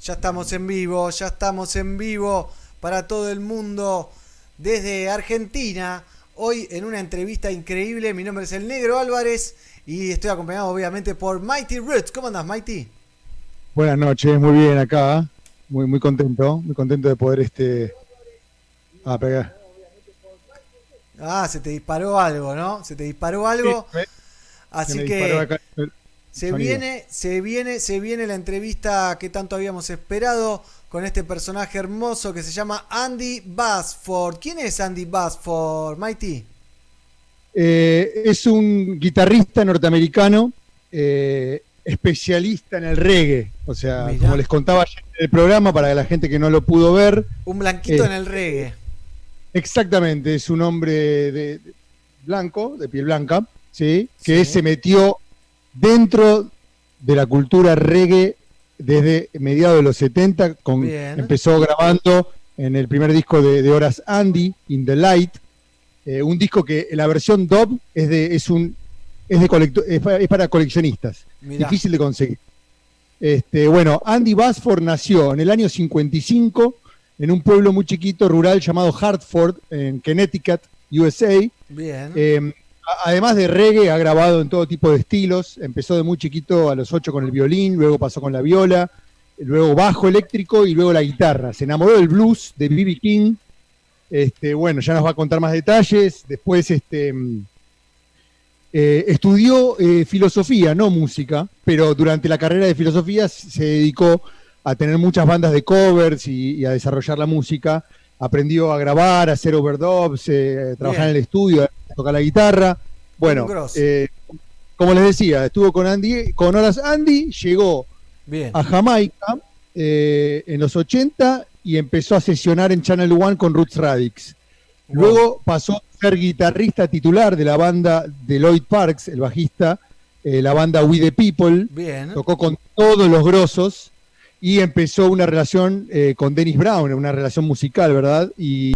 Ya estamos en vivo para todo el mundo desde Argentina. Hoy en una entrevista increíble. Mi nombre es el Negro Álvarez y estoy acompañado obviamente por Mighty Roots. ¿Cómo andás, Mighty? Buenas noches, muy bien acá. Muy contento de poder pegar. Ah, se te disparó algo, ¿no? Se te disparó algo. Sí, Así me que disparó acá el se sonido. viene la entrevista que tanto habíamos esperado con este personaje hermoso que se llama Andy Bassford. ¿Quién es Andy Bassford, Mighty? Es un guitarrista norteamericano, especialista en el reggae. O sea, Mirá. como les contaba ayer en el programa, para la gente que no lo pudo ver. Un blanquito en el reggae. Exactamente, es un hombre blanco, de piel blanca, ¿sí? Que se metió dentro de la cultura reggae desde mediados de los 70, empezó grabando en el primer disco de Horace Andy, In the Light, un disco que la versión dub es para coleccionistas. Mirá. Difícil de conseguir. Bueno, Andy Bassford nació en el año 55 en un pueblo muy chiquito, rural, llamado Hartford, en Connecticut, USA. Bien. Además de reggae, ha grabado en todo tipo de estilos. Empezó de muy chiquito, a los 8 con el violín, luego pasó con la viola, luego bajo eléctrico y luego la guitarra. Se enamoró del blues, de B.B. King. Bueno, ya nos va a contar más detalles. Después estudió filosofía, no música, pero durante la carrera de filosofía se dedicó a tener muchas bandas de covers y a desarrollar la música. Aprendió a grabar, a hacer overdubs, trabajar en el estudio, a tocar la guitarra. Bueno, como les decía, estuvo con Horace Andy, llegó a Jamaica en los 80 y empezó a sesionar en Channel One con Roots Radics. Luego pasó a ser guitarrista titular de la banda de Lloyds Parks, el bajista, la banda We the People. Tocó con todos los grosos y empezó una relación con Dennis Brown, una relación musical, ¿verdad? Y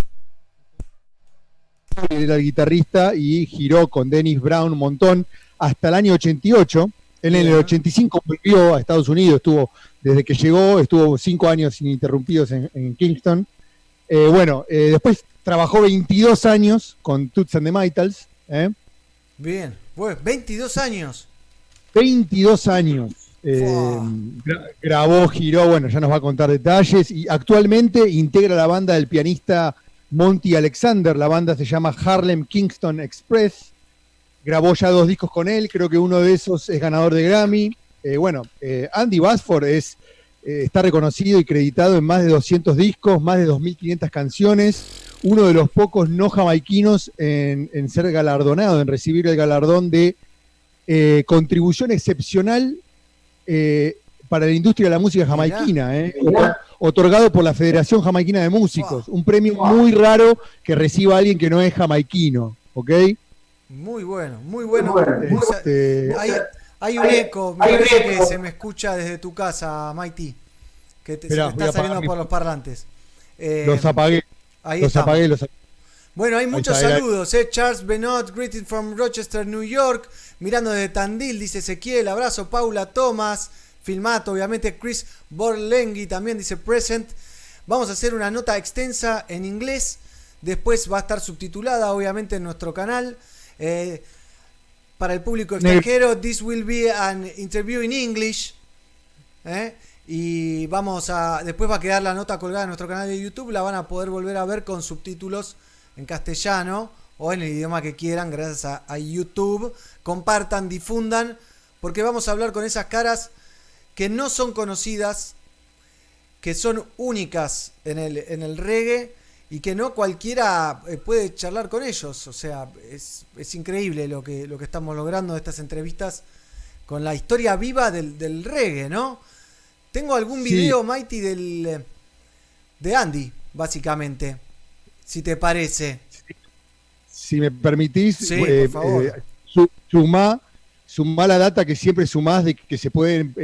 era el guitarrista y giró con Dennis Brown un montón hasta el año 88. Él en el 85 volvió a Estados Unidos, desde que llegó, estuvo 5 años ininterrumpidos en Kingston. Después trabajó 22 años con Toots and the Maytals. Bien, bueno, 22 años. 22 años. Grabó, giró, bueno, ya nos va a contar detalles. Y actualmente integra la banda del pianista Monty Alexander. La banda se llama Harlem-Kingston Express. Grabó ya 2 discos con él, creo que uno de esos es ganador de Grammy. Andy Bassford está reconocido y creditado en más de 200 discos, más de 2.500 canciones, uno de los pocos no jamaiquinos en ser galardonado, en recibir el galardón de contribución excepcional para la industria de la música jamaiquina, otorgado por la Federación Jamaicana de Músicos, un premio muy raro que reciba alguien que no es jamaiquino, ¿ok? Muy bueno, muy bueno. Hay un eco, me parece que se me escucha desde tu casa, Mighty, que se me está saliendo por los parlantes. Los apagué. Los apagué. Bueno, hay muchos saludos. Charles Benot, greeting from Rochester, New York. Mirando desde Tandil, dice Ezequiel. Abrazo, Paula Thomas. Filmato, obviamente. Chris Borlenghi también dice present. Vamos a hacer una nota extensa en inglés. Después va a estar subtitulada, obviamente, en nuestro canal. Para el público extranjero, this will be an interview in English. Y después va a quedar la nota colgada en nuestro canal de YouTube. La van a poder volver a ver con subtítulos en castellano o en el idioma que quieran, gracias a YouTube. Compartan, difundan, porque vamos a hablar con esas caras que no son conocidas, que son únicas en el reggae y que no cualquiera puede charlar con ellos. O sea, es increíble lo que estamos logrando de estas entrevistas con la historia viva del reggae, ¿no? Tengo algún video, Mighty, de Andy, básicamente, si te parece. Si me permitís, por favor. Sumá la data que siempre sumás de que se pueden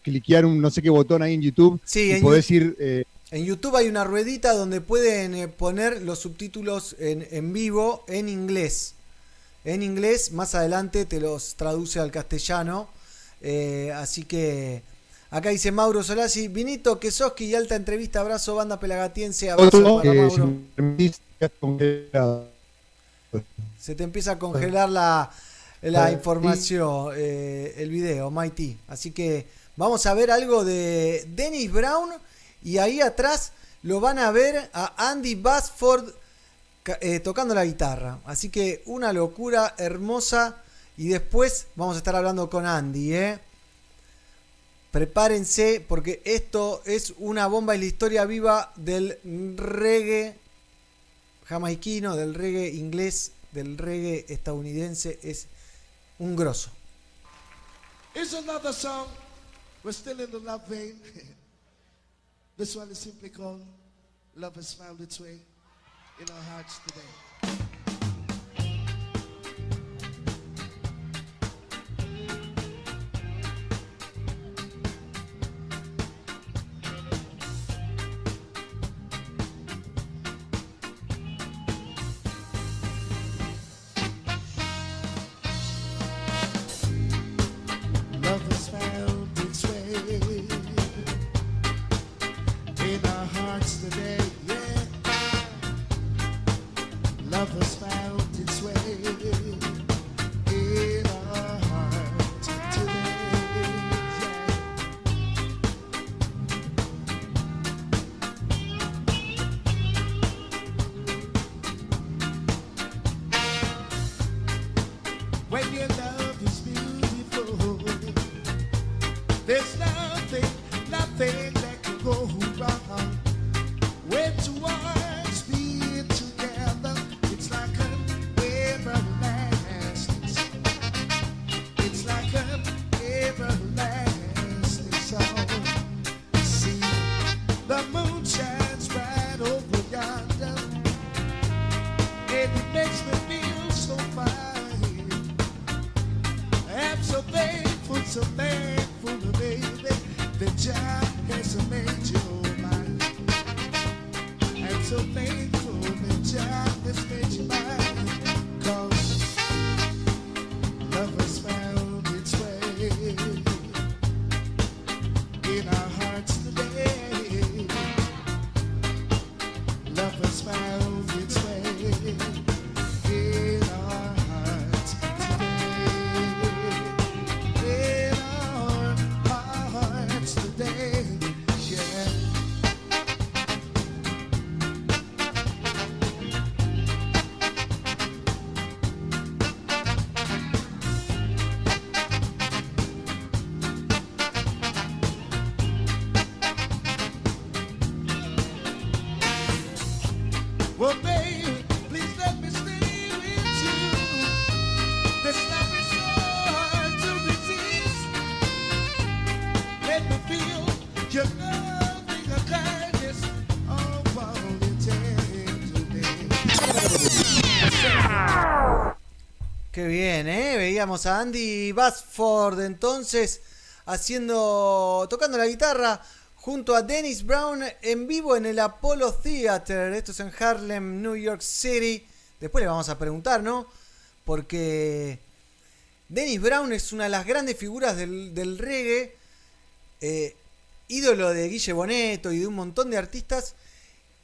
cliquear un no sé qué botón ahí en YouTube y podés ir... En YouTube hay una ruedita donde pueden poner los subtítulos en vivo en inglés. En inglés, más adelante te los traduce al castellano. Así que Acá dice Mauro Solasi, Vinito, Kesoski y alta entrevista, abrazo, banda pelagatiense, abrazo para Mauro. Se te empieza a congelar la información, el video, Mighty. Así que vamos a ver algo de Dennis Brown y ahí atrás lo van a ver a Andy Bassford tocando la guitarra. Así que una locura hermosa y después vamos a estar hablando con Andy, Prepárense porque esto es una bomba en la historia viva del reggae jamaiquino, del reggae inglés, del reggae estadounidense. Es un grosso. Here's another song. We're still in the love vein. This one is simply called Love Has Found Its Way in Our Hearts Today. Well, baby, please let me stay with you. This love is so hard to resist. Let me feel your loving kindness. Oh, qué bien, veíamos a Andy Bassford entonces tocando la guitarra junto a Dennis Brown en vivo en el Apollo Theater. Esto es en Harlem, New York City. Después le vamos a preguntar, ¿no? Porque Dennis Brown es una de las grandes figuras del reggae, ídolo de Guille Bonetto y de un montón de artistas.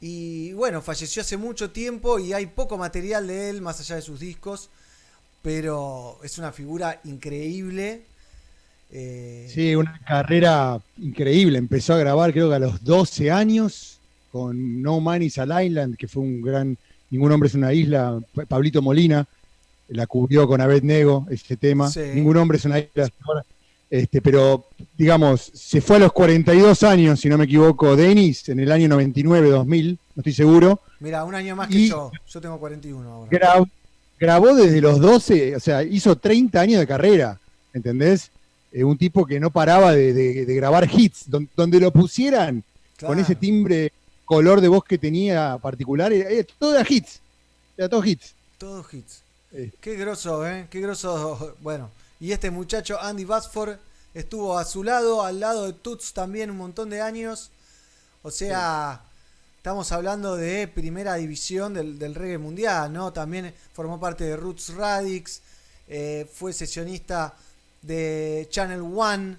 Y bueno, falleció hace mucho tiempo y hay poco material de él más allá de sus discos. Pero es una figura increíble. Sí, una carrera increíble. Empezó a grabar creo que a los 12 años con No Man is an Island, que fue un gran Ningún hombre es una isla. Pablito Molina la cubrió con Abednego, ese tema. Sí. Ningún hombre es una isla. Pero, digamos, se fue a los 42 años, si no me equivoco, Dennis, en el año 99, 2000, no estoy seguro. Mira, un año más que yo tengo 41 ahora. Grabó desde los 12, o sea, hizo 30 años de carrera, ¿entendés? Un tipo que no paraba de grabar hits, donde lo pusieran, claro, con ese timbre, color de voz que tenía particular, todo era hits, era todo hits. Todos hits. Qué groso, qué groso. Bueno, y este muchacho Andy Bassford estuvo a su lado, al lado de Toots también un montón de años. O sea, sí, estamos hablando de primera división del reggae mundial, ¿no? También formó parte de Roots Radics, fue sesionista de Channel One,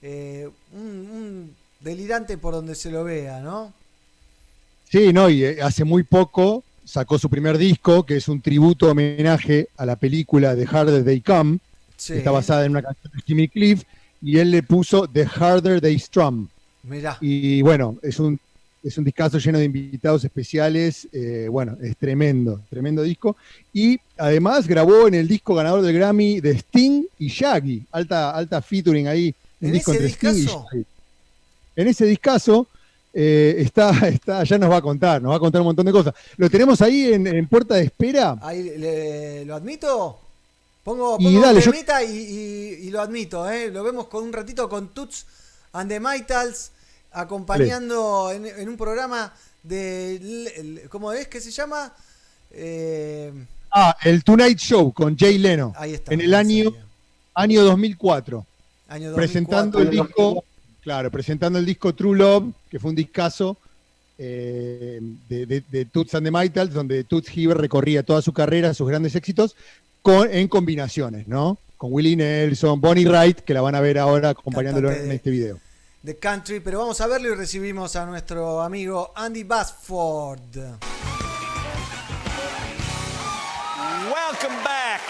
un delirante por donde se lo vea, ¿no? Sí, no, y hace muy poco sacó su primer disco, que es un tributo homenaje a la película The Harder They Come, Sí. que está basada en una canción de Jimmy Cliff, y él le puso The Harder They Strum. Mirá. Y bueno, es un discazo lleno de invitados especiales, bueno, es tremendo disco. Y además grabó en el disco ganador del Grammy de Sting y Shaggy, alta featuring ahí, un ¿En disco ese entre Sting y discazo? Shaggy. En ese discazo está, ya nos va a contar un montón de cosas. Lo tenemos ahí en puerta de espera. Ahí ¿lo admito? Pongo Y un dale, temita y lo admito, ¿eh? Lo vemos con un ratito con Toots and the Maytals, acompañando en un programa de... ¿Cómo es que se llama? El Tonight Show con Jay Leno. Ahí está. En el año 2004. Año 2004. Presentando el disco, presentando el disco True Love, que fue un discazo de Toots and the Maytals, donde Toots Hibbert recorría toda su carrera, sus grandes éxitos, en combinaciones, ¿no? Con Willie Nelson, Bonnie Wright, que la van a ver ahora acompañándolo en este video. De country, pero vamos a verlo y recibimos a nuestro amigo Andy Bassford. Welcome back.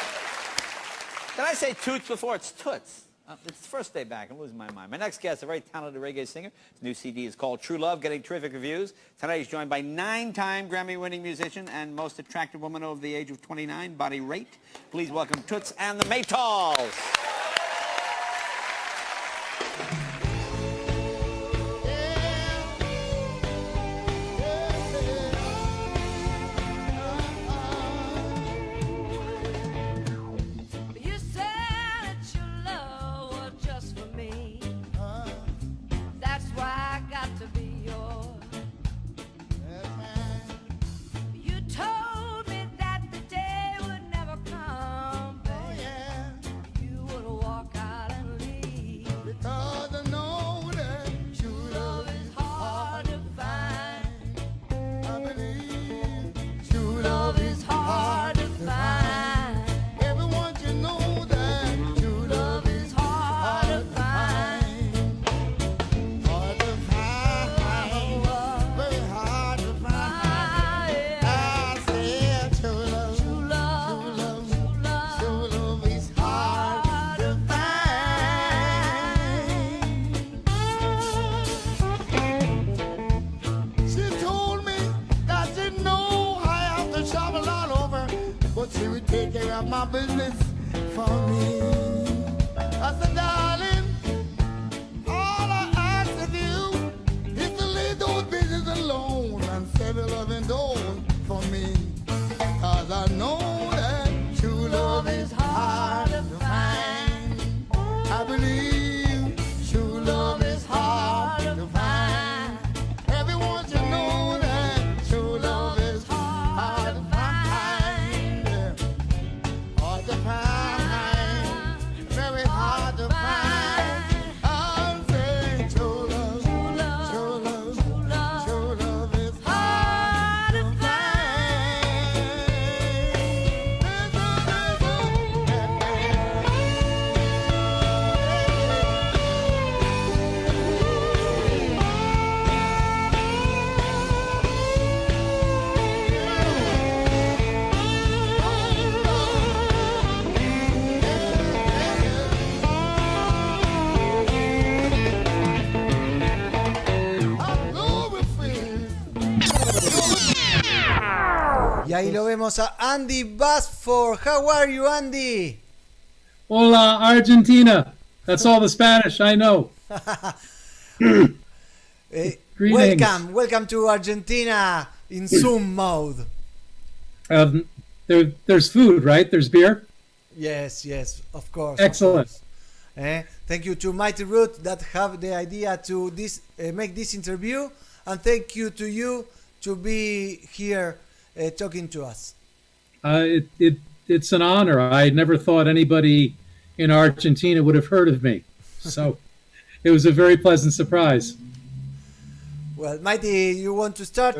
Did I say Toots before? It's Toots. It's the first day back. I'm losing my mind. My next guest, a very talented reggae singer. His new CD is called True Love, getting terrific reviews. Tonight he's joined by 9-time Grammy-winning musician and most attractive woman over the age of 29, Body Rate. Please welcome Toots and the Maytals. My business for me. I said, darling, all I ask of you is to leave those business alone and settle loving doors for me. 'Cause I know that true love is hard to find. I believe true love is hard to find. Everyone should know that true love is hard to find. Hard to find, very hard to find. I'm saying true love, true love, true love is hard to find. Y ahí lo vemos a Andy Bassford. How are you, Andy? Hola, Argentina. That's all the Spanish I know. Greetings. Welcome to Argentina in Zoom mode. There's food, right? There's beer. Yes, of course. Excellent. Of course. Thank you to Mighty Root that have the idea to make this interview, and thank you to you to be here talking to us. It's an honor. I never thought anybody in Argentina would have heard of me. So it was a very pleasant surprise. Well, Mighty, you want to start?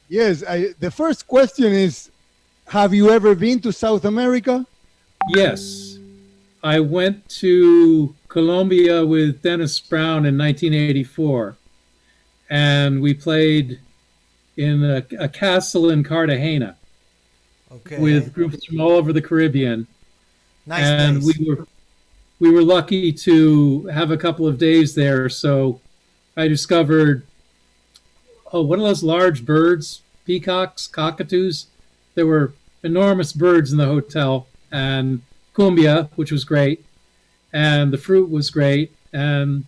Yes, the first question is, have you ever been to South America? Yes. I went to Colombia with Dennis Brown in 1984, and we played in a castle in Cartagena Okay. with groups from all over the Caribbean. Nice And place. we were lucky to have a couple of days there. So I discovered, what are those large birds? Peacocks, cockatoos. There were enormous birds in the hotel, and cumbia, which was great, and the fruit was great, and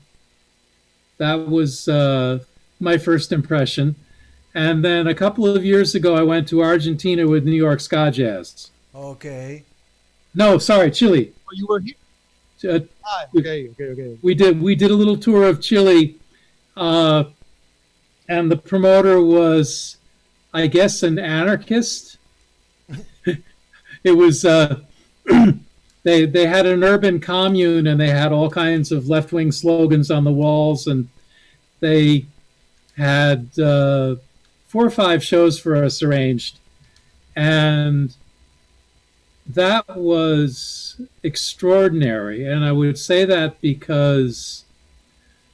that was my first impression. And then a couple of years ago, I went to Argentina with New York Ska Jazz. Okay. No, sorry, Chile. Oh, you were here? Uh, Okay. we did a little tour of Chile, and the promoter was, I guess, an anarchist. It was they had an urban commune, and they had all kinds of left-wing slogans on the walls, and they had 4 or 5 shows for us arranged, and that was extraordinary. And I would say that because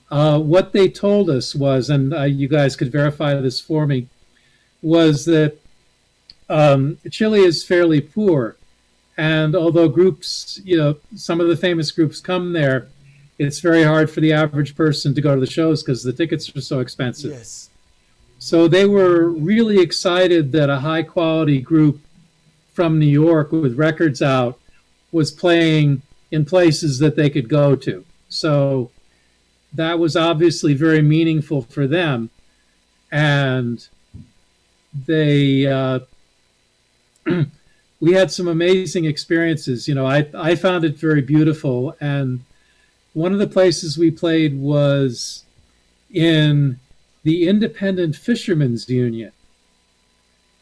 what they told us was, and you guys could verify this for me, was that Chile is fairly poor. And although groups, some of the famous groups come there, it's very hard for the average person to go to the shows because the tickets are so expensive. Yes. So they were really excited that a high quality group from New York with records out was playing in places that they could go to. So that was obviously very meaningful for them. And they, we had some amazing experiences. I found it very beautiful. And one of the places we played was in the Independent Fishermen's Union,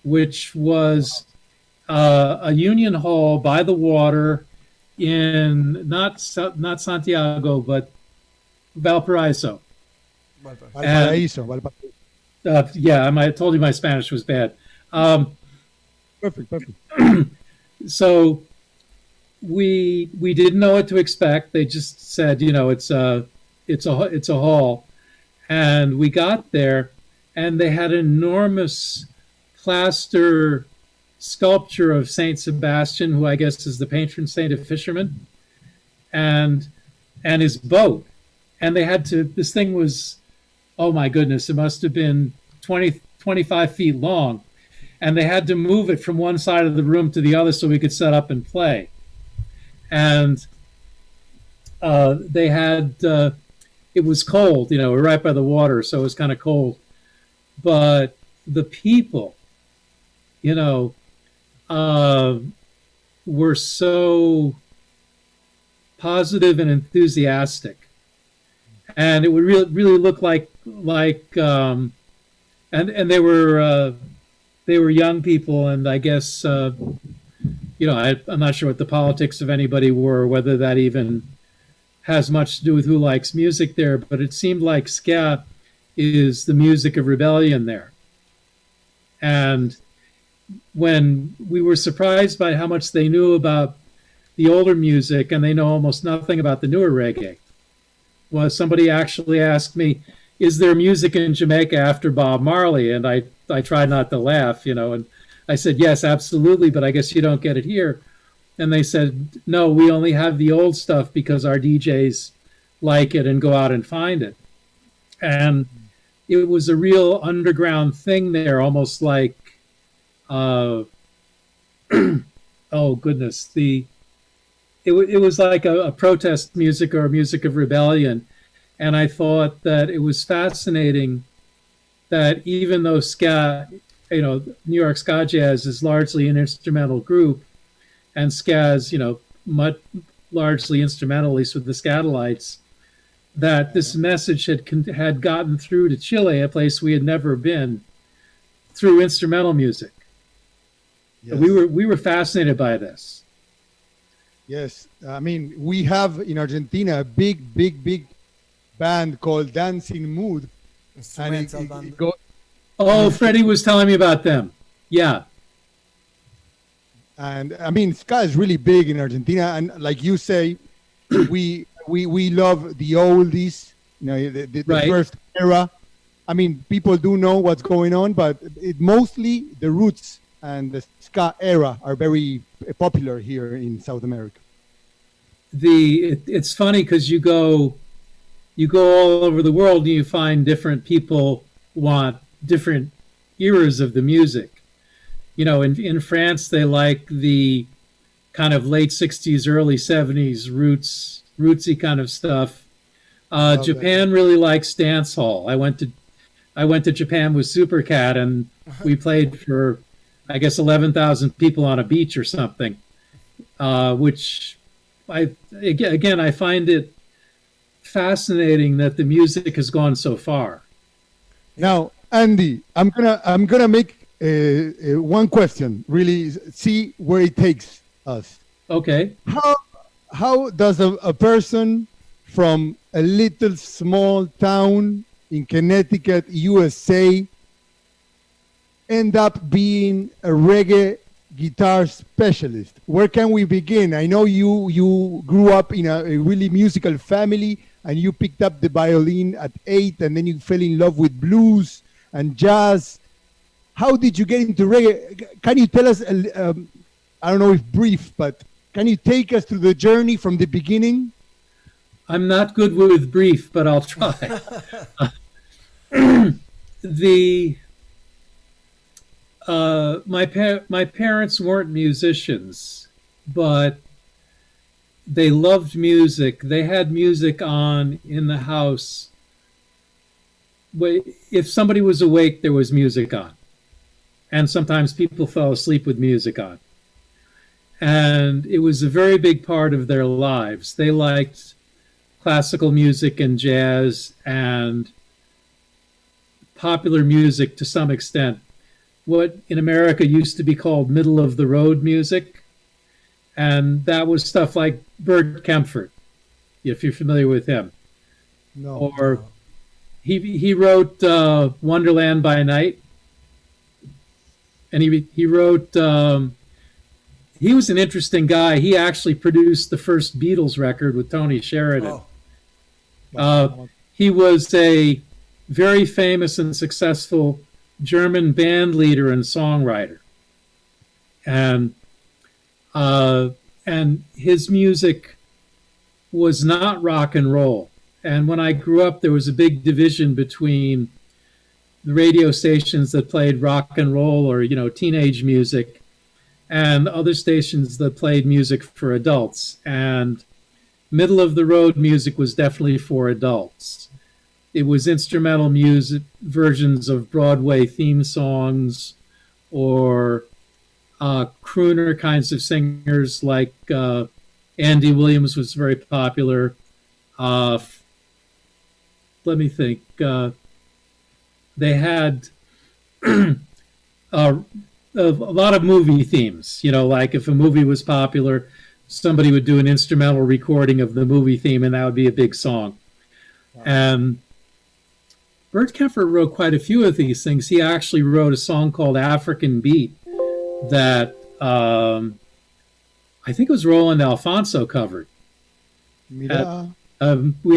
which was a union hall by the water in not Santiago, but Valparaiso. Valparaíso. I told you my Spanish was bad. Perfect. So we didn't know what to expect. They just said, it's a hall, and we got there, and they had an enormous plaster sculpture of Saint Sebastian, who I guess is the patron saint of fishermen, and his boat. And they had to. This thing was, oh my goodness, it must have been 25 feet long. And they had to move it from one side of the room to the other so we could set up and play. And they had, it was cold, we're right by the water, so it was kind of cold. But the people, were so positive and enthusiastic. And it would really look like and they were young people, and I guess, I'm not sure what the politics of anybody were, whether that even has much to do with who likes music there, but it seemed like ska is the music of rebellion there. And when we were surprised by how much they knew about the older music, and they know almost nothing about the newer reggae. Well, somebody actually asked me, is there music in Jamaica after Bob Marley? And I tried not to laugh, and I said, yes, absolutely, but I guess you don't get it here. And they said, no, we only have the old stuff because our DJs like it and go out and find it. And it was a real underground thing there, almost like, oh goodness, it was like a protest music or a music of rebellion. And I thought that it was fascinating that even though ska, New York Ska Jazz is largely an instrumental group, and ska is, much largely instrumental, at least with the Skatalites, that this message had gotten through to Chile, a place we had never been, through instrumental music. Yes. We were fascinated by this. Yes, I mean, we have in Argentina a big band called Dancing Mood, and it goes. Oh, Freddie was telling me about them. Yeah. And I mean, ska is really big in Argentina, and like you say, we love the oldies, the Right. first era. I mean, people do know what's going on, but mostly the roots and the ska era are very popular here in South America. It's funny because you go all over the world and you find different people want different eras of the music. In France they like the kind of late 60s, early 70s rootsy kind of stuff. Japan really likes dance hall. I went to Japan with Supercat and we played for, I guess, 11,000 people on a beach or something, which I find it fascinating that the music has gone so far. Now, Andy, I'm gonna make one question. Really, see where it takes us. Okay. How does a person from a little small town in Connecticut, USA, end up being a reggae guitar specialist? Where can we begin? I know you grew up in a really musical family and you picked up the violin at 8 and then you fell in love with blues and jazz. How did you get into reggae? Can you tell us, I don't know if brief, but can you take us through the journey from the beginning? I'm not good with brief, but I'll try. My parents weren't musicians, but they loved music. They had music on in the house. If somebody was awake, there was music on. And sometimes people fell asleep with music on. And it was a very big part of their lives. They liked classical music and jazz and popular music to some extent. What in America used to be called middle of the road music. And that was stuff like Bert Kempfert, if you're familiar with him. No. Or he wrote Wonderland by Night. And he wrote, he was an interesting guy. He actually produced the first Beatles record with Tony Sheridan. He was a very famous and successful German band leader and songwriter. And his music was not rock and roll. And when I grew up, there was a big division between the radio stations that played rock and roll or, teenage music and other stations that played music for adults. And middle of the road music was definitely for adults. It was instrumental music, versions of Broadway theme songs or crooner kinds of singers like Andy Williams was very popular. Let me think. They had a lot of movie themes, like if a movie was popular, somebody would do an instrumental recording of the movie theme and that would be a big song. Wow. And Bert Kempfert wrote quite a few of these things. He actually wrote a song called African Beat that I think it was Roland Alfonso covered. We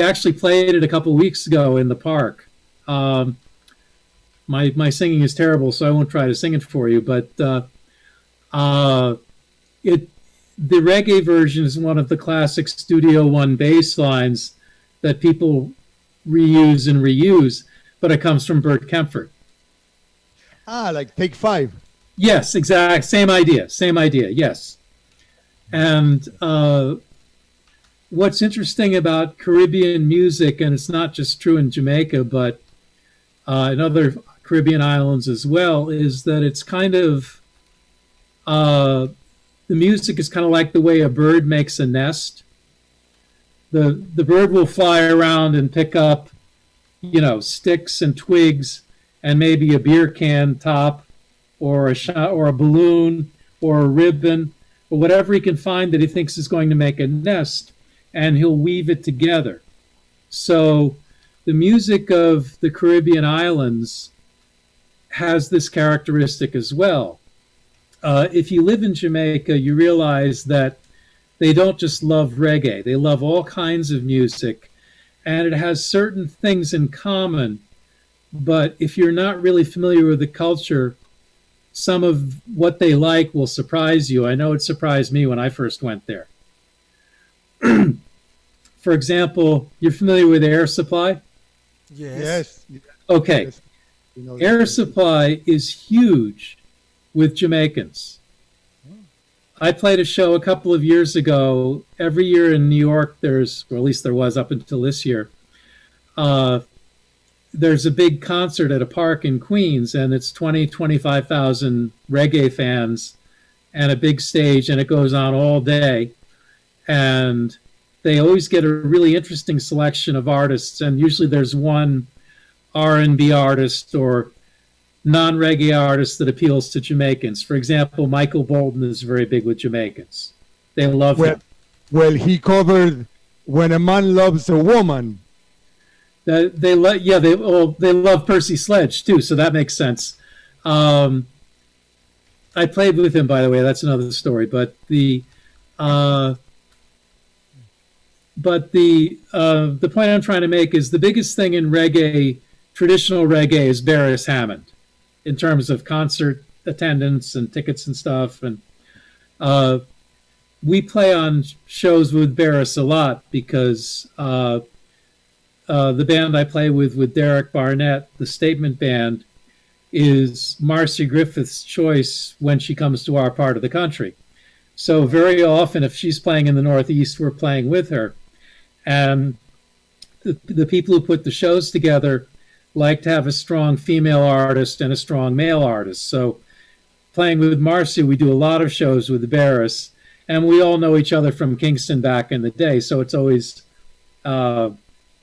actually played it a couple weeks ago in the park. My singing is terrible, so I won't try to sing it for you. But the reggae version is one of the classic Studio One bass lines that people reuse and reuse, but it comes from Bert Kempfert. Like Take 5. Yes, exact same idea. Yes, and what's interesting about Caribbean music, and it's not just true in Jamaica, but in other Caribbean islands as well, is that it's kind of the music is kind of like the way a bird makes a nest. The bird will fly around and pick up, sticks and twigs and maybe a beer can top or a balloon or a ribbon or whatever he can find that he thinks is going to make a nest, and he'll weave it together. So the music of the Caribbean islands has this characteristic as well. If you live in Jamaica, you realize that they don't just love reggae. They love all kinds of music, and it has certain things in common. But if you're not really familiar with the culture, some of what they like will surprise you. I know it surprised me when I first went there. For example, you're familiar with Air Supply? Yes. Yes. Okay. Yes. You know, Air Supply is huge with Jamaicans. I played a show a couple of years ago. Every year in New York, there's, or at least there was up until this year, there's a big concert at a park in Queens, and it's 25,000 reggae fans and a big stage, and it goes on all day. And they always get a really interesting selection of artists, and usually there's one R&B artist or non-reggae artist that appeals to Jamaicans. For example, Michael Bolton is very big with Jamaicans. They love him. Well, he covered "When a Man Loves a Woman." They love Percy Sledge too, so that makes sense. I played with him, by the way. That's another story. But the point I'm trying to make is the biggest thing in reggae, traditional reggae, is Beres Hammond, in terms of concert attendance and tickets and stuff. And we play on shows with Beres a lot because the band I play with Derek Barnett, the Statement Band, is Marcy Griffith's choice when she comes to our part of the country. So very often, if she's playing in the Northeast, we're playing with her. And the people who put the shows together like to have a strong female artist and a strong male artist. So playing with Marcy, we do a lot of shows with Beres, and we all know each other from Kingston back in the day. So it's always,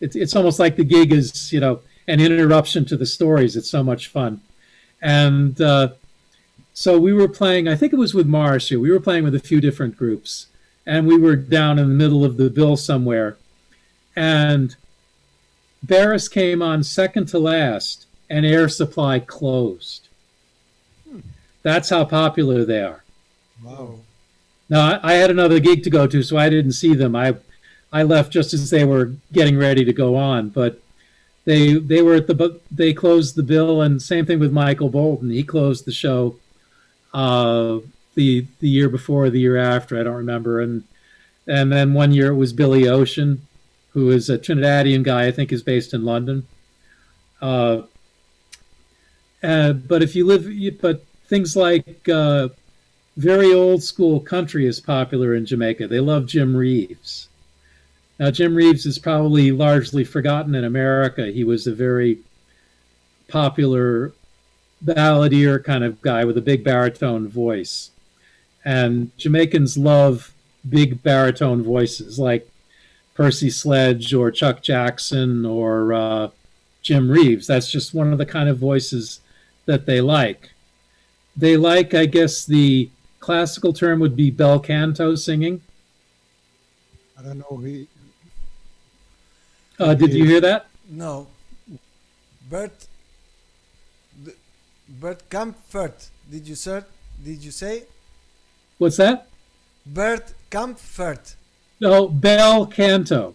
it's almost like the gig is, an interruption to the stories. It's so much fun. And so we were playing, I think it was with Marcy, we were playing with a few different groups, and we were down in the middle of the bill somewhere. And Beres came on second to last, and Air Supply closed. That's how popular they are. Wow. Now, I had another gig to go to, so I didn't see them. I left just as they were getting ready to go on, but they they closed the bill, and same thing with Michael Bolton. He closed the show the year before, the year after, I don't remember, and then one year it was Billy Ocean, who is a Trinidadian guy, I think is based in London. But things like very old school country is popular in Jamaica. They love Jim Reeves. Now, Jim Reeves is probably largely forgotten in America. He was a very popular balladeer kind of guy with a big baritone voice. And Jamaicans love big baritone voices like Percy Sledge or Chuck Jackson or Jim Reeves. That's just one of the kind of voices that they like. They like, I guess the classical term would be bel canto singing. I don't know. Did you hear that? No. Bert Comfort. Did you say? What's that? Bert Comfort. No, bel canto,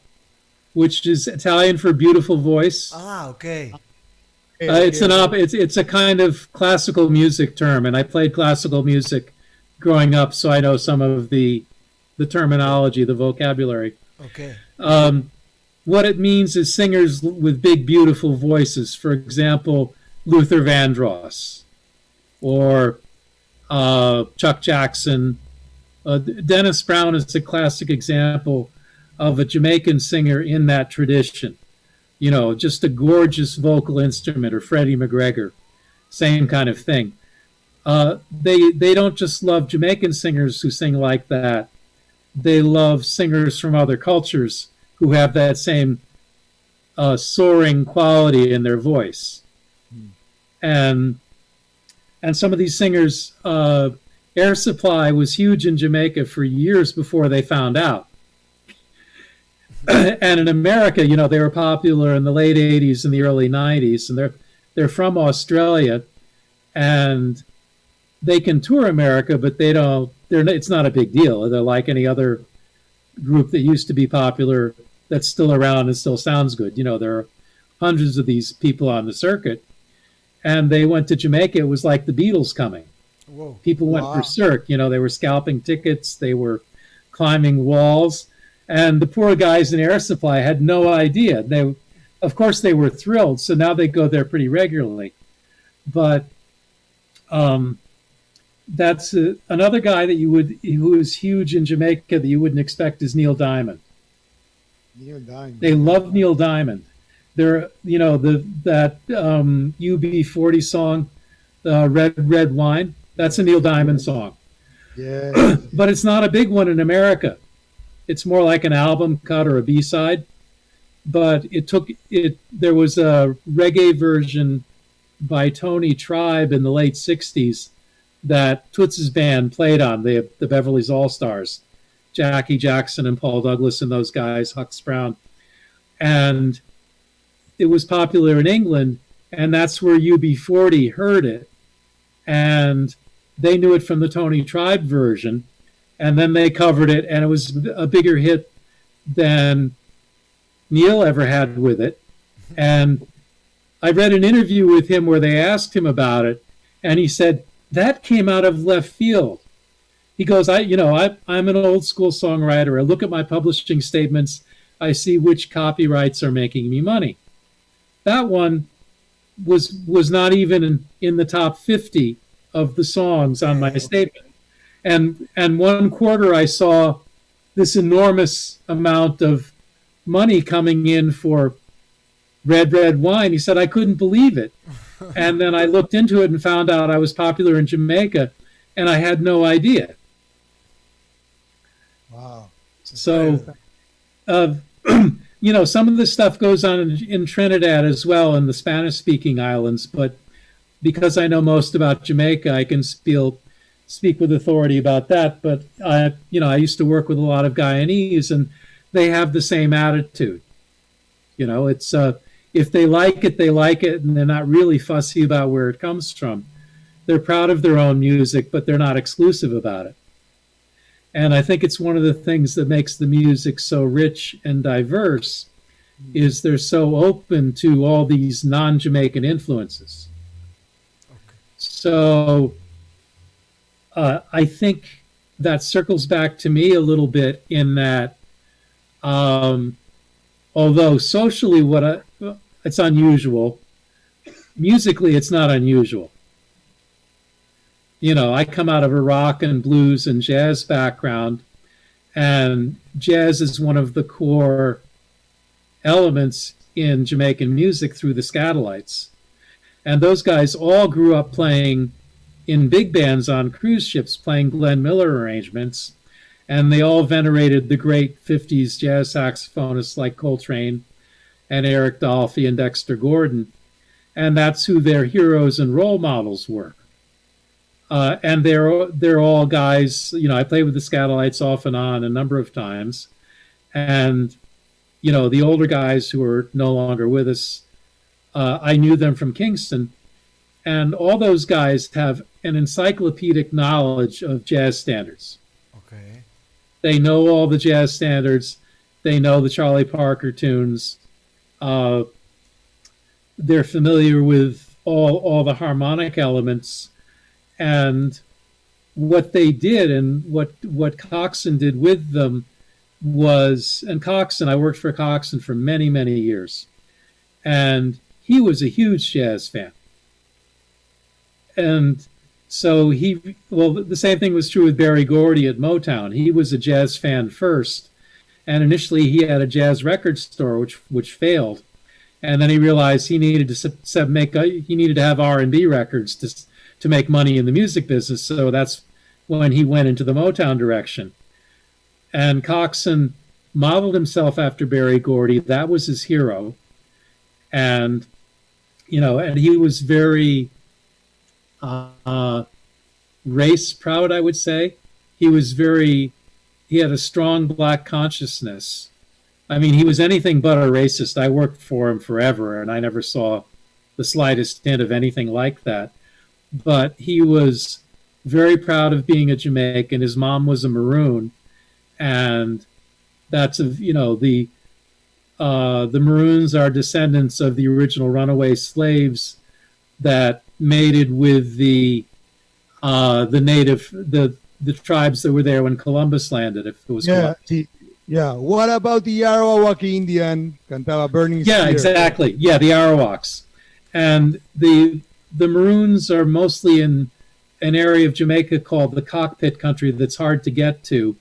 which is Italian for beautiful voice. Ah, okay. It's a kind of classical music term, and I played classical music growing up, so I know some of the terminology, the vocabulary. Okay. What it means is singers with big, beautiful voices. For example, Luther Vandross or Chuck Jackson. Dennis Brown is a classic example of a Jamaican singer in that tradition. Just a gorgeous vocal instrument, or Freddie McGregor, same kind of thing. They don't just love Jamaican singers who sing like that. They love singers from other cultures who have that same soaring quality in their voice. And some of these singers, Air Supply was huge in Jamaica for years before they found out. And in America, they were popular in the late 80s and the early 90s, and they're from Australia, and they can tour America, but it's not a big deal. They're like any other group that used to be popular that's still around and still sounds good. You know, there are hundreds of these people on the circuit, and they went to Jamaica. It was like the Beatles coming. Whoa. People went berserk. You know, they were scalping tickets, they were climbing walls, and the poor guys in Air Supply had no idea. They, of course, they were thrilled. So now they go there pretty regularly. But that's another guy that who is huge in Jamaica that you wouldn't expect is Neil Diamond. Neil Diamond. They love Neil Diamond. They're, you know, that UB40 song, Red Red Wine. That's a Neil Diamond song. Yeah. But it's not a big one in America. It's more like an album cut or a B-side. But there was a reggae version by Tony Tribe in the late 60s that Toots' band played on, the Beverly's All-Stars. Jackie Jackson and Paul Douglas and those guys, Hux Brown. And it was popular in England, and that's where UB40 heard it. And they knew it from the Tony Tribe version, and then they covered it, and it was a bigger hit than Neil ever had with it. And I read an interview with him where they asked him about it, and he said, that came out of left field. He goes, I'm an old school songwriter. I look at my publishing statements. I see which copyrights are making me money. That one was not even in the top 50 of the songs on my statement. And one quarter I saw this enormous amount of money coming in for Red Red Wine. He said, I couldn't believe it. And then I looked into it and found out I was popular in Jamaica, and I had no idea. Wow. So, you know, some of this stuff goes on in Trinidad as well, in the Spanish-speaking islands. But because I know most about Jamaica, I can speak with authority about that. But I used to work with a lot of Guyanese, and they have the same attitude. You know, it's if they like it, they like it, and they're not really fussy about where it comes from. They're proud of their own music, but they're not exclusive about it. And I think it's one of the things that makes the music so rich and diverse is they're so open to all these non-Jamaican influences. Okay. So I think that circles back to me a little bit in that although socially it's unusual, musically it's not unusual. You know, I come out of a rock and blues and jazz background, and jazz is one of the core elements in Jamaican music through the Scatolites. And those guys all grew up playing in big bands on cruise ships, playing Glenn Miller arrangements, and they all venerated the great 50s jazz saxophonists like Coltrane and Eric Dolphy and Dexter Gordon. And that's who their heroes and role models were. And they're all guys, you know, I played with the Scatolites off and on a number of times. And, you know, the older guys who are no longer with us, I knew them from Kingston. And all those guys have an encyclopedic knowledge of jazz standards. Okay. They know all the jazz standards. They know the Charlie Parker tunes. They're familiar with all the harmonic elements. And what they did and what Coxon did with them was, and Coxon, I worked for Coxon for many, many years. And he was a huge jazz fan. And so the same thing was true with Berry Gordy at Motown. He was a jazz fan first. And initially he had a jazz record store, which failed. And then he realized he needed to have R&B records to make money in the music business. So that's when he went into the Motown direction. And Coxon modeled himself after Berry Gordy. That was his hero. And, you know, and he was very race proud, I would say. He had a strong black consciousness. I mean, he was anything but a racist. I worked for him forever, and I never saw the slightest hint of anything like that. But he was very proud of being a Jamaican. His mom was a Maroon, and That's the Maroons are descendants of the original runaway slaves that mated with the tribes that were there when Columbus landed. If it was sí. Yeah. What about the Arawak Indian? Cantaba Burning Spear. Yeah, exactly. Yeah, the Arawaks. And the Maroons are mostly in an area of Jamaica called the Cockpit Country that's hard to get to.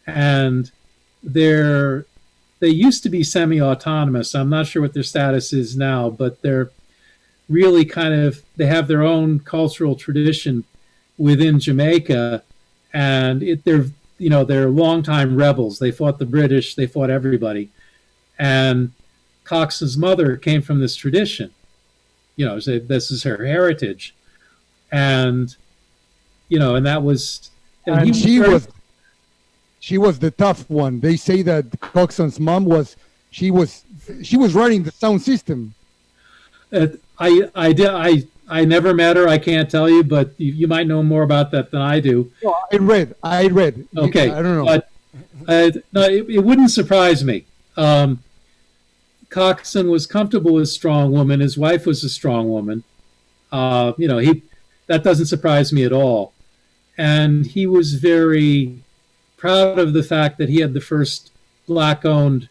And they used to be semi-autonomous. I'm not sure what their status is now, but they're really they have their own cultural tradition within Jamaica, and they're longtime rebels. They fought the British, they fought everybody. And Cox's mother came from this tradition. So this is her heritage. And and that was and she was the tough one. They say that Coxon's mom was running the sound system. I never met her. I can't tell you, but you might know more about that than I do. No, I read. Okay, I don't know. But no, it wouldn't surprise me. Coxon was comfortable with a strong woman. His wife was a strong woman. That doesn't surprise me at all. And he was very proud of the fact that he had the first black-owned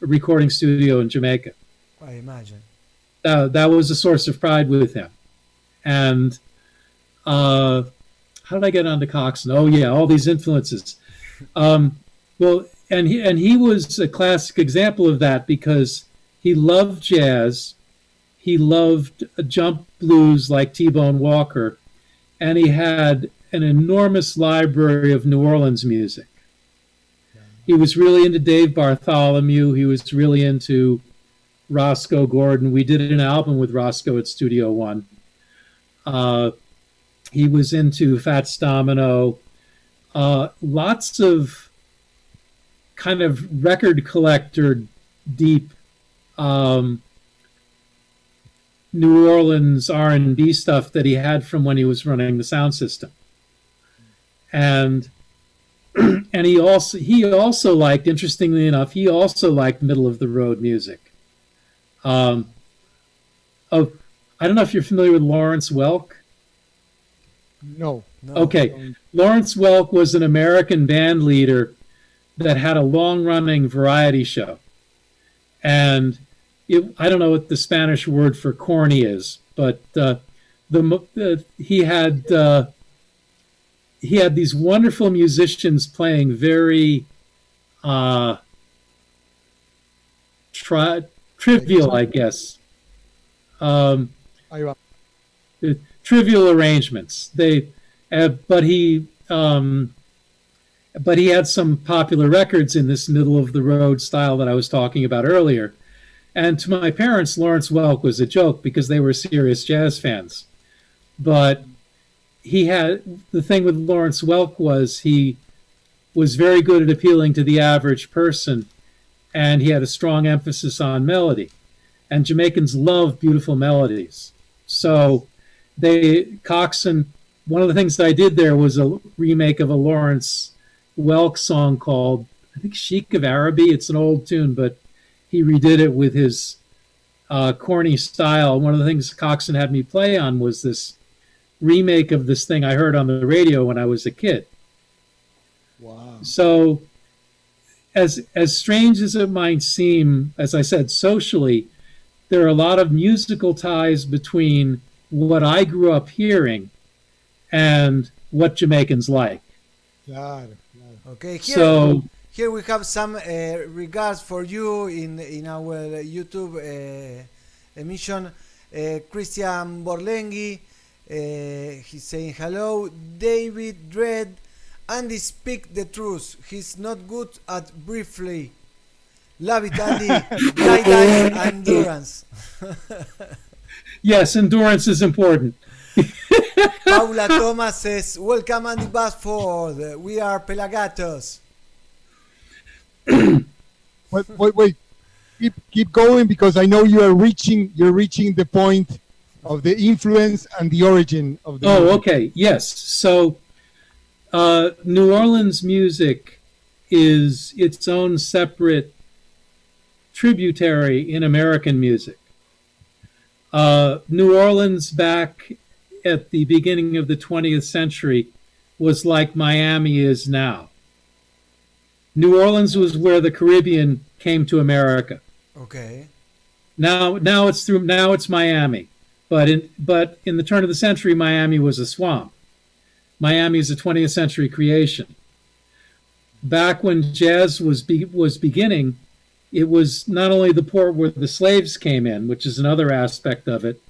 recording studio in Jamaica. I imagine. That was a source of pride with him. And how did I get onto Coxon? Oh yeah, all these influences. Well, and he was a classic example of that because he loved jazz, he loved jump blues like T-Bone Walker, and he had an enormous library of New Orleans music. He was really into Dave Bartholomew. He was really into Roscoe Gordon. We did an album with Roscoe at Studio One. He was into Fats Domino. Lots of kind of record collector, deep New Orleans R&B stuff that he had from when he was running the sound system. And he also liked, interestingly enough, he also liked middle of the road music. I don't know if you're familiar with Lawrence Welk. No. Okay. Lawrence Welk was an American band leader that had a long-running variety show. And I don't know what the Spanish word for corny is, but he had these wonderful musicians playing very trivial, I guess. Trivial arrangements. But he had some popular records in this middle of the road style that I was talking about earlier. And to my parents, Lawrence Welk was a joke because they were serious jazz fans. But the thing with Lawrence Welk was he was very good at appealing to the average person, and he had a strong emphasis on melody. And Jamaicans love beautiful melodies. So Coxon, one of the things that I did there was a remake of a Lawrence Welk song called, I think, Sheik of Araby. It's an old tune, but he redid it with his corny style. One of the things Coxon had me play on was this remake of this thing I heard on the radio when I was a kid. Wow. So as strange as it might seem, as I said, socially, there are a lot of musical ties between what I grew up hearing and what Jamaicans like. Claro. Okay, here we have some regards for you in our YouTube emission. Christian Borlenghi, he's saying hello. David Dredd, Andy speak the truth. He's not good at briefly. Love it, Andy. Guidance and endurance. Yes, endurance is important. Paula Thomas says, welcome Andy Bassford. We are PelaGatos. Wait. Keep going, because I know you're reaching the point of the influence and the origin of the music. Okay. Yes. So New Orleans music is its own separate tributary in American music. New Orleans back at the beginning of the 20th century was like Miami is now. New Orleans was where the Caribbean came to America. Okay. Now it's Miami, but in the turn of the century, Miami was a swamp. Miami is a 20th century creation. Back when jazz was beginning, it was not only the port where the slaves came in, which is another aspect of it,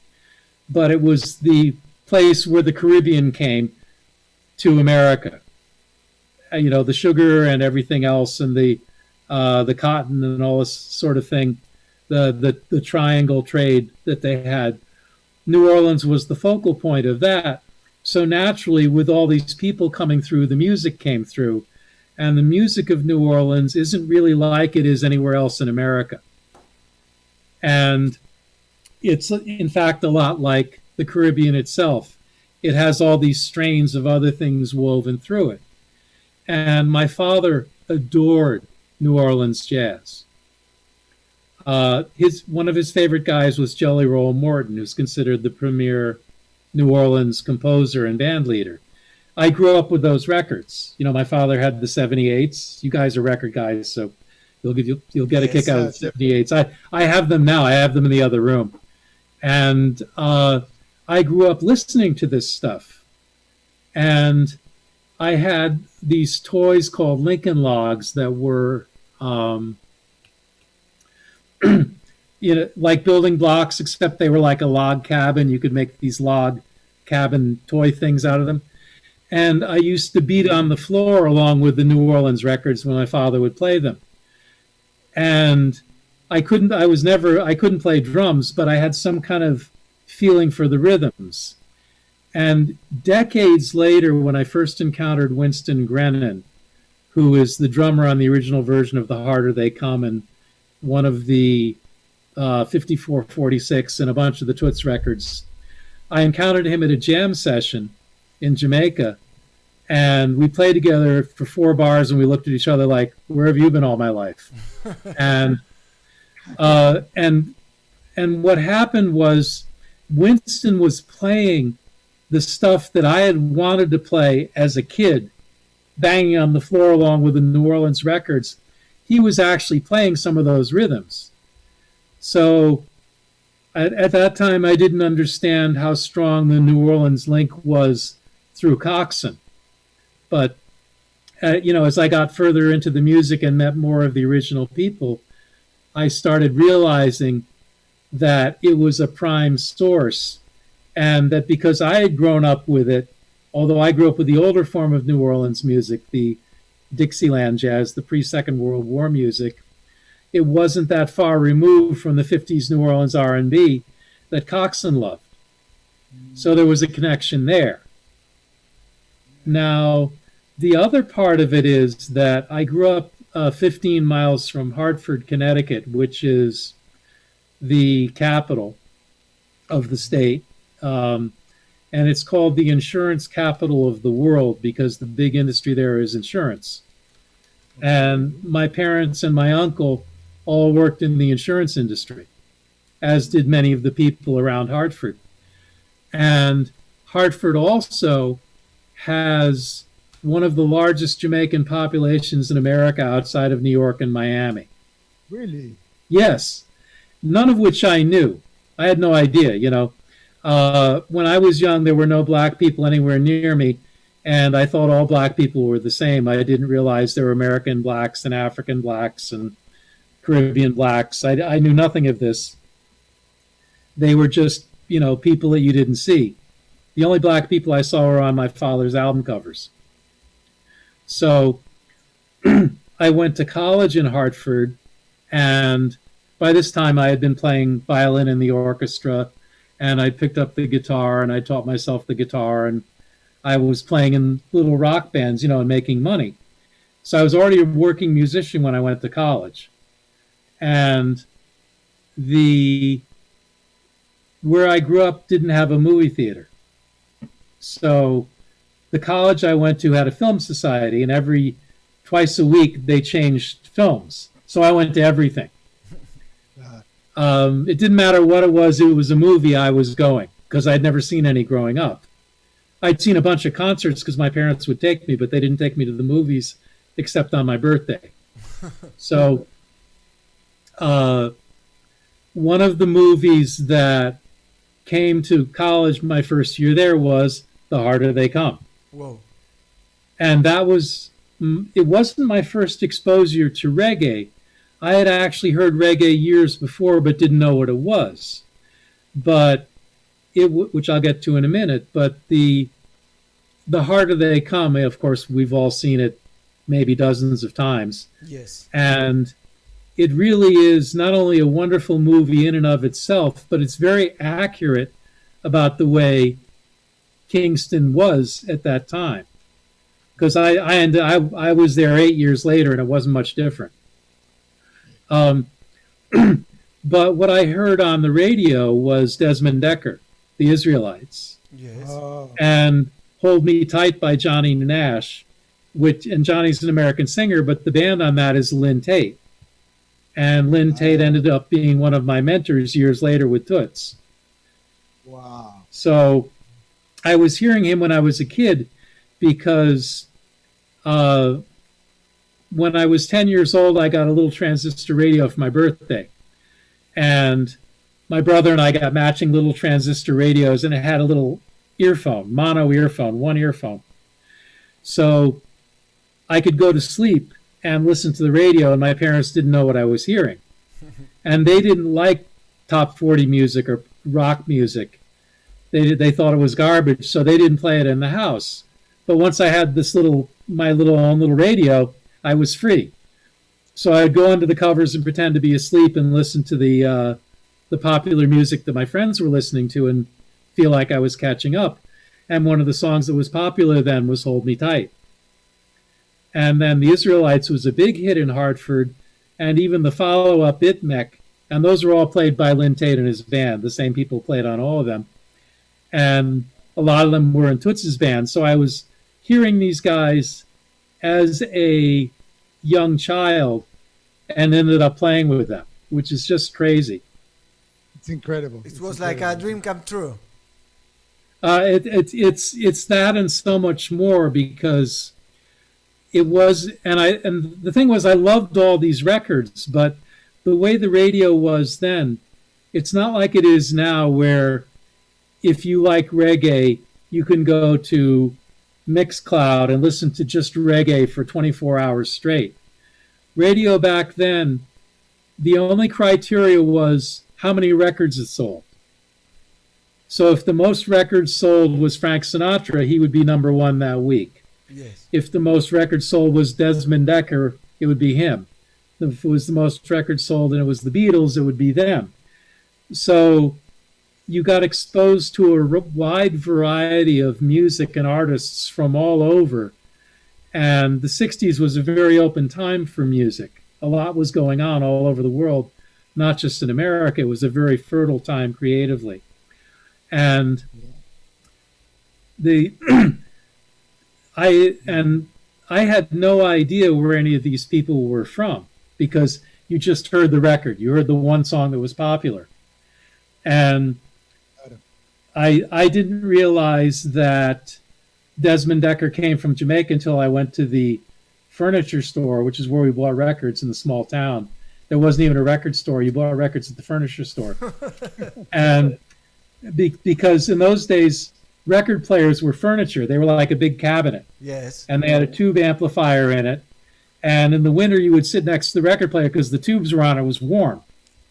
but it was the place where the Caribbean came to America. You know, the sugar and everything else, and the cotton and all this sort of thing, the triangle trade that they had. New Orleans was the focal point of that. So naturally, with all these people coming through, the music came through. And the music of New Orleans isn't really like it is anywhere else in America. And it's, in fact, a lot like the Caribbean itself. It has all these strains of other things woven through it. And my father adored New Orleans jazz. One of his favorite guys was Jelly Roll Morton, who's considered the premier New Orleans composer and band leader. I grew up with those records. You know, my father had the 78s. You guys are record guys, so you'll get a kick out of the 78s. I have them now. I have them in the other room. And I grew up listening to this stuff. And I had these toys called Lincoln Logs that were, like building blocks, except they were like a log cabin. You could make these log cabin toy things out of them. And I used to beat on the floor along with the New Orleans records when my father would play them. And I couldn't play drums, but I had some kind of feeling for the rhythms. And decades later, when I first encountered Winston Grennan, who is the drummer on the original version of The Harder They Come and one of the 54-46 and a bunch of the Toots records, I encountered him at a jam session in Jamaica, and we played together for 4 bars, and we looked at each other like, where have you been all my life? and what happened was Winston was playing the stuff that I had wanted to play as a kid, banging on the floor along with the New Orleans records. He was actually playing some of those rhythms. So at that time, I didn't understand how strong the New Orleans link was through Coxsone. But, as I got further into the music and met more of the original people, I started realizing that it was a prime source, and that because I had grown up with it, although I grew up with the older form of New Orleans music, the Dixieland jazz, the pre-Second World War music, it wasn't that far removed from the 50s New Orleans R&B that Coxsone loved. So there was a connection there. Now, the other part of it is that I grew up 15 miles from Hartford, Connecticut, which is the capital of the state. And it's called the insurance capital of the world because the big industry there is insurance. And my parents and my uncle all worked in the insurance industry, as did many of the people around Hartford. And Hartford also has one of the largest Jamaican populations in America outside of New York and Miami. Really? Yes. None of which I knew. I had no idea, When I was young, there were no black people anywhere near me, and I thought all black people were the same. I didn't realize there were American blacks and African blacks and Caribbean blacks. I knew nothing of this. They were just, people that you didn't see. The only black people I saw were on my father's album covers. So I went to college in Hartford, and by this time I had been playing violin in the orchestra, and I picked up the guitar, and I taught myself the guitar, and I was playing in little rock bands, and making money. So I was already a working musician when I went to college. And where I grew up didn't have a movie theater. So the college I went to had a film society, and every twice a week they changed films. So I went to everything. It didn't matter what it was a movie, I was going, because I'd never seen any growing up. I'd seen a bunch of concerts because my parents would take me, but they didn't take me to the movies except on my birthday. So one of the movies that came to college my first year there was The Harder They Come. Whoa. And it wasn't my first exposure to reggae. I had actually heard reggae years before, but didn't know what it was. But which I'll get to in a minute. But the Harder They Come, of course, we've all seen it maybe dozens of times. Yes. And it really is not only a wonderful movie in and of itself, but it's very accurate about the way Kingston was at that time. Because I was there 8 years later, and it wasn't much different. But what I heard on the radio was Desmond Dekker, the Israelites, Yes. and Hold Me Tight by Johnny Nash, and Johnny's an American singer, but the band on that is Lynn Tate. And Lynn Tate ended up being one of my mentors years later with Toots. Wow. So I was hearing him when I was a kid because when I was 10 years old, I got a little transistor radio for my birthday. And my brother and I got matching little transistor radios, and it had a little earphone, mono earphone, one earphone. So I could go to sleep and listen to the radio, and my parents didn't know what I was hearing. And they didn't like top 40 music or rock music. They thought it was garbage, so they didn't play it in the house. But once I had my own little radio, I was free. So I'd go under the covers and pretend to be asleep and listen to the popular music that my friends were listening to and feel like I was catching up. And one of the songs that was popular then was Hold Me Tight. And then the Israelites was a big hit in Hartford, and even the follow-up Itmek, and those were all played by Lynn Tate and his band. The same people played on all of them. And a lot of them were in Toots's band. So I was hearing these guys as a young child and ended up playing with them, which is just crazy. It's incredible. It was like a dream come true. It's that and so much more, because it was, and the thing was, I loved all these records, but the way the radio was then, it's not like it is now, where if you like reggae, you can go to Mixcloud and listen to just reggae for 24 hours straight. Radio back then, the only criteria was how many records it sold. So if the most records sold was Frank Sinatra, he would be number one that week. Yes. If the most records sold was Desmond Dekker, it would be him. If it was the most records sold and it was the Beatles, it would be them. So you got exposed to a wide variety of music and artists from all over. And the 60s was a very open time for music. A lot was going on all over the world, not just in America. It was a very fertile time creatively. And I had no idea where any of these people were from, because you just heard the record. You heard the one song that was popular. And I didn't realize that Desmond Dekker came from Jamaica until I went to the furniture store, which is where we bought records in the small town. There wasn't even a record store. You bought records at the furniture store. And because in those days, record players were furniture. They were like a big cabinet. Yes. And they had a tube amplifier in it. And in the winter, you would sit next to the record player because the tubes were on. It was warm.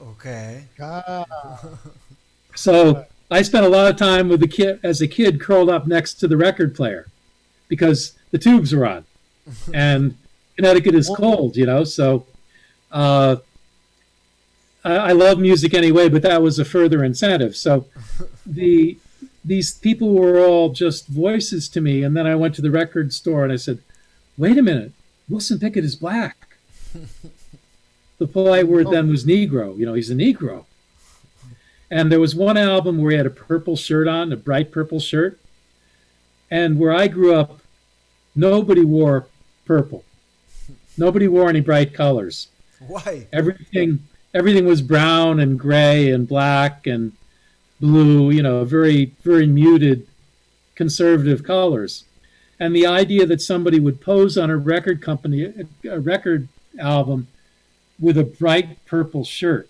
Okay. So I spent a lot of time as a kid curled up next to the record player because the tubes were on. And Connecticut is cold, so I love music anyway, but that was a further incentive. So these people were all just voices to me. And then I went to the record store and I said, wait a minute, Wilson Pickett is black. The polite word then was Negro. He's a Negro. And there was one album where he had a purple shirt on, a bright purple shirt. And where I grew up, nobody wore purple. Nobody wore any bright colors. Why? Everything was brown and gray and black and blue, you know, very, very muted conservative colors. And the idea that somebody would pose on a record album with a bright purple shirt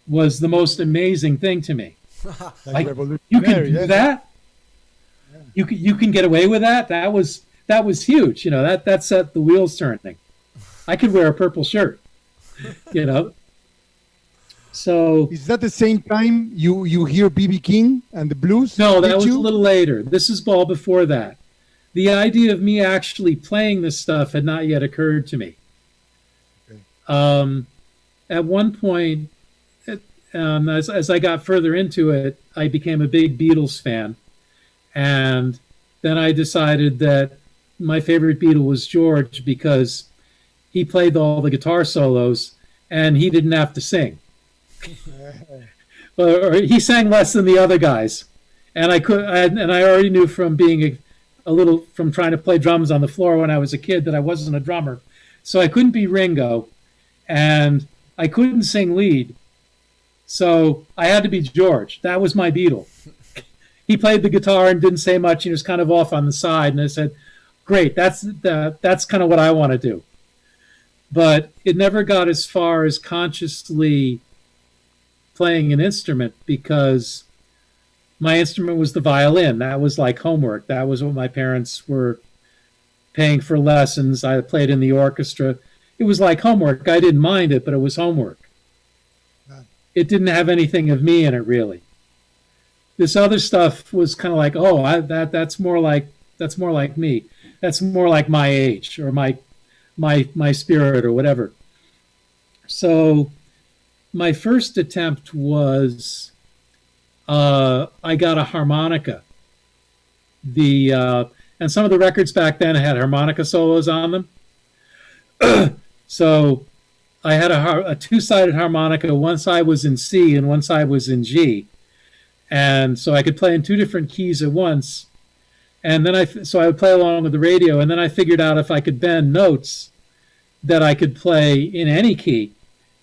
was the most amazing thing to me. Like, you can do that? Yeah. You can get away with that? That was huge. You know, that set the wheels turning. I could wear a purple shirt, you know. So is that the same time you hear B.B. King and the blues? No, that was a little later. This is all before that. The idea of me actually playing this stuff had not yet occurred to me. Okay. At one point, as I got further into it, I became a big Beatles fan. And then I decided that my favorite Beatle was George because he played all the guitar solos and he didn't have to sing. Or he sang less than the other guys. And I already knew from being from trying to play drums on the floor when I was a kid that I wasn't a drummer. So I couldn't be Ringo and I couldn't sing lead. So I had to be George. That was my Beatle. He played the guitar and didn't say much. He was kind of off on the side. And I said, great, that's kind of what I want to do. But it never got as far as consciously playing an instrument because my instrument was the violin. That was like homework. That was what my parents were paying for lessons. I played in the orchestra. It was like homework. I didn't mind it, but it was homework. It didn't have anything of me in it, really. This other stuff was kind of like, that's more like me. That's more like my age or my spirit or whatever. So my first attempt was I got a harmonica. And some of the records back then had harmonica solos on them. So I had a two-sided harmonica. One side was in C and one side was in G. And so I could play in two different keys at once. And then I would play along with the radio. And then I figured out if I could bend notes that I could play in any key.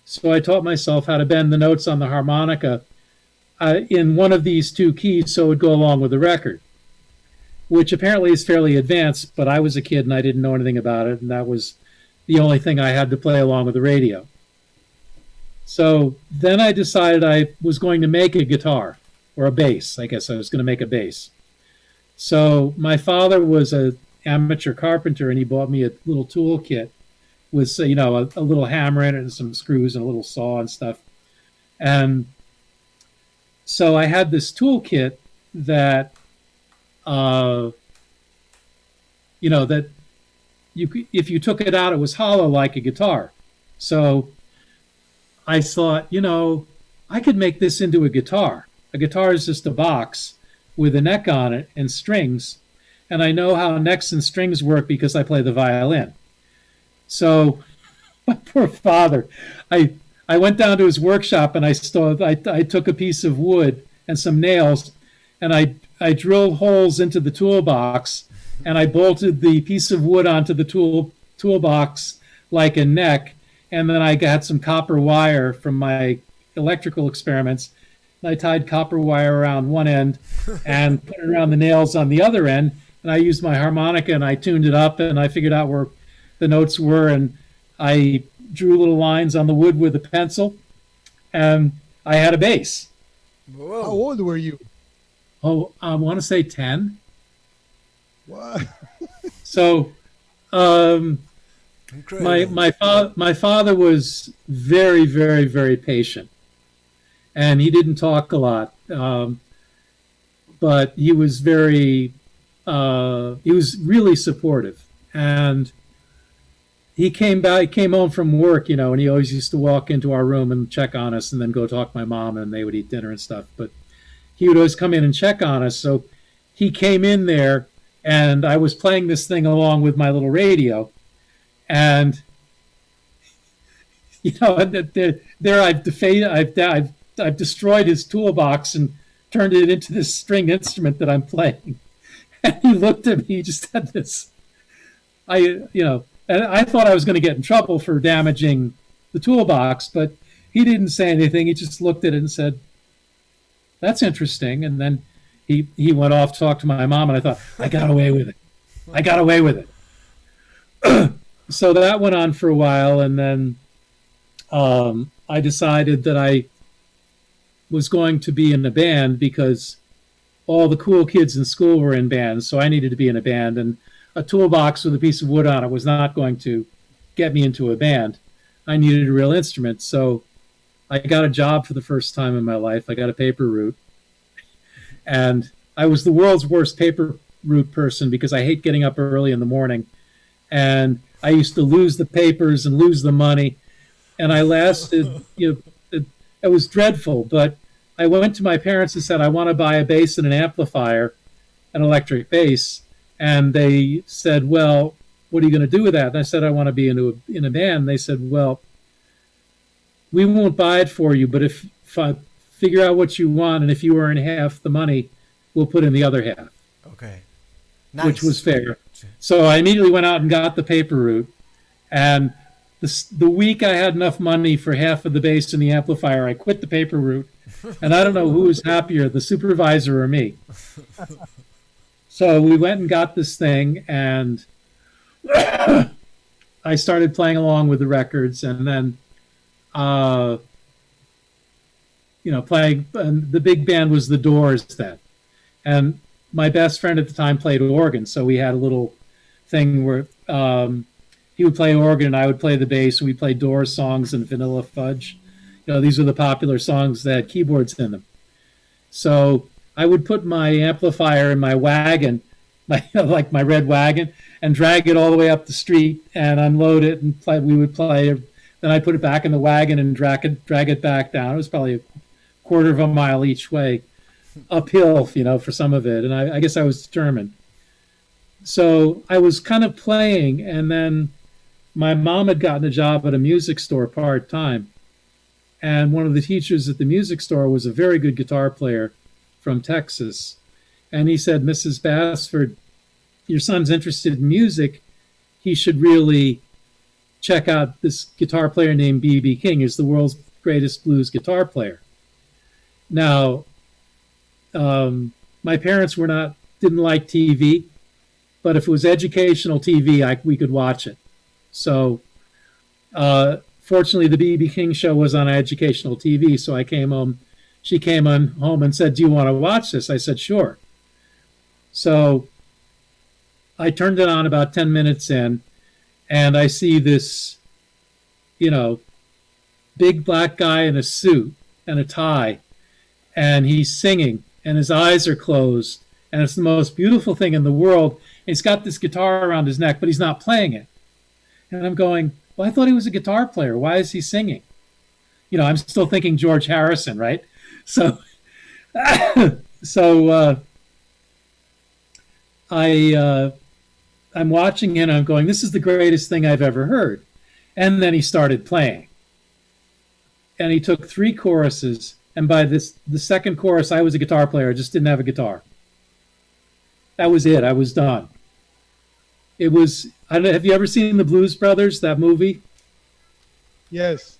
So I taught myself how to bend the notes on the harmonica in one of these two keys so it would go along with the record, which apparently is fairly advanced, but I was a kid and I didn't know anything about it. And that was the only thing I had to play along with the radio. So then I decided I was going to make a guitar or a bass. I guess I was going to make a bass. So my father was an amateur carpenter and he bought me a little tool kit with, a little hammer in it and some screws and a little saw and stuff. And so I had this tool kit that, that if you took it out, it was hollow like a guitar. So I thought, I could make this into a guitar. A guitar is just a box with a neck on it and strings. And I know how necks and strings work because I play the violin. So my poor father, I went down to his workshop and I took a piece of wood and some nails and I drilled holes into the toolbox and I bolted the piece of wood onto the toolbox like a neck. And then I got some copper wire from my electrical experiments. I tied copper wire around one end and put it around the nails on the other end. And I used my harmonica and I tuned it up and I figured out where the notes were. And I drew little lines on the wood with a pencil. And I had a bass. Whoa. How old were you? Oh, I want to say 10. What? So my father was very, very, very patient. And he didn't talk a lot, but he was he was really supportive. And he came home from work, and he always used to walk into our room and check on us and then go talk to my mom and they would eat dinner and stuff. But he would always come in and check on us. So he came in there and I was playing this thing along with my little radio. And, there I've destroyed his toolbox and turned it into this string instrument that I'm playing. And he looked at me, he just had this, And I thought I was going to get in trouble for damaging the toolbox, but he didn't say anything. He just looked at it and said, "That's interesting." And then he went off to talk to my mom, and I thought, I got away with it. I got away with it. So that went on for a while, and then I decided that I was going to be in a band because all the cool kids in school were in bands, so I needed to be in a band. And a toolbox with a piece of wood on it was not going to get me into a band. I needed a real instrument, so I got a job for the first time in my life. I got a paper route, and I was the world's worst paper route person because I hate getting up early in the morning, and I used to lose the papers and lose the money, and I lasted, it was dreadful, but I went to my parents and said, I want to buy a bass and an amplifier, an electric bass, and they said, well, what are you going to do with that? And I said, I want to be in a band. And they said, well, we won't buy it for you, but if I figure out what you want, and if you earn half the money, we'll put in the other half. Okay. Nice. Which was fair. So I immediately went out and got the paper route. And the week I had enough money for half of the bass and the amplifier, I quit the paper route. And I don't know who was happier, the supervisor or me. So we went and got this thing, and I started playing along with the records, and then playing. And the big band was the Doors then, and my best friend at the time played organ, so we had a little thing where he would play organ and I would play the bass, and we played Doors songs and Vanilla Fudge. These were the popular songs that had keyboards in them. So I would put my amplifier in my wagon, like my red wagon, and drag it all the way up the street and unload it and play. We would play. Then I put it back in the wagon and drag it back down. It was probably a quarter of a mile each way, uphill, for some of it. And I guess I was determined. So I was kind of playing, and then my mom had gotten a job at a music store part-time. And one of the teachers at the music store was a very good guitar player from Texas. And he said, Mrs. Bassford, your son's interested in music. He should really check out this guitar player named B.B. King. He's the world's greatest blues guitar player. Now, my parents didn't like TV, but if it was educational TV, we could watch it. So, fortunately, the B.B. King show was on educational TV, so I came home. She came home and said, do you want to watch this? I said, sure. So I turned it on about 10 minutes in, and I see this, big black guy in a suit and a tie, and he's singing, and his eyes are closed, and it's the most beautiful thing in the world. And he's got this guitar around his neck, but he's not playing it. And I'm going, well, I thought he was a guitar player. Why is he singing? I'm still thinking George Harrison, right? So, I'm watching him and I'm going, this is the greatest thing I've ever heard. And then he started playing. And he took 3 choruses. And by the second chorus, I was a guitar player. I just didn't have a guitar. That was it. I was done. It was, have you ever seen the Blues Brothers, that movie? Yes.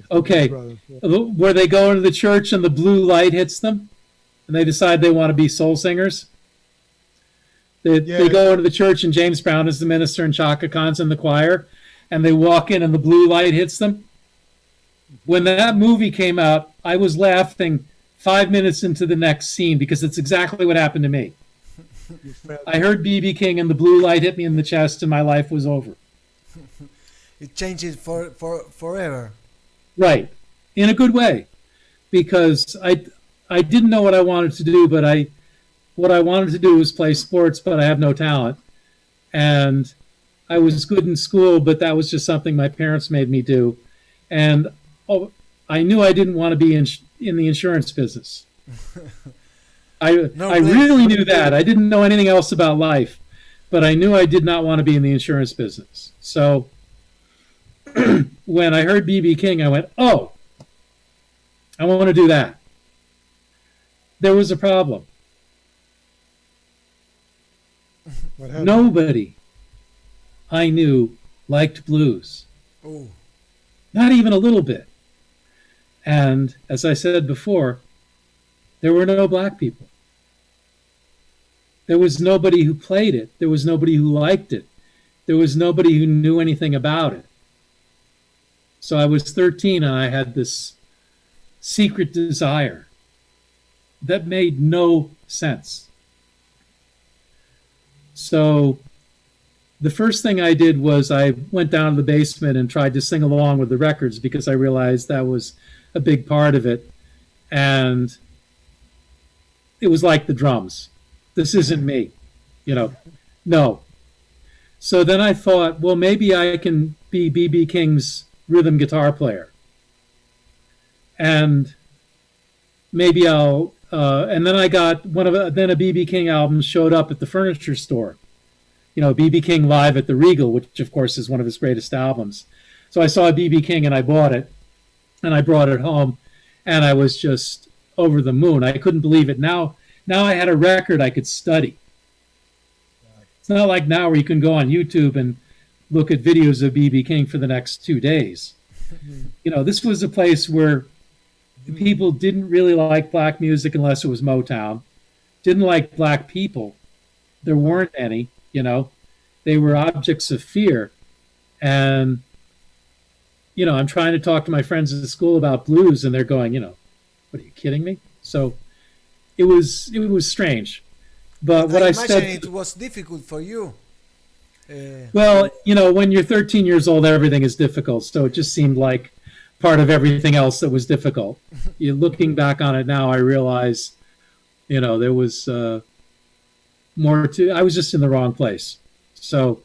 Okay. Brothers, yeah. Where they go into the church and the blue light hits them and they decide they want to be soul singers. They go into the church and James Brown is the minister and Chaka Khan's in the choir, and they walk in and the blue light hits them. When that movie came out, I was laughing 5 minutes into the next scene because it's exactly what happened to me. I heard B.B. King and the blue light hit me in the chest and my life was over. It changes forever. Right. In a good way. Because I didn't know what I wanted to do, but what I wanted to do was play sports, but I have no talent. And I was good in school, but that was just something my parents made me do. And I knew I didn't want to be in the insurance business. I really knew that. I didn't know anything else about life, but I knew I did not want to be in the insurance business. So when I heard B.B. King, I went, oh, I want to do that. There was a problem. Nobody I knew liked blues. Oh, Not even a little bit. And as I said before, there were no black people. There was nobody who played it. There was nobody who liked it. There was nobody who knew anything about it. So I was 13 and I had this secret desire that made no sense. So the first thing I did was I went down to the basement and tried to sing along with the records because I realized that was a big part of it. And it was like the drums. This isn't me, no. So then I thought, well, maybe I can be B.B. King's rhythm guitar player. And maybe and then I got then a B.B. King album showed up at the furniture store. B.B. King Live at the Regal, which of course is one of his greatest albums. So I saw B.B. King and I bought it and I brought it home and I was just over the moon. I couldn't believe it. Now I had a record I could study. It's not like now where you can go on YouTube and look at videos of B.B. King for the next 2 days. This was a place where people didn't really like black music unless it was Motown. Didn't like black people. There weren't any, They were objects of fear. And, I'm trying to talk to my friends at school about blues and they're going, what are you kidding me? So it was strange. But what I imagine said, it was difficult for you. well, when you're 13 years old, everything is difficult. So it just seemed like part of everything else that was difficult. Looking back on it now, I realize, there was more to. I was just in the wrong place. So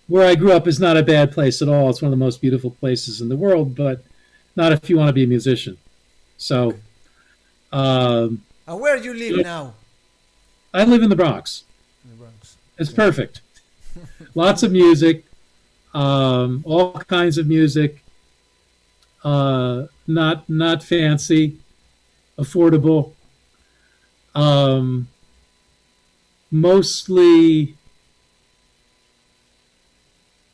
where I grew up is not a bad place at all. It's one of the most beautiful places in the world, but not if you want to be a musician. So, and where do you live now? I live in the Bronx. It's perfect. Lots of music, all kinds of music. Not fancy, affordable. Mostly,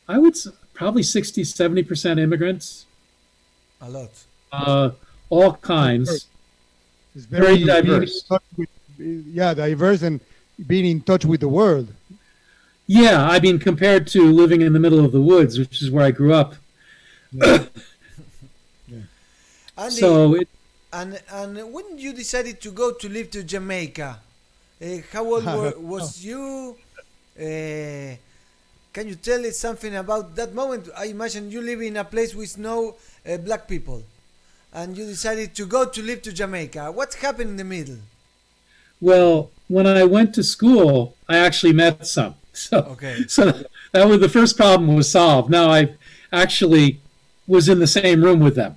I would probably 60-70% immigrants. A lot. All kinds. It's Very diverse. Diverse and being in touch with the world. Yeah, I mean, compared to living in the middle of the woods, which is where I grew up. Yeah. Andy, So and when you decided to go to live to Jamaica, how old was you? Can you tell us something about that moment? I imagine you live in a place with no black people, and you decided to go to live to Jamaica. What happened in the middle? Well, when I went to school, I actually met some. So that was the first problem was solved. Now I actually was in the same room with them.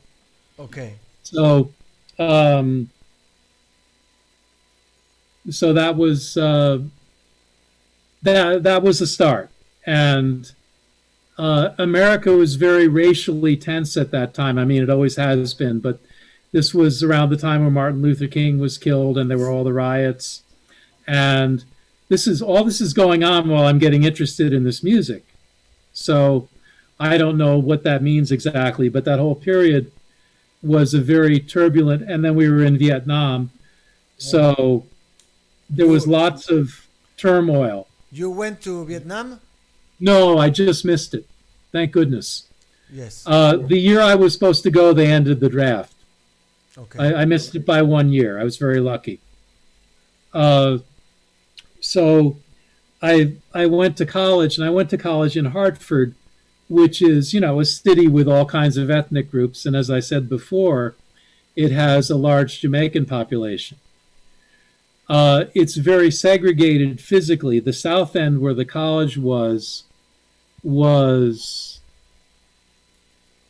Okay. So that was that was the start. And America was very racially tense at that time. I mean, it always has been, but this was around the time when Martin Luther King was killed and there were all the riots. And this is going on while I'm getting interested in this music. So I don't know what that means exactly, but that whole period was a very turbulent, and then we were in Vietnam. So there was lots of turmoil. You went to Vietnam? No, I just missed it. Thank goodness. Yes. The year I was supposed to go, they ended the draft. Okay. I missed it by 1 year. I was very lucky. So I went to college, and I went to college in Hartford, which is, a city with all kinds of ethnic groups. And as I said before, it has a large Jamaican population. It's very segregated physically. The south end where the college was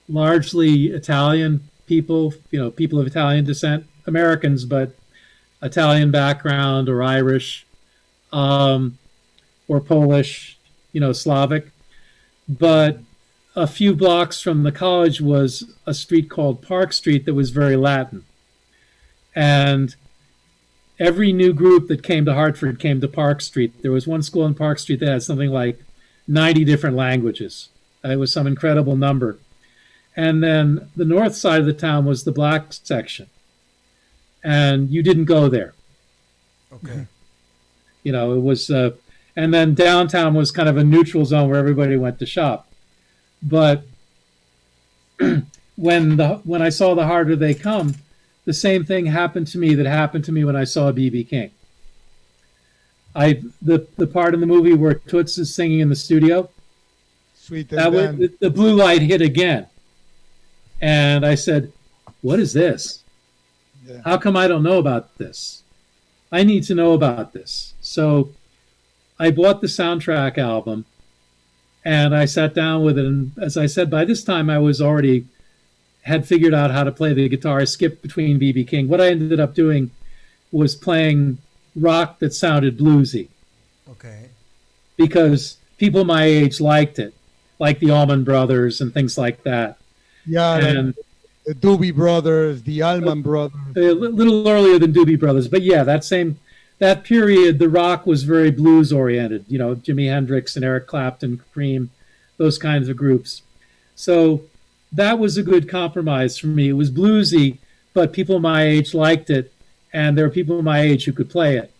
largely Italian people, people of Italian descent, Americans, but Italian background or Irish, or Polish, Slavic. But a few blocks from the college was a street called Park Street that was very Latin. And every new group that came to Hartford came to Park Street. There was one school in Park Street that had something like 90 different languages. It was some incredible number. And then the north side of the town was the black section. And you didn't go there. Okay. You know, it was, and then downtown was kind of a neutral zone where everybody went to shop. But when I saw The Harder They Come, the same thing happened to me that happened to me when I saw B.B. King. The part in the movie where Toots is singing in the studio, Sweet that and was, Dan. the blue light hit again. And I said, what is this? Yeah. How come I don't know about this? I need to know about this. So I bought the soundtrack album and I sat down with it. And as I said, by this time I was already had figured out how to play the guitar. I skipped between B.B. King. What I ended up doing was playing rock that sounded bluesy Okay. because people my age liked it, like the Allman Brothers and things like that. Yeah, And the Doobie Brothers, the Allman Brothers. a little earlier than Doobie Brothers, but yeah, that period, the rock was very blues oriented. You know, Jimi Hendrix and Eric Clapton, Cream, those kinds of groups. So that was a good compromise for me. It was bluesy, but people my age liked it, and there were people my age who could play it.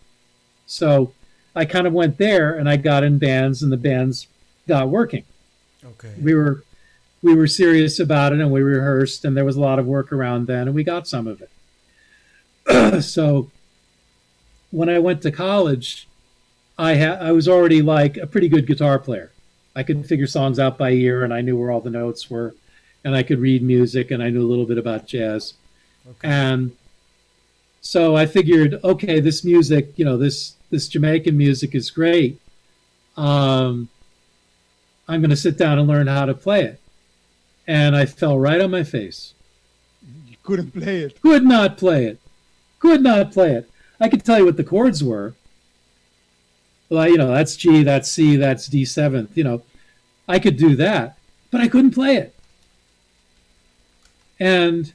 So I kind of went there, and I got in bands, and the bands got working. Okay. We were serious about it, and we rehearsed, and there was a lot of work around then, and we got some of it. So when I went to college, I was already like a pretty good guitar player. I could figure songs out by ear, and I knew where all the notes were, and I could read music, and I knew a little bit about jazz. Okay. And so I figured, okay, this music, you know, this Jamaican music is great. I'm going to sit down and learn how to play it. And I fell right on my face. You couldn't play it. Could not play it. Could not play it. I could tell you what the chords were. Well, you know, that's G, that's C, that's D7. You know, I could do that, but I couldn't play it. And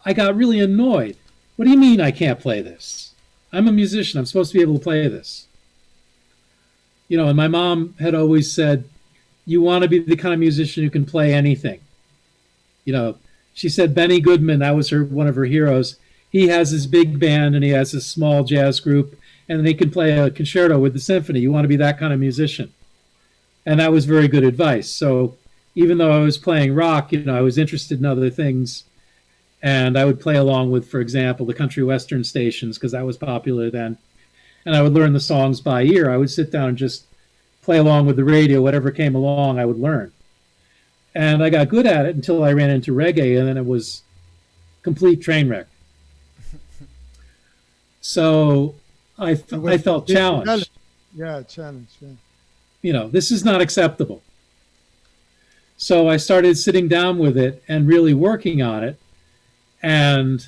I got really annoyed. What do you mean I can't play this? I'm a musician. I'm supposed to be able to play this. You know, and my mom had always said, you want to be the kind of musician who can play anything. You know, she said Benny Goodman, that was one of her heroes. He has his big band and he has his small jazz group and they can play a concerto with the symphony. You want to be that kind of musician. And that was very good advice. So even though I was playing rock, you know, I was interested in other things. And I would play along with, for example, the country western stations because that was popular then. And I would learn the songs by ear. I would sit down and just play along with the radio. Whatever came along, I would learn. And I got good at it until I ran into reggae, and then it was complete train wreck. So I felt challenged. Yeah, challenge. Yeah. You know, this is not acceptable. So I started sitting down with it and really working on it, and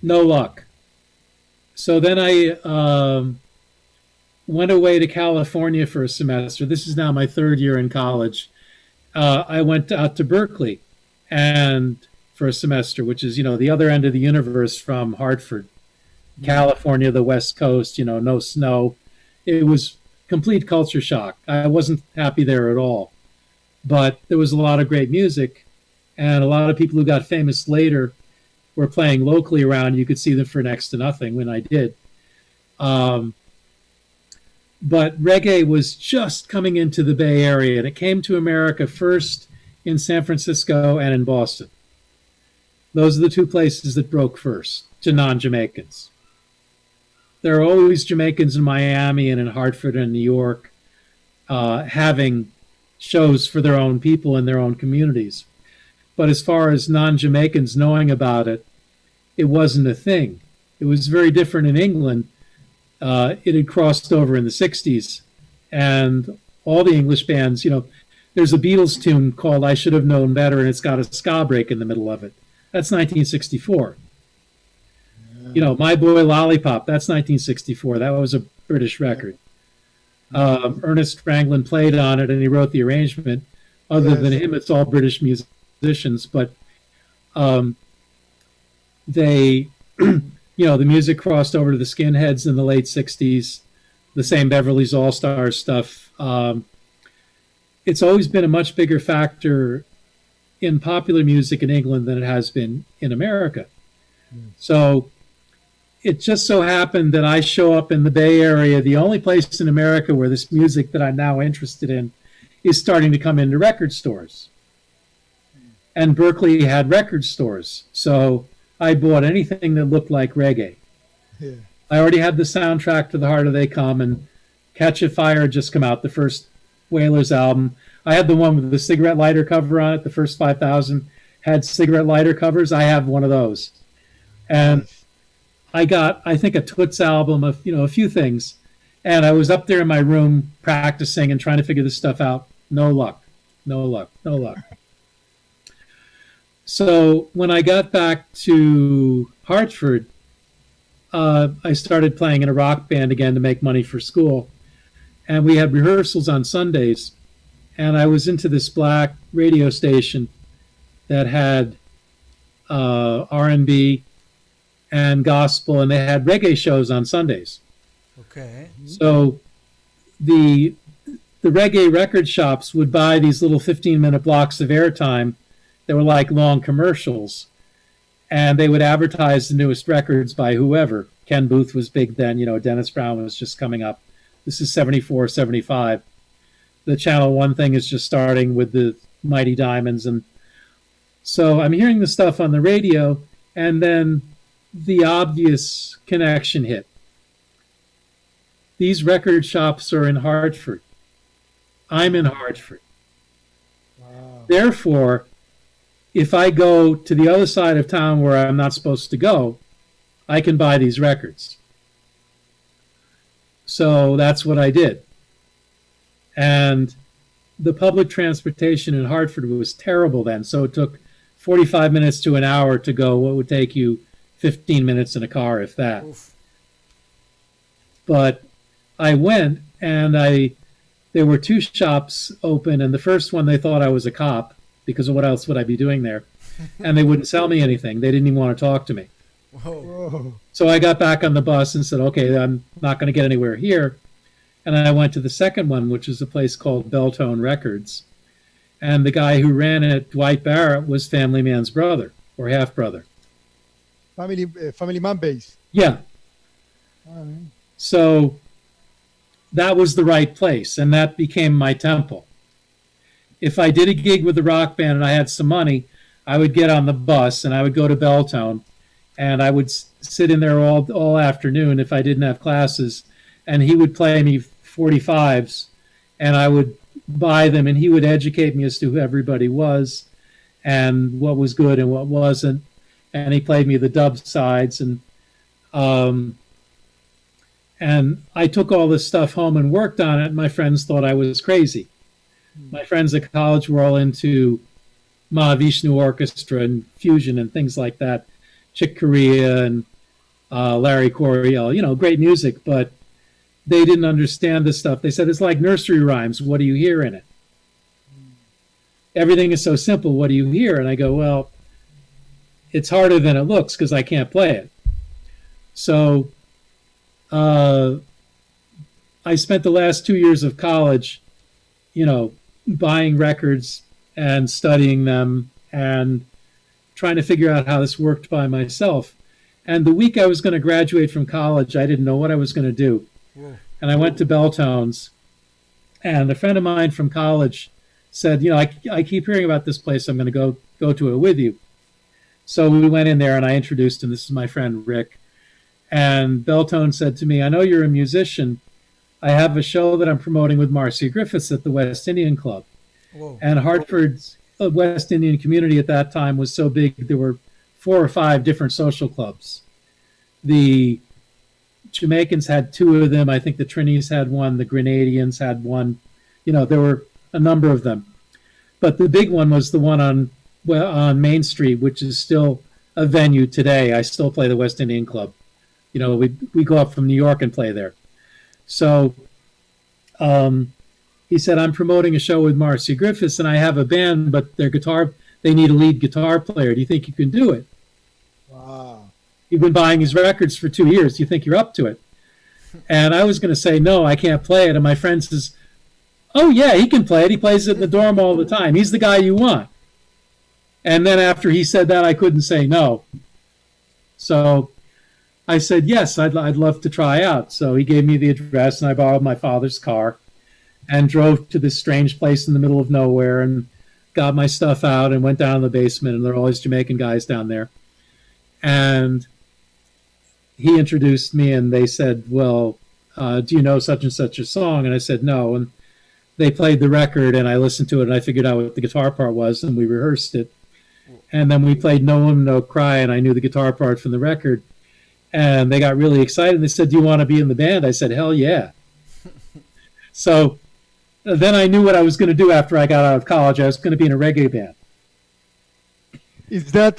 no luck. So then I went away to California for a semester. This is now my third year in college. I went out to Berkeley and for a semester, which is, you know, the other end of the universe from Hartford, California, the West Coast, you know, no snow. It was complete culture shock. I wasn't happy there at all. But there was a lot of great music, and a lot of people who got famous later were playing locally around. You could see them for next to nothing when I did. But reggae was just coming into the Bay Area, and it came to America first in San Francisco and in Boston. Those are the two places that broke first to non-Jamaicans. There are always Jamaicans in Miami and in Hartford and New York having shows for their own people in their own communities. But as far as non-Jamaicans knowing about it, it wasn't a thing. It was very different in England. It had crossed over in the 60s, and all the English bands, you know, there's a Beatles tune called I Should Have Known Better, and it's got a ska break in the middle of it. That's 1964. You know, My Boy Lollipop, that's 1964. That was a British record. Ernest Franklin played on it, and he wrote the arrangement. Other than him, it's all British musicians, but they... You know, the music crossed over to the Skinheads in the late 60s, the same Beverly's All-Stars stuff. it's always been a much bigger factor in popular music in England than it has been in America. So it just so happened that I show up in the Bay Area, the only place in America where this music that I'm now interested in is starting to come into record stores. And Berkeley had record stores. So I bought anything that looked like reggae. Yeah. I already had the soundtrack to The Harder They Come, and Catch a Fire had just come out, the first Wailers album. I had the one with the cigarette lighter cover on it. The first 5,000 had cigarette lighter covers. I have one of those. And I got, I think, a Toots album of, a few things. And I was up there in my room practicing and trying to figure this stuff out. No luck. So when I got back to Hartford, I started playing in a rock band again to make money for school. And we had rehearsals on Sundays. And I was into this black radio station that had R&B and gospel, and they had reggae shows on Sundays. Okay. So the reggae record shops would buy these little 15-minute blocks of airtime that were like long commercials, and they would advertise the newest records by whoever. Ken Booth was big then, Dennis Brown was just coming up. This is 74, 75. The Channel 1 thing is just starting with the Mighty Diamonds. And so I'm hearing the stuff on the radio, and then the obvious connection hit. These record shops are in Hartford. I'm in Hartford. Wow. Therefore, if I go to the other side of town where I'm not supposed to go, I can buy these records. So that's what I did. And the public transportation in Hartford was terrible then. So it took 45 minutes to an hour to go what would take you 15 minutes in a car, if that. Oof. But I went, and there were two shops open, and the first one they thought I was a cop, because what else would I be doing there? And they wouldn't sell me anything. They didn't even want to talk to me. Whoa. Whoa. So I got back on the bus and said, okay, I'm not going to get anywhere here. And I went to the second one, which is a place called Belltone Records. And the guy who ran it, Dwight Barrett, was Family Man's brother, or half-brother. Family Man base. Yeah. So that was the right place, and that became my temple. If I did a gig with the rock band and I had some money, I would get on the bus and I would go to Belltone, and I would sit in there all afternoon if I didn't have classes, and he would play me 45s, and I would buy them, and he would educate me as to who everybody was and what was good and what wasn't. And he played me the dub sides, and I took all this stuff home and worked on it. And my friends thought I was crazy. My friends at college were all into Mahavishnu Orchestra and fusion and things like that, Chick Corea and Larry Coryell, great music, but they didn't understand this stuff. They said, it's like nursery rhymes. What do you hear in it? Everything is so simple. What do you hear? And I go, well, it's harder than it looks because I can't play it. So I spent the last 2 years of college, buying records and studying them and trying to figure out how this worked by myself. And the week I was going to graduate from college, I didn't know what I was going to do. Whoa. And I went to Belltones, and a friend of mine from college said, I keep hearing about this place. I'm going to go to it with you. So we went in there, and I introduced him. This is my friend Rick. And Belltone said to me, I know you're a musician. I have a show that I'm promoting with Marcia Griffiths at the West Indian Club. Whoa. And Hartford's West Indian community at that time was so big, there were 4 or 5 different social clubs. The Jamaicans had 2 of them. I think the Trinis had one. The Grenadians had one. There were a number of them. But the big one was the one on Main Street, which is still a venue today. I still play the West Indian Club. We go up from New York and play there. So he said, I'm promoting a show with Marcia Griffiths, and I have a band, but they need a lead guitar player. Do you think you can do it? Wow. You've been buying his records for 2 years. Do you think you're up to it? And I was going to say, no, I can't play it. And my friend says, oh yeah, he can play it. He plays it in the dorm all the time. He's the guy you want. And then after he said that, I couldn't say no. So I said, yes, I'd love to try out. So he gave me the address, and I borrowed my father's car and drove to this strange place in the middle of nowhere and got my stuff out and went down in the basement, and there are all these Jamaican guys down there. And he introduced me, and they said, well, do you know such and such a song? And I said, no. And they played the record, and I listened to it, and I figured out what the guitar part was, and we rehearsed it. And then we played No Woman, No Cry, and I knew the guitar part from the record. And they got really excited. They said, do you want to be in the band? I said, hell yeah. So then I knew what I was going to do after I got out of college. I was going to be in a reggae band. Is that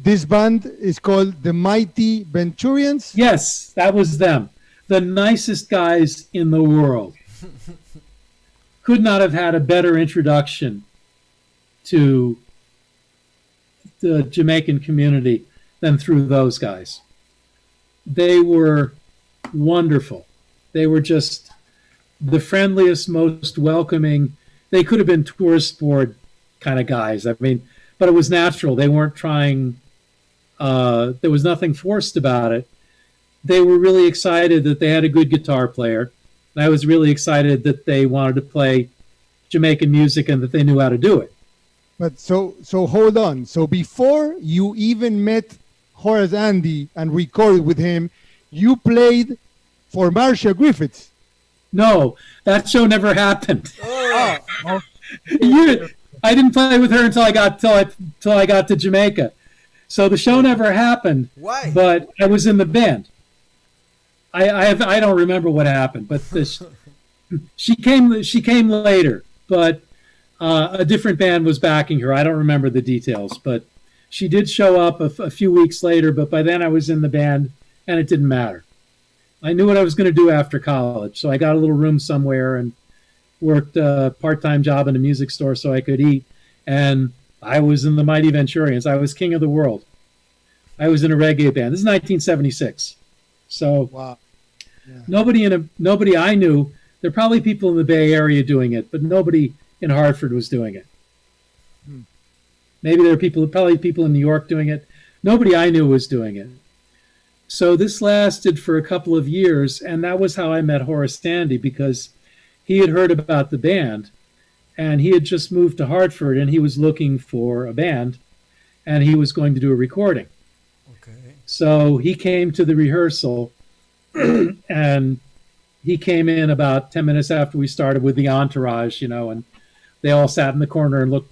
this band is called the Mighty Venturians? Yes, that was them. The nicest guys in the world. Could not have had a better introduction to the Jamaican community than through those guys. They were wonderful. They were just the friendliest, most welcoming. They could have been tourist board kind of guys. I mean, but it was natural. They weren't trying, there was nothing forced about it. They were really excited that they had a good guitar player. And I was really excited that they wanted to play Jamaican music and that they knew how to do it. But so hold on. So before you even met Horace Andy and recorded with him, you played for Marcia Griffiths. No, that show never happened. Oh. I didn't play with her until I got to Jamaica. So the show never happened. Why? But I was in the band. I don't remember what happened, but she came later, but a different band was backing her. I don't remember the details, but she did show up a few weeks later, but by then I was in the band and it didn't matter. I knew what I was going to do after college, so I got a little room somewhere and worked a part-time job in a music store so I could eat, and I was in the Mighty Venturians. I was king of the world. I was in a reggae band. This is 1976. So wow. Yeah. Nobody I knew. There are probably people in the Bay Area doing it, but nobody in Hartford was doing it. Maybe there are probably people in New York doing it. Nobody I knew was doing it. So this lasted for a couple of years, and that was how I met Horace Andy, because he had heard about the band, and he had just moved to Hartford, and he was looking for a band, and he was going to do a recording. Okay. So he came to the rehearsal, and he came in about 10 minutes after we started with the entourage, and they all sat in the corner and looked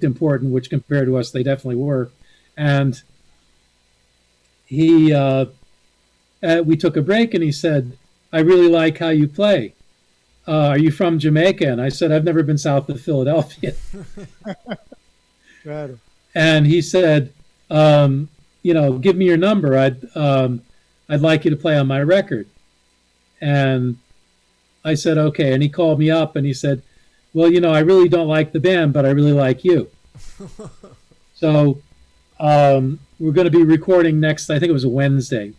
important, which compared to us, they definitely were. And we took a break, and he said, I really like how you play. Are you from Jamaica? And I said, I've never been south of Philadelphia. Claro. And he said, give me your number. I'd like you to play on my record. And I said, okay. And he called me up and he said, well, I really don't like the band, but I really like you. So we're going to be recording next, I think it was a Wednesday.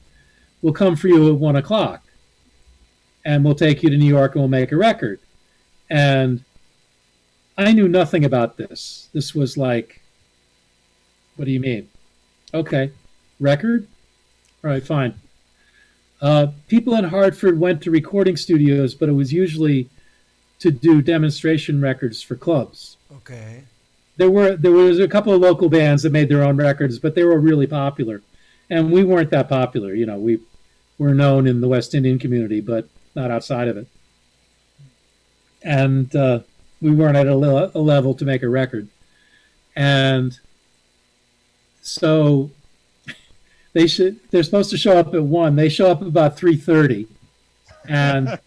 We'll come for you at 1 o'clock. And we'll take you to New York and we'll make a record. And I knew nothing about this. This was like, what do you mean? Okay, record? All right, fine. People in Hartford went to recording studios, but it was usually to do demonstration records for clubs. Okay. There was a couple of local bands that made their own records, but they were really popular. And we weren't that popular. We were known in the West Indian community, but not outside of it. And we weren't at a level to make a record. And so they're supposed to show up at 1. They show up about 3:30. And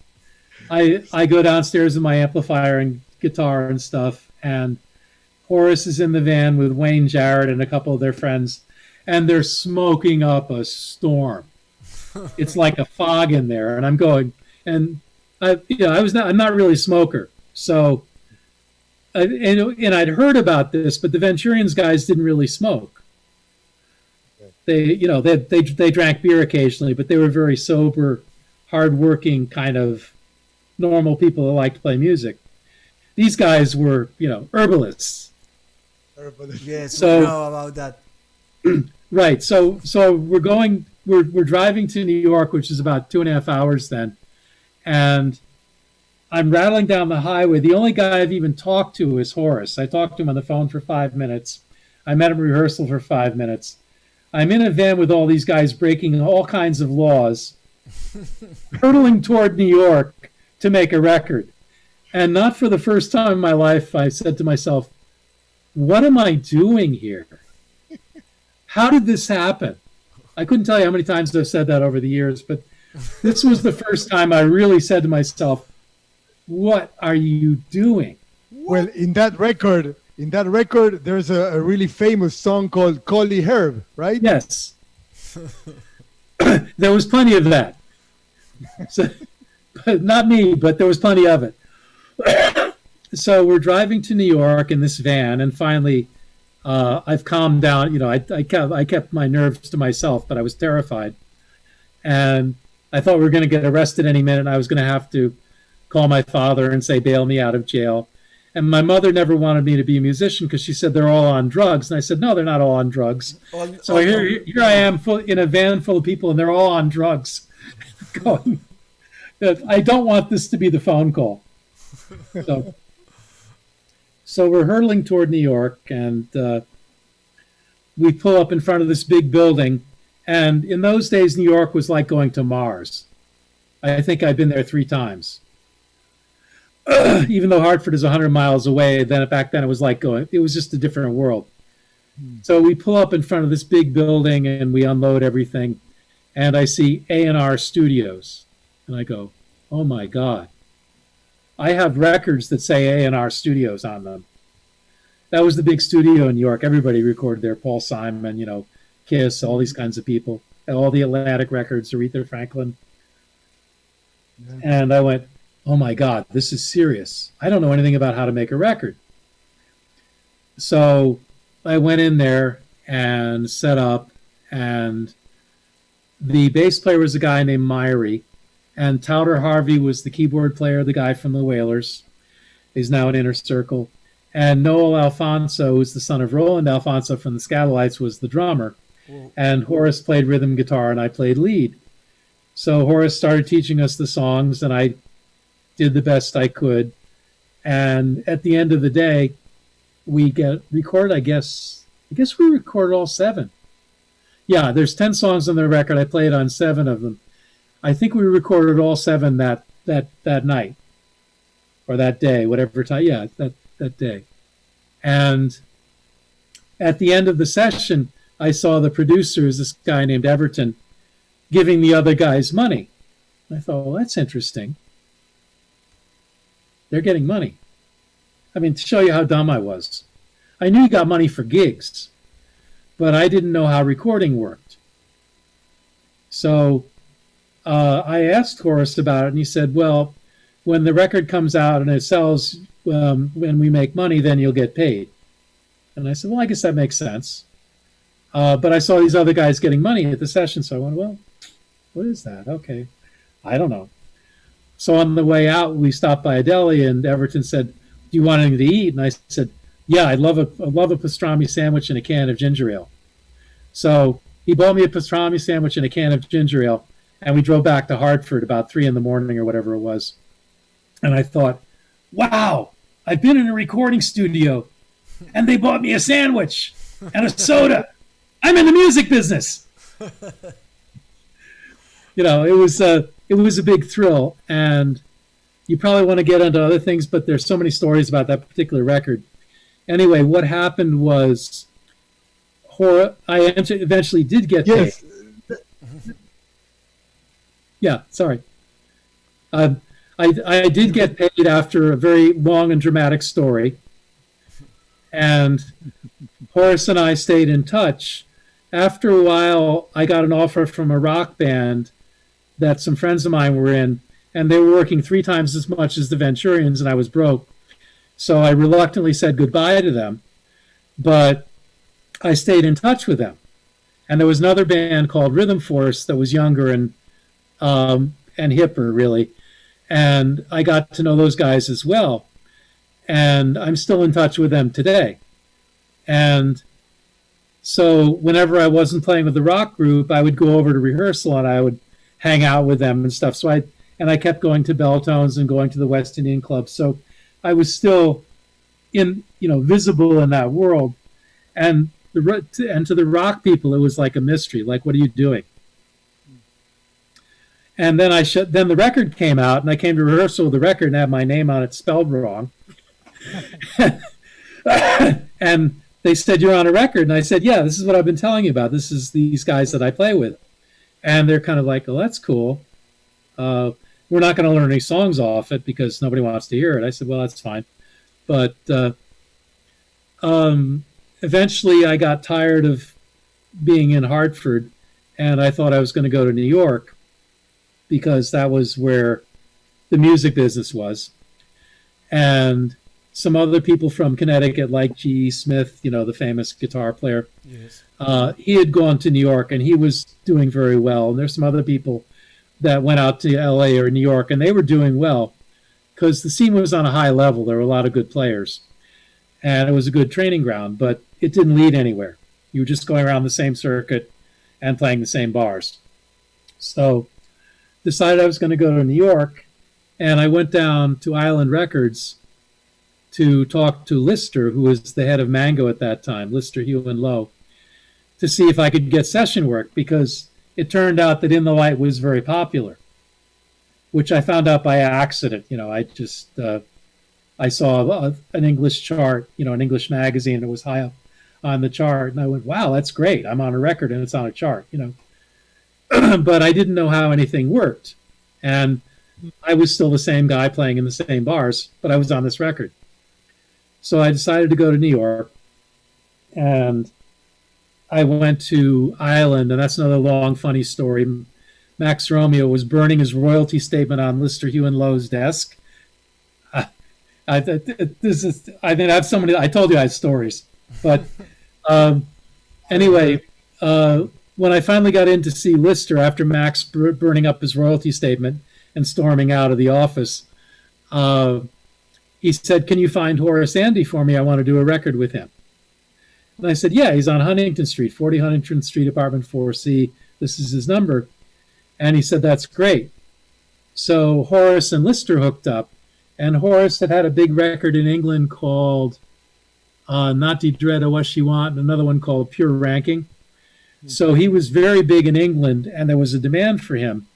I go downstairs with my amplifier and guitar and stuff. And Horace is in the van with Wayne Jarrett and a couple of their friends. And they're smoking up a storm. It's like a fog in there. And I'm going, and I'm not really a smoker. So, and I'd heard about this, but the Venturians guys didn't really smoke. They drank beer occasionally, but they were very sober, hardworking kind of normal people that like to play music. These guys were, herbalists. Yes, So- we know about that. Right. So we're driving to New York, which is about 2.5 hours then. And I'm rattling down the highway. The only guy I've even talked to is Horace. I talked to him on the phone for 5 minutes. I met him at rehearsal for 5 minutes. I'm in a van with all these guys breaking all kinds of laws, hurtling toward New York to make a record. And not for the first time in my life, I said to myself, what am I doing here? How did this happen? I couldn't tell you how many times I've said that over the years, but this was the first time I really said to myself, what are you doing? Well, in that record, there's a really famous song called Collie Herb, right? Yes. There was plenty of that. So, but not me, but there was plenty of it. So we're driving to New York in this van, and finally I've calmed down. I kept my nerves to myself, but I was terrified. And I thought we were going to get arrested any minute, and I was going to have to call my father and say, bail me out of jail. And my mother never wanted me to be a musician because she said they're all on drugs. And I said, no, they're not all on drugs. So here I am in a van full of people, and they're all on drugs. Going, I don't want this to be the phone call. So we're hurtling toward New York, and we pull up in front of this big building. And in those days, New York was like going to Mars. I think I've been there 3 times. Even though Hartford is 100 miles away, back then it was just a different world. So we pull up in front of this big building, and we unload everything. And I see A&R Studios. And I go, oh my God. I have records that say A&R Studios on them. That was the big studio in New York. Everybody recorded there. Paul Simon, Kiss, all these kinds of people. All the Atlantic records, Aretha Franklin. Yeah. And I went, oh my God, this is serious. I don't know anything about how to make a record. So I went in there and set up, and the bass player was a guy named Myrie, and Towder Harvey was the keyboard player, the guy from the Wailers. He's now in Inner Circle. And Noel Alfonso, who's the son of Roland Alfonso from the Skatalites, was the drummer. Whoa. And Horace played rhythm guitar, and I played lead. So Horace started teaching us the songs, and I did the best I could. And at the end of the day, we get recorded, I guess we recorded all 7. Yeah, there's 10 songs on the record. I played on 7 of them. I think we recorded all 7 that night, or that day, whatever time. Yeah, that day. And at the end of the session, I saw the producers, this guy named Everton, giving the other guys money. I thought, well, that's interesting. They're getting money. I mean, to show you how dumb I was. I knew you got money for gigs, but I didn't know how recording worked. So I asked Horace about it, and he said, well, when the record comes out and it sells, when we make money, then you'll get paid. And I said, well, I guess that makes sense. But I saw these other guys getting money at the session, so I went, well, what is that? Okay, I don't know. So on the way out, we stopped by a deli, and Everton said, do you want anything to eat? And I said, yeah, I'd love a pastrami sandwich and a can of ginger ale. So he bought me a pastrami sandwich and a can of ginger ale, and we drove back to Hartford about 3 a.m. or whatever it was. And I thought, wow, I've been in a recording studio, and they bought me a sandwich and a soda. I'm in the music business. It was a big thrill, and you probably want to get into other things, but there's so many stories about that particular record. Anyway, what happened was I eventually did get paid. Yes. Yeah, sorry. I did get paid after a very long and dramatic story, and Horace and I stayed in touch. After a while, I got an offer from a rock band that some friends of mine were in, and they were working 3 times as much as the Venturians, and I was broke. So I reluctantly said goodbye to them, but I stayed in touch with them. And there was another band called Rhythm Force that was younger and hipper, really. And I got to know those guys as well. And I'm still in touch with them today. And so whenever I wasn't playing with the rock group, I would go over to rehearsal and I would hang out with them and stuff. So I kept going to Belltones and going to the West Indian Club. So I was still visible in that world. And to the rock people, it was like a mystery. Like, what are you doing? And then then the record came out, and I came to rehearsal with the record and had my name on it spelled wrong. And they said, "You're on a record." And I said, "Yeah, this is what I've been telling you about. This is these guys that I play with." And they're kind of like, "Oh, that's cool. We're not going to learn any songs off it because nobody wants to hear it." I said, "Well, that's fine." But eventually I got tired of being in Hartford, and I thought I was going to go to New York because that was where the music business was. And some other people from Connecticut, like G.E. Smith, the famous guitar player, Yes. he had gone to New York and he was doing very well. And there's some other people that went out to L.A. or New York and they were doing well because the scene was on a high level. There were a lot of good players. And it was a good training ground, but it didn't lead anywhere. You were just going around the same circuit and playing the same bars. So decided I was going to go to New York, and I went down to Island Records to talk to Lister, who was the head of Mango at that time, Lister, Hugh and Lowe, to see if I could get session work, because it turned out that In the Light was very popular, which I found out by accident. I saw an English chart, an English magazine that was high up on the chart, and I went, "Wow, that's great. I'm on a record and it's on a chart," But I didn't know how anything worked. And I was still the same guy playing in the same bars, but I was on this record. So I decided to go to New York, and I went to Ireland, and that's another long, funny story. Max Romeo was burning his royalty statement on Lister, Hugh and Lowe's desk. I have so many. I told you I had stories, but anyway, when I finally got in to see Lister after Max burning up his royalty statement and storming out of the office, he said, "Can you find Horace Andy for me? I want to do a record with him." And I said, "Yeah, he's on Huntington Street, 40 Huntington Street, apartment 4C. This is his number." And he said, "That's great." So Horace and Lister hooked up, and Horace had a big record in England called Naughty Dread of What She Want, and another one called Pure Ranking. So he was very big in England, and there was a demand for him.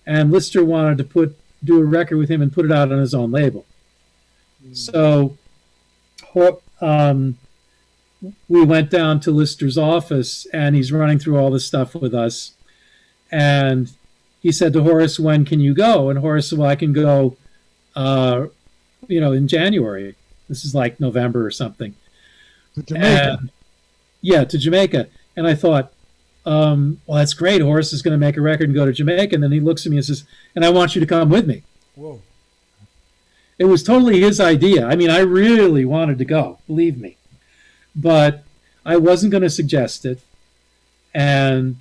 And Lister wanted to do a record with him and put it out on his own label. So we went down to Lister's office, and he's running through all this stuff with us. And he said to Horace, "When can you go?" And Horace said, "Well, I can go, in January." This is like November or something. To Jamaica. To Jamaica. And I thought, well, that's great. Horace is going to make a record and go to Jamaica. And then he looks at me and says, "And I want you to come with me." Whoa. It was totally his idea. I mean, I really wanted to go, believe me. But I wasn't going to suggest it. And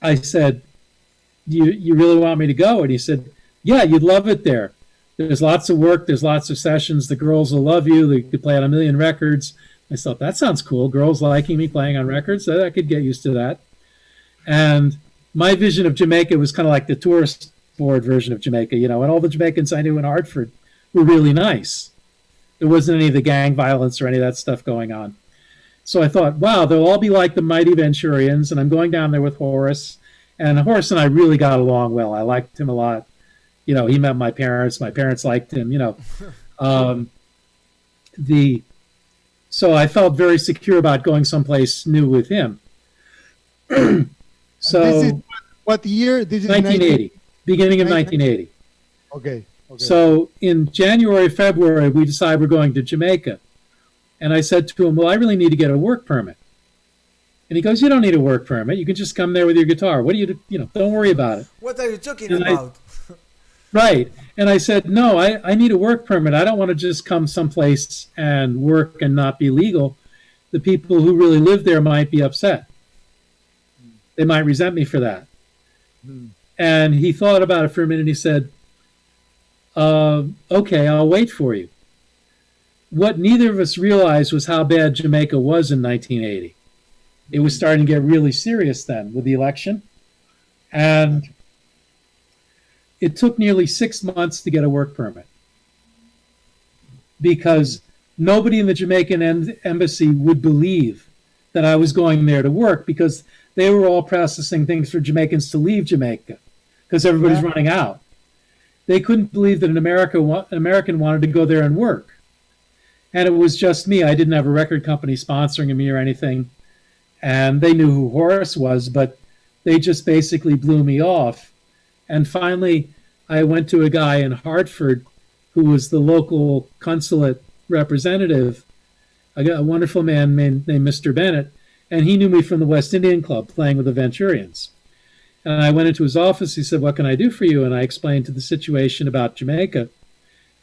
I said, you really want me to go? And he said, "Yeah, you'd love it there. There's lots of work. There's lots of sessions. The girls will love you. They could play on 1 million records." I thought, that sounds cool. Girls liking me playing on records. I could get used to that. And my vision of Jamaica was kind of like the tourist board version of Jamaica, and all the Jamaicans I knew in Hartford were really nice. There wasn't any of the gang violence or any of that stuff going on. So I thought, wow, they'll all be like the Mighty Venturians, and I'm going down there with Horace. And Horace and I really got along well. I liked him a lot. He met my parents. My parents liked him, So I felt very secure about going someplace new with him. So This is what year? This is 1980, beginning of 1980. Okay. So in January, February, we decided we're going to Jamaica. And I said to him, "Well, I really need to get a work permit." And he goes, "You don't need a work permit. You can just come there with your guitar. What do you don't worry about it." What are you talking And about? Right. And I said, "No, I need a work permit. I don't want to just come someplace and work and not be legal. The people who really live there might be upset. They might resent me for that." And he thought about it for a minute and he said, Okay, I'll wait for you. What neither of us realized was how bad Jamaica was in 1980. It was starting to get really serious then with the election. And it took nearly 6 months to get a work permit because nobody in the Jamaican embassy would believe that I was going there to work because they were all processing things for Jamaicans to leave Jamaica because everybody's running out. They couldn't believe that an American wanted to go there and work. And it was just me. I didn't have a record company sponsoring me or anything. And they knew who Horace was, but they just basically blew me off. And finally, I went to a guy in Hartford who was the local consulate representative, a wonderful man named Mr. Bennett, and he knew me from the West Indian Club playing with the Venturians. And I went into his office. He said, "What can I do for you?" And I explained to the situation about Jamaica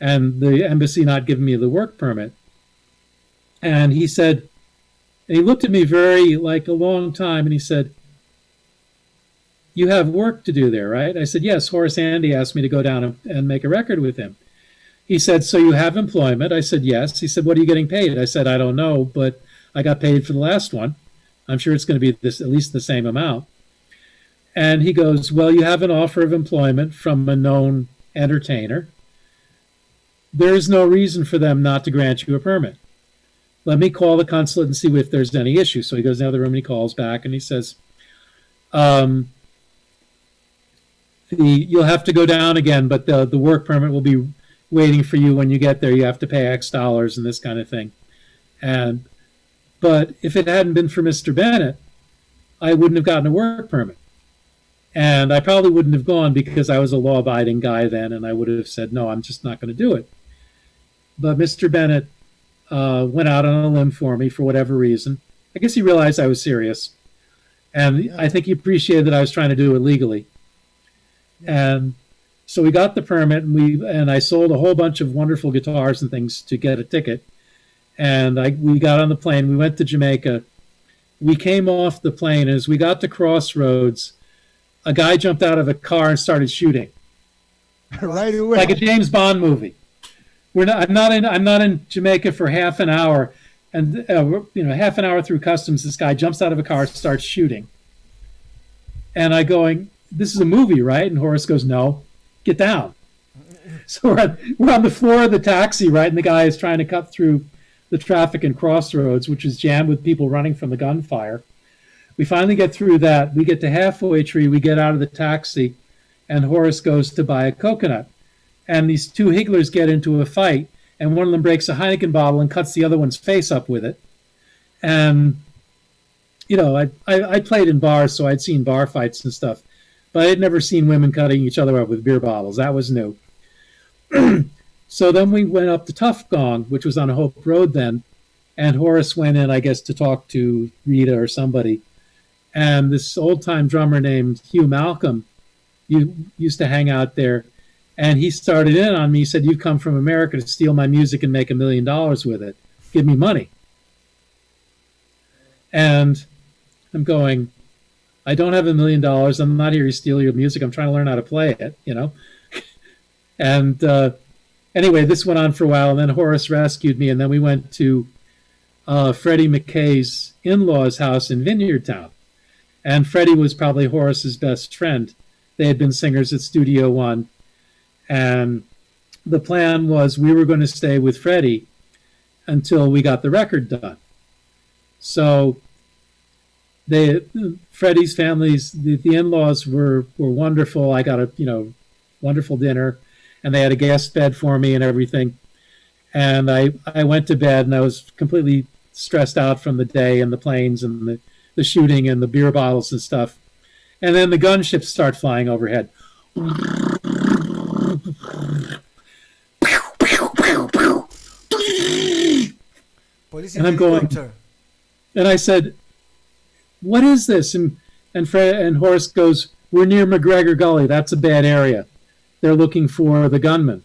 and the embassy not giving me the work permit. And he said, and he looked at me very, like, a long time, and he said, "You have work to do there, right?" I said, "Yes, Horace Andy asked me to go down and make a record with him." He said, "So you have employment?" I said, "Yes." He said, "What are you getting paid?" I said, "I don't know, but I got paid for the last one. I'm sure it's going to be this at least the same amount." And he goes, "Well, you have an offer of employment from a known entertainer. There's no reason for them not to grant you a permit. Let me call the consulate and see if there's any issue." So he goes in the other room and he calls back and he says, "You'll have to go down again, but the work permit will be waiting for you when you get there. You have to pay X dollars," and this kind of thing. But if it hadn't been for Mr. Bennett, I wouldn't have gotten a work permit. And I probably wouldn't have gone because I was a law-abiding guy then, and I would have said, "No, I'm just not going to do it." But Mr. Bennett went out on a limb for me for whatever reason. I guess he realized I was serious. And I think he appreciated that I was trying to do it legally. And so we got the permit, and I sold a whole bunch of wonderful guitars and things to get a ticket. And we got on the plane. We went to Jamaica. We came off the plane. As we got to Crossroads, a guy jumped out of a car and started shooting. Right away. Like a James Bond movie. I'm not in Jamaica for half an hour, and half an hour through customs, this guy jumps out of a car and starts shooting. And I going, "This is a movie, right?" And Horace goes, "No, get down." So we're on the floor of the taxi, right? And the guy is trying to cut through the traffic in Crossroads, which is jammed with people running from the gunfire. We finally get through that. We get to halfway tree. We get out of the taxi, and Horace goes to buy a coconut. And these two higglers get into a fight, and one of them breaks a Heineken bottle and cuts the other one's face up with it. And, I played in bars, so I'd seen bar fights and stuff, but I'd never seen women cutting each other up with beer bottles. That was new. So then we went up to Tough Gong, which was on Hope Road then, and Horace went in, I guess, to talk to Rita or somebody. And this old-time drummer named Hugh Malcolm used to hang out there. And he started in on me. He said, "You've come from America to steal my music and make $1 million with it. Give me money." And I'm going, "I don't have $1 million. I'm not here to steal your music. I'm trying to learn how to play it, And anyway, this went on for a while. And then Horace rescued me. And then we went to Freddie McKay's in-laws' house in Vineyard Town. And Freddie was probably Horace's best friend. They had been singers at Studio One. And the plan was we were going to stay with Freddie until we got the record done. So Freddie's families, the in-laws were wonderful. I got a wonderful dinner, and they had a guest bed for me and everything. And I went to bed, and I was completely stressed out from the day and the planes and the shooting and the beer bottles and stuff. And then the gunships start flying overhead. Police And I'm going, helicopter. and I said, "What is this?" And Horace goes, "We're near McGregor Gully. That's a bad area. They're looking for the gunman."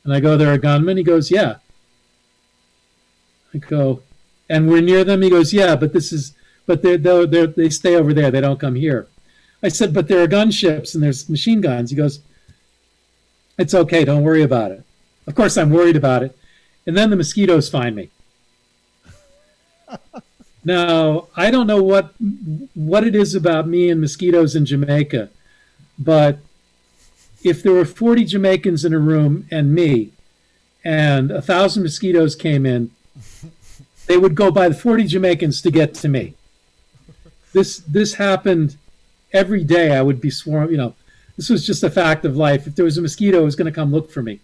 And I go, "They're a gunman?" He goes, "Yeah." I go, "And we're near them?" He goes, "Yeah, but they stay over there. They don't come here." I said, "But there are gunships and there's machine guns." He goes, It's okay. Don't worry about it. Of course, I'm worried about it. And then the mosquitoes find me. Now, I don't know what it is about me and mosquitoes in Jamaica, but if there were 40 Jamaicans in a room and me, and 1,000 mosquitoes came in, they would go by the 40 Jamaicans to get to me. This happened every day. I would be swarmed. This was just a fact of life. If there was a mosquito, it was going to come look for me.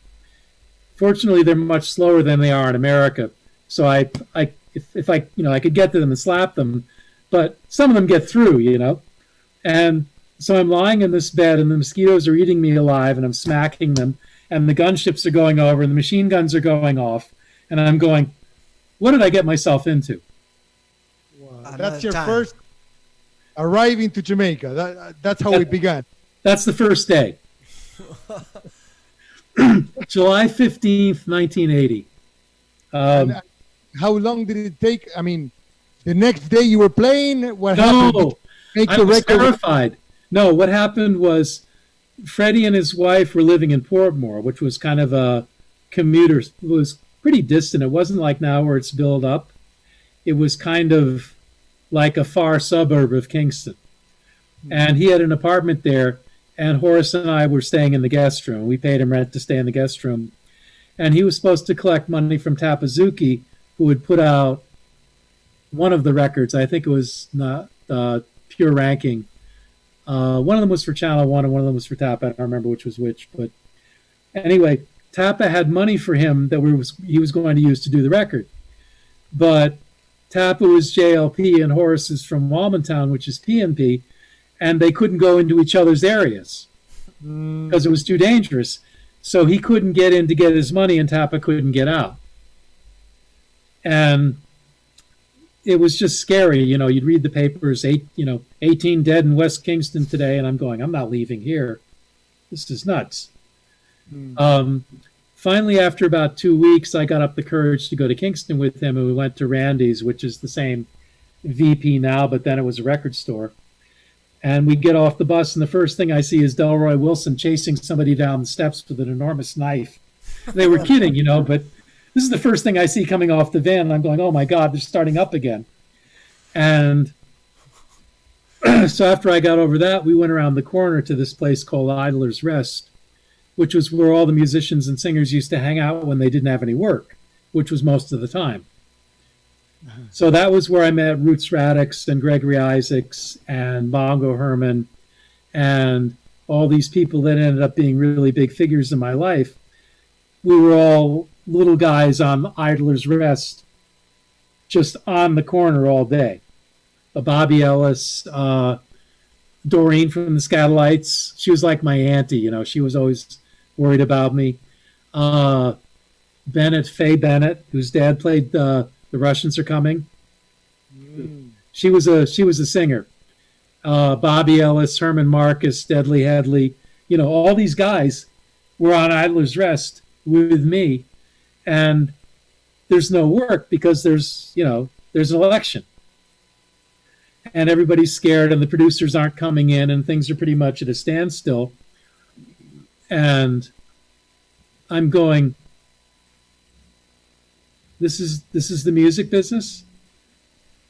Fortunately, they're much slower than they are in America. So if I could get to them and slap them, but some of them get through, And so I'm lying in this bed and the mosquitoes are eating me alive and I'm smacking them and the gunships are going over and the machine guns are going off. And I'm going, what did I get myself into? Wow. That's your first arriving to Jamaica. That's how it began. That's the first day. July 15th, 1980. How long did it take? I mean, the next day you were playing? What happened? I was terrified. No, what happened was Freddie and his wife were living in Portmore, which was kind of a commuter. It was pretty distant. It wasn't like now where it's built up. It was kind of like a far suburb of Kingston. And he had an apartment there, and Horace and I were staying in the guest room. We paid him rent to stay in the guest room. And he was supposed to collect money from Tapazuki, who would put out one of the records. I think it was not Pure Ranking. One of them was for Channel 1 and one of them was for Tapa. I don't remember which was which. But anyway, Tapa had money for him that he was going to use to do the record. But Tapa was JLP and Horace is from Walmantown, which is PNP, and they couldn't go into each other's areas because it was too dangerous. So he couldn't get in to get his money and Tapa couldn't get out. And it was just scary. You'd read the papers, 18 dead in West Kingston today. And I'm going, I'm not leaving here. This is nuts. Finally, after about 2 weeks, I got up the courage to go to Kingston with him. And we went to Randy's, which is the same VP now, but then it was a record store. And we get off the bus, and the first thing I see is Delroy Wilson chasing somebody down the steps with an enormous knife. They were kidding, but this is the first thing I see coming off the van, and I'm going, oh, my God, they're starting up again. And so after I got over that, we went around the corner to this place called Idler's Rest, which was where all the musicians and singers used to hang out when they didn't have any work, which was most of the time. So that was where I met Roots Radics and Gregory Isaacs and Bongo Herman and all these people that ended up being really big figures in my life. We were all little guys on Idler's Rest, just on the corner all day. Bobby Ellis, Doreen from the Scatolites. She was like my auntie, she was always worried about me. Faye Bennett, whose dad played The Russians Are Coming. She was a singer. Bobby Ellis, Herman Marcus, Deadly Headley, all these guys were on Idler's Rest with me, and there's no work because there's an election, and everybody's scared, and the producers aren't coming in, and things are pretty much at a standstill. And I'm going, This is the music business.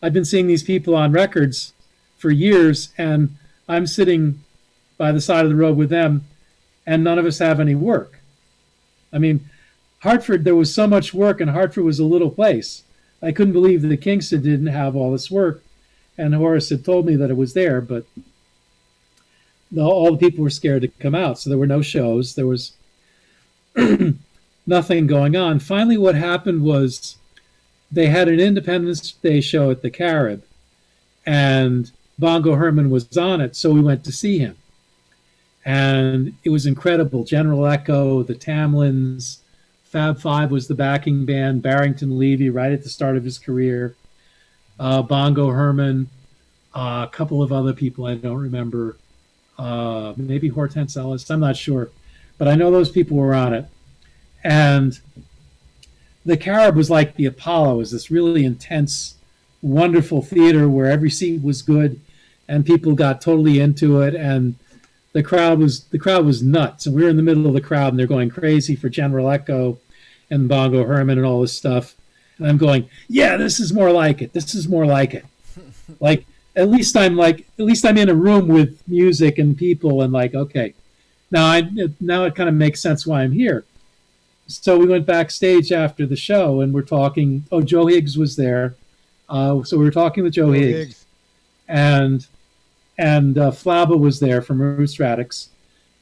I've been seeing these people on records for years, and I'm sitting by the side of the road with them, and none of us have any work. I mean, Hartford, there was so much work, and Hartford was a little place. I couldn't believe that Kingston didn't have all this work, and Horace had told me that it was there, but all the people were scared to come out, so there were no shows. There was nothing going on. Finally, what happened was they had an Independence Day show at the Carib, and Bongo Herman was on it, so we went to see him. And it was incredible. General Echo, the Tamlins, Fab Five was the backing band, Barrington Levy right at the start of his career, Bongo Herman, a couple of other people I don't remember, maybe Hortense Ellis, I'm not sure. But I know those people were on it. And the Carib was like the Apollo. It was this really intense, wonderful theater where every seat was good and people got totally into it. And the crowd was nuts, and we were in the middle of the crowd, and they're going crazy for General Echo and Bongo Herman and all this stuff. And I'm going, yeah, this is more like it. This is more like it. Like at least I'm in a room with music and people, and like, okay, now it kind of makes sense why I'm here. So we went backstage after the show, and we're talking. Oh, Joe Higgs was there, so we were talking with Joe Higgs. And Flaba was there from Roots Radics,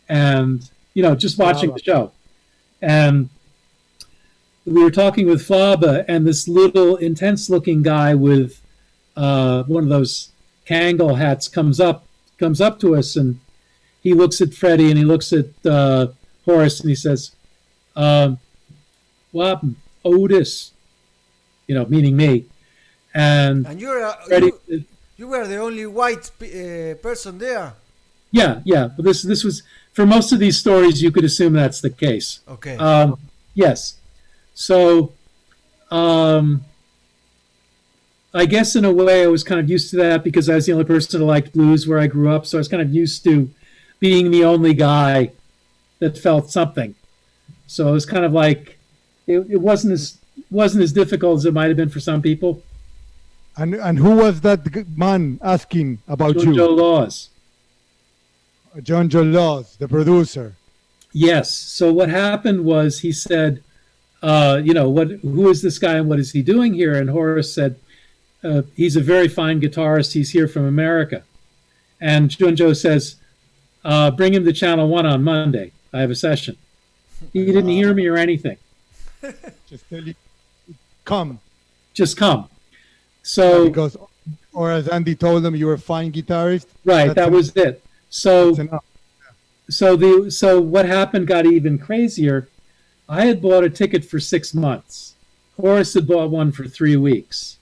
and just watching the show, and we were talking with Flaba, and this little intense-looking guy with one of those Kangol hats comes up to us, and he looks at Freddie and he looks at Horace, and he says, "Well, Otis," meaning me, and Freddie. You were the only white person there. Yeah. But this was, for most of these stories, you could assume that's the case. Okay. Yes. So, I guess in a way I was kind of used to that because I was the only person who liked blues where I grew up. So I was kind of used to being the only guy that felt something. So it was kind of like it wasn't as difficult as it might have been for some people. And who was that man asking about you? Joe Laws. John Joe Laws, the producer. Yes. So what happened was he said, who is this guy and what is he doing here? And Horace said, he's a very fine guitarist. He's here from America. And John Joe says, bring him to Channel 1 on Monday. I have a session. He didn't hear me or anything. Just tell you, come. Just come. So, because, or as Andy told them, you were a fine guitarist. Right, that was it. So what happened got even crazier. I had bought a ticket for 6 months. Horace had bought one for 3 weeks.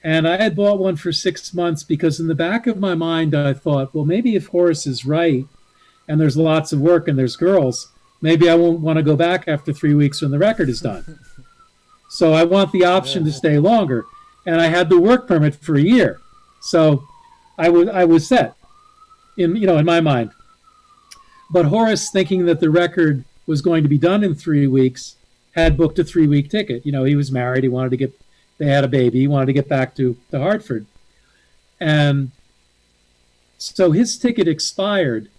And I had bought one for 6 months because in the back of my mind, I thought, well, maybe if Horace is right and there's lots of work and there's girls, maybe I won't want to go back after 3 weeks when the record is done. So I want the option to stay longer. And I had the work permit for a year. So I was set in my mind. But Horace, thinking that the record was going to be done in 3 weeks, had booked a 3-week ticket. He was married. They had a baby. He wanted to get back to Hartford. And so his ticket expired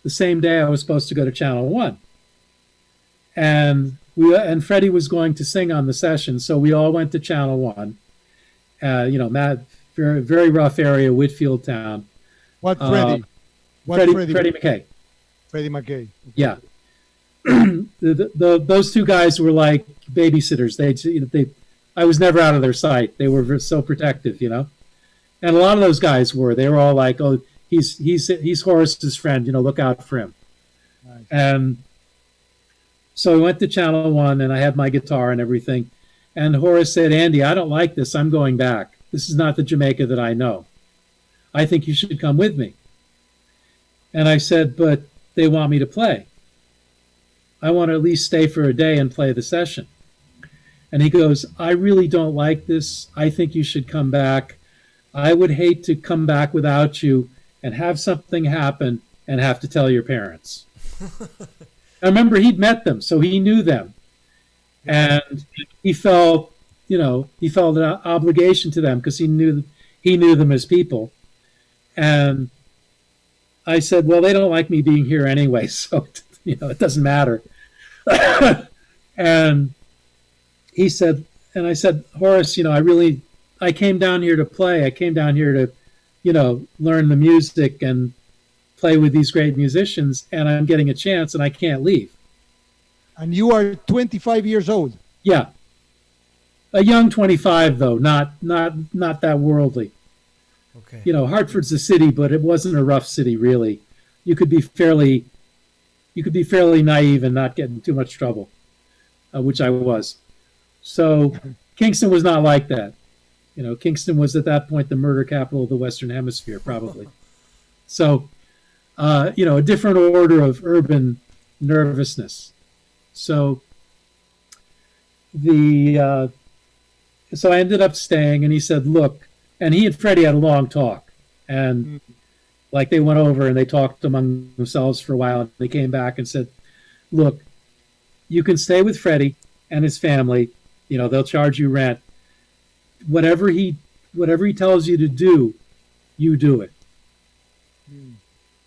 the same day I was supposed to go to Channel 1. And Freddie was going to sing on the session. So we all went to Channel 1. Matt, very, very rough area, Whitfield town. What Freddie? Freddie McKay. Freddie McKay. Yeah. Those two guys were like babysitters. I was never out of their sight. They were so protective, And a lot of those guys were. They were all like, "Oh, he's Horace's friend. Look out for him." Nice. And so we went to Channel 1, and I had my guitar and everything. And Horace said, "Andy, I don't like this. I'm going back. This is not the Jamaica that I know. I think you should come with me." And I said, "But they want me to play. I want to at least stay for a day and play the session." And he goes, "I really don't like this. I think you should come back. I would hate to come back without you and have something happen and have to tell your parents." I remember he'd met them, so he knew them. And he felt an obligation to them because he knew them as people. And I said, "Well, they don't like me being here anyway, so it doesn't matter." And he said, and I said, "Horace, I came down here to play. I came down here to, learn the music and play with these great musicians, and I'm getting a chance, and I can't leave." And you are 25 years old. Yeah. A young 25, though, not that worldly. Okay. Hartford's a city, but it wasn't a rough city, really. You could be fairly naive and not get in too much trouble, which I was. So Kingston was not like that. Kingston was at that point the murder capital of the Western Hemisphere, probably. So, a different order of urban nervousness. So so I ended up staying, and he said, "Look," and he and Freddie had a long talk, and Like they went over and they talked among themselves for a while, and they came back and said, "Look, you can stay with Freddie and his family. You know, they'll charge you rent. Whatever he tells you to do, you do it.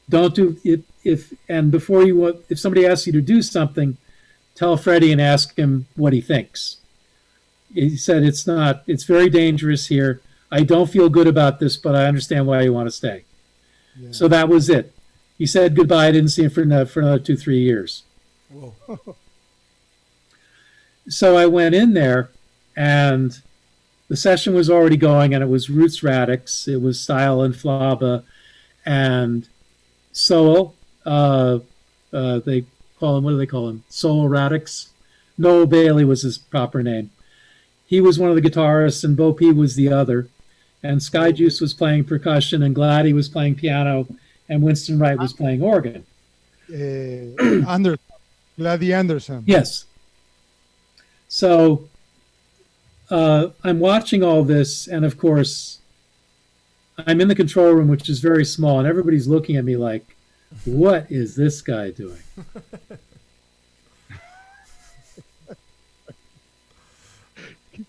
Don't do it if somebody asks you to do something, tell Freddie and ask him what he thinks." He said, it's very dangerous here. I don't feel good about this, but I understand why you want to stay. Yeah. So that was it. He said goodbye. I didn't see him for another 2-3 years. Whoa. So I went in there, and the session was already going, and it was Roots Radics. It was Style and Flaba, and Soul. They call him, what do they call him? Soul Radics. Noel Bailey was his proper name. He was one of the guitarists, and Bo P was the other. And Sky Juice was playing percussion, and Gladdy was playing piano, and Winston Wright was playing organ. Anderson, Gladdy Anderson. Yes. So I'm watching all this, and of course, I'm in the control room, which is very small, and everybody's looking at me like, what is this guy doing?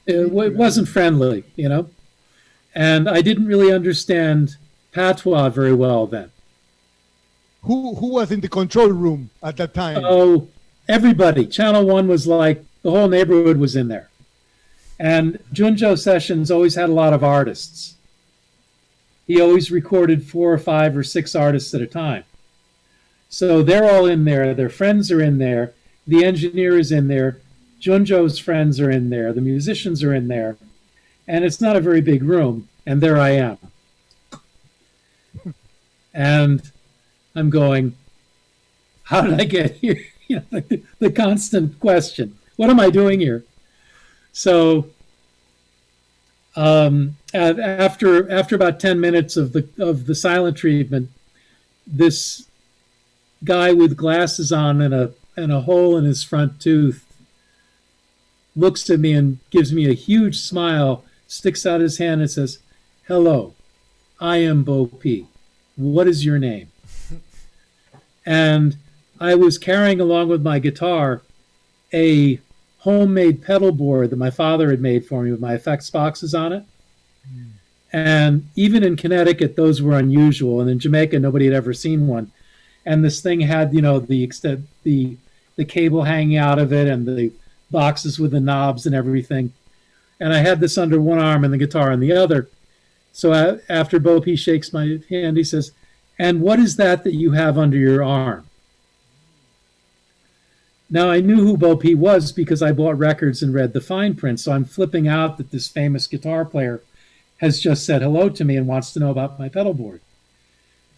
It wasn't friendly, you know? And I didn't really understand patois very well then. Who was in the control room at that time? Oh, everybody. Channel 1 was like, the whole neighborhood was in there. And Junjo Sessions always had a lot of artists. He always recorded 4 or 5 or 6 artists at a time. So they're all in there. Their friends are in there. The engineer is in there. Junjo's friends are in there. The musicians are in there. And it's not a very big room. And there I am. And I'm going, how did I get here? You know, the constant question. What am I doing here? So after about 10 minutes of the silent treatment, this guy with glasses on and a hole in his front tooth looks at me and gives me a huge smile, sticks out his hand and says, "Hello, I am Bo P. What is your name?" And I was carrying along with my guitar a homemade pedal board that my father had made for me with my effects boxes on it. And even in Connecticut, those were unusual. And in Jamaica, nobody had ever seen one. And this thing had, you know, the cable hanging out of it and the boxes with the knobs and everything. And I had this under one arm and the guitar on the other. So after Bo P shakes my hand, he says, "And what is that you have under your arm?" Now, I knew who Bo P was because I bought records and read the fine print. So I'm flipping out that this famous guitar player has just said hello to me and wants to know about my pedal board.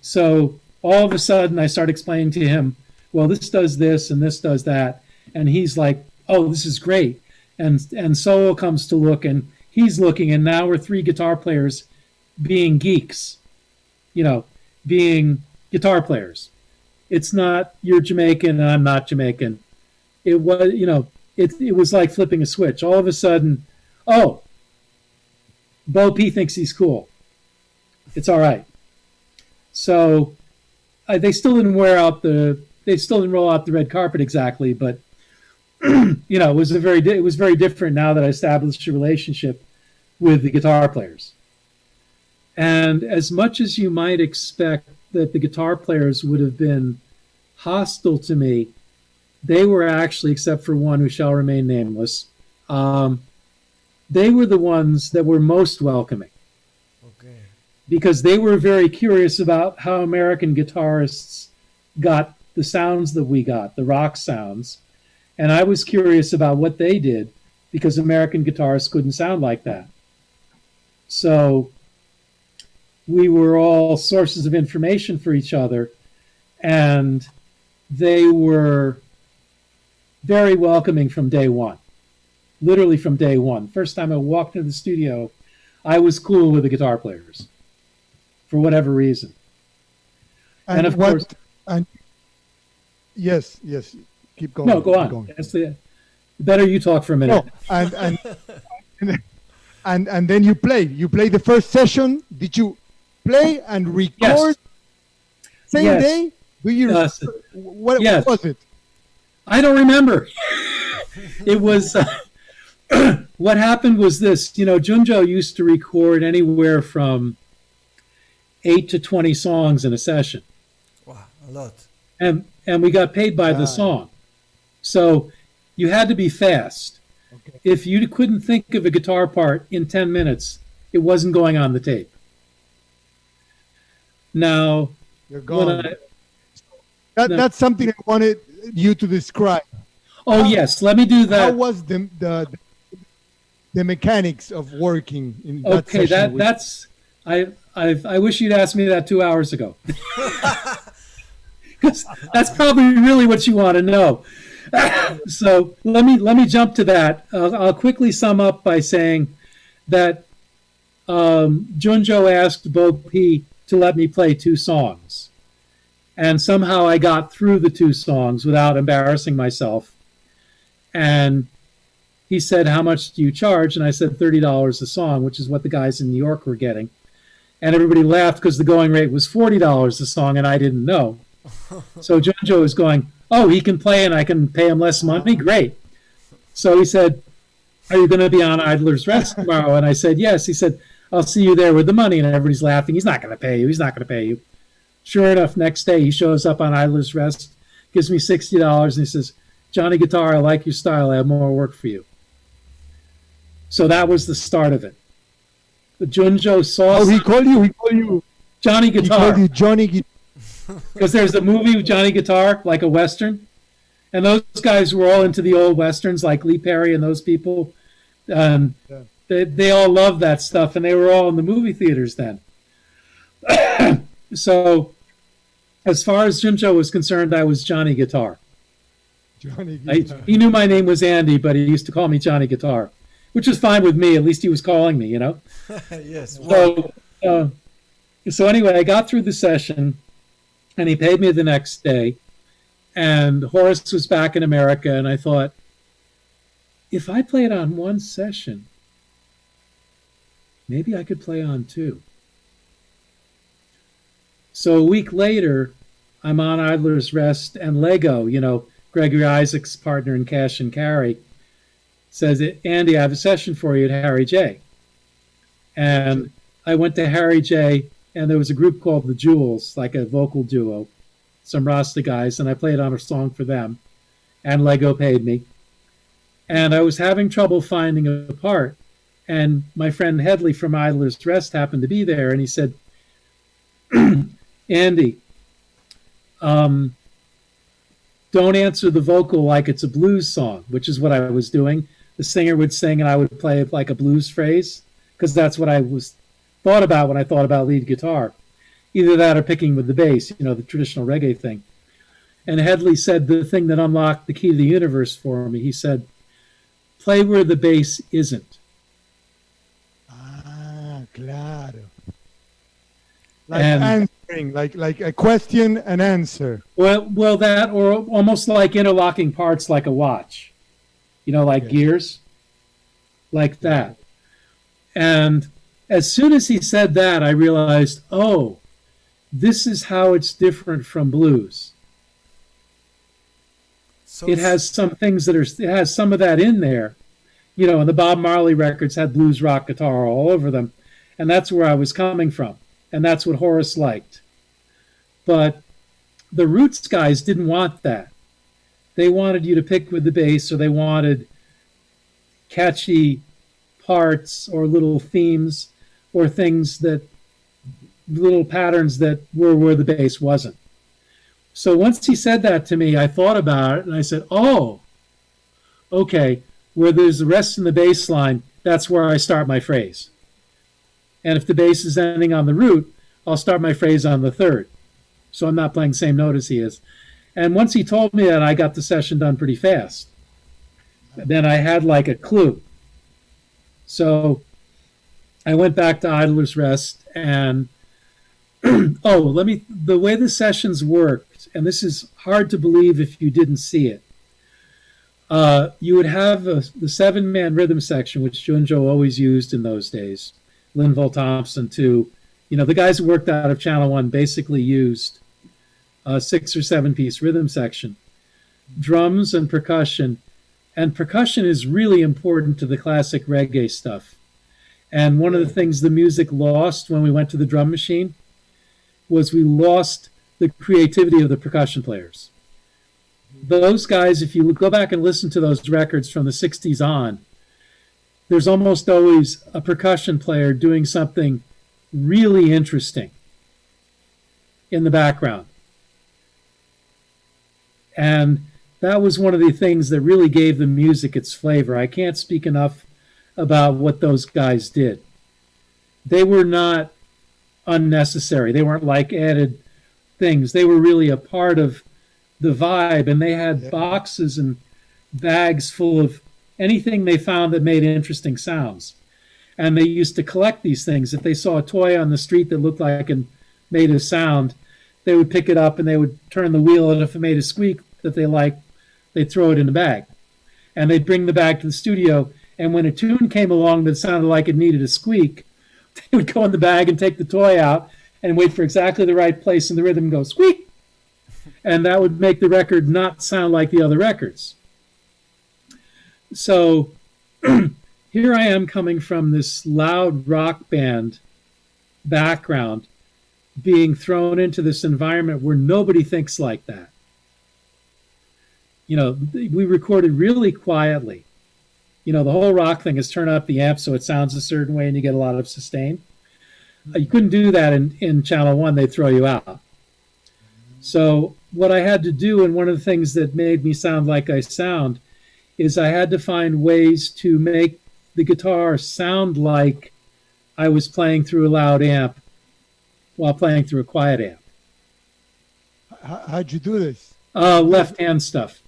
So all of a sudden, I start explaining to him, well, this does this and this does that. And he's like, oh, this is great. And Solo comes to look, and he's looking, and now we're 3 guitar players being geeks, you know, being guitar players. It's not you're Jamaican and I'm not Jamaican. It was, you know, it was like flipping a switch. All of a sudden, oh, Bo P thinks he's cool. It's all right. So they still didn't roll out the red carpet exactly, but you know, it was very different now that I established a relationship with the guitar players. And as much as you might expect that the guitar players would have been hostile to me, they were actually, except for one who shall remain nameless, they were the ones that were most welcoming. Okay. Because they were very curious about how American guitarists got the sounds that we got, the rock sounds. And I was curious about what they did because American guitarists couldn't sound like that. So we were all sources of information for each other, and they were very welcoming from day one, literally from day one. First time I walked into the studio, I was cool with the guitar players for whatever reason. And of course, yes, keep going. No, go on. That's the better you talk for a minute. No, and then you play the first session. Did you play and record? Same Yes. day? Do you? Yes. What Yes. was it? I don't remember. It was what happened was this. Junjo used to record anywhere from 8 to 20 songs in a session, Wow, a lot. and we got paid by the song. So you had to be fast. Okay. If you couldn't think of a guitar part in 10 minutes, it wasn't going on the tape. Now, You're when gone. No. That's something I wanted you to describe. yes, let me do How that. was the mechanics of working in that Okay, session? that's I wish you'd asked me that 2 hours ago. 'Cause that's probably really what you want to know. So let me jump to that. I'll quickly sum up by saying that Junjo asked Bo P to let me play 2 songs, and somehow I got through the 2 songs without embarrassing myself. And he said, "How much do you charge?" And I said $30 a song, which is what the guys in New York were getting. And everybody laughed because the going rate was $40 a song, and I didn't know. So Junjo was going, "Oh, he can play and I can pay him less money? Great." So he said, "Are you going to be on Idler's Rest tomorrow?" And I said, "Yes." He said, "I'll see you there with the money." And everybody's laughing. "He's not going to pay you. He's not going to pay you." Sure enough, next day he shows up on Idler's Rest, gives me $60, and he says, "Johnny Guitar, I like your style. I have more work for you." So that was the start of it. But Junjo saw He called you Johnny Guitar. Johnny Guitar. Because there's a movie with Johnny Guitar, like a Western. And those guys were all into the old Westerns, like Lee Perry and those people. They all loved that stuff, and they were all in the movie theaters then. So, as far as Junjo was concerned, I was Johnny Guitar. Johnny Guitar. He knew my name was Andy, but he used to call me Johnny Guitar, which was fine with me. At least he was calling me, Yes. So anyway, I got through the session, and he paid me the next day. And Horace was back in America, and I thought, if I played on one session, maybe I could play on 2. So a week later, I'm on Idler's Rest, and Lego, Gregory Isaac's partner in Cash and Carry, says, "Andy, I have a session for you at Harry J." And I went to Harry J, and there was a group called the Jewels, like a vocal duo, some Rasta guys, and I played on a song for them, and Lego paid me. And I was having trouble finding a part, and my friend Headley from Idler's Rest happened to be there, and he said, "Andy, don't answer the vocal like it's a blues song," which is what I was doing. The singer would sing, and I would play it like a blues phrase, because that's what I thought about when I thought about lead guitar. Either that or picking with the bass, the traditional reggae thing. And Headley said the thing that unlocked the key to the universe for me. He said, "Play where the bass isn't." Claro. Like And- answering, like a question and answer. Well, that, or almost like interlocking parts like a watch, like Yes. gears, like that. And as soon as he said that, I realized, oh, this is how it's different from blues. So It has some things it has some of that in there, and the Bob Marley records had blues rock guitar all over them. And that's where I was coming from. And that's what Horace liked. But the Roots guys didn't want that. They wanted you to pick with the bass, or they wanted catchy parts or little themes or little patterns that were where the bass wasn't. So once he said that to me, I thought about it and I said, oh, okay, where there's the rest in the bass line, that's where I start my phrase. And if the bass is ending on the root, I'll start my phrase on the third. So I'm not playing the same note as he is. And once he told me that, I got the session done pretty fast. Then I had like a clue. So I went back to Idler's Rest and the way the sessions worked, and this is hard to believe if you didn't see it. You would have the 7-man rhythm section, which Junjo always used in those days. Linval Thompson too. The guys who worked out of Channel 1 basically used a 6 or 7 piece rhythm section, drums and percussion. And percussion is really important to the classic reggae stuff. And one of the things the music lost when we went to the drum machine was we lost the creativity of the percussion players. Those guys, if you go back and listen to those records from the 60s on, there's almost always a percussion player doing something really interesting in the background. And that was one of the things that really gave the music its flavor. I can't speak enough about what those guys did. They were not unnecessary. They weren't like added things. They were really a part of the vibe, and they had boxes and bags full of anything they found that made interesting sounds. And they used to collect these things. If they saw a toy on the street that looked like and made a sound, they would pick it up and they would turn the wheel, and if it made a squeak that they liked, they'd throw it in the bag. And they'd bring the bag to the studio, and when a tune came along that sounded like it needed a squeak, they would go in the bag and take the toy out and wait for exactly the right place in the rhythm and go squeak. And that would make the record not sound like the other records. So here I am coming from this loud rock band background, being thrown into this environment where nobody thinks like that. You know, we recorded really quietly. You know, the whole rock thing is turn up the amp so it sounds a certain way and you get a lot of sustain. You couldn't do that in Channel 1. They'd throw you out. So what I had to do, and one of the things that made me sound like I sound, is I had to find ways to make the guitar sound like I was playing through a loud amp while playing through a quiet amp. How'd you do this? Left-hand stuff.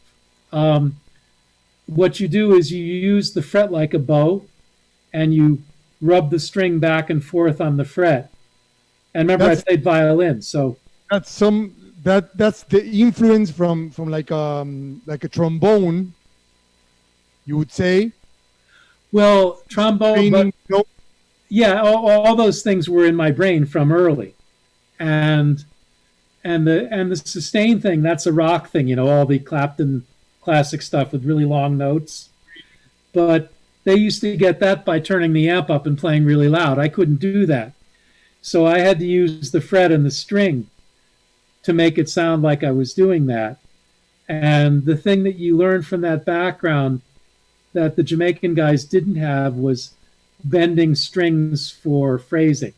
What you do is you use the fret like a bow, and you rub the string back and forth on the fret. And remember, I played violin, so that's the influence from like a trombone, you would say. Well, trombone, but, yeah, all those things were in my brain from early, and the sustain thing, that's a rock thing, you know, all the Clapton classic stuff with really long notes. But they used to get that by turning the amp up and playing really loud. I couldn't do that. So I had to use the fret and the string to make it sound like I was doing that. And the thing that you learn from that background that the Jamaican guys didn't have was bending strings for phrasing.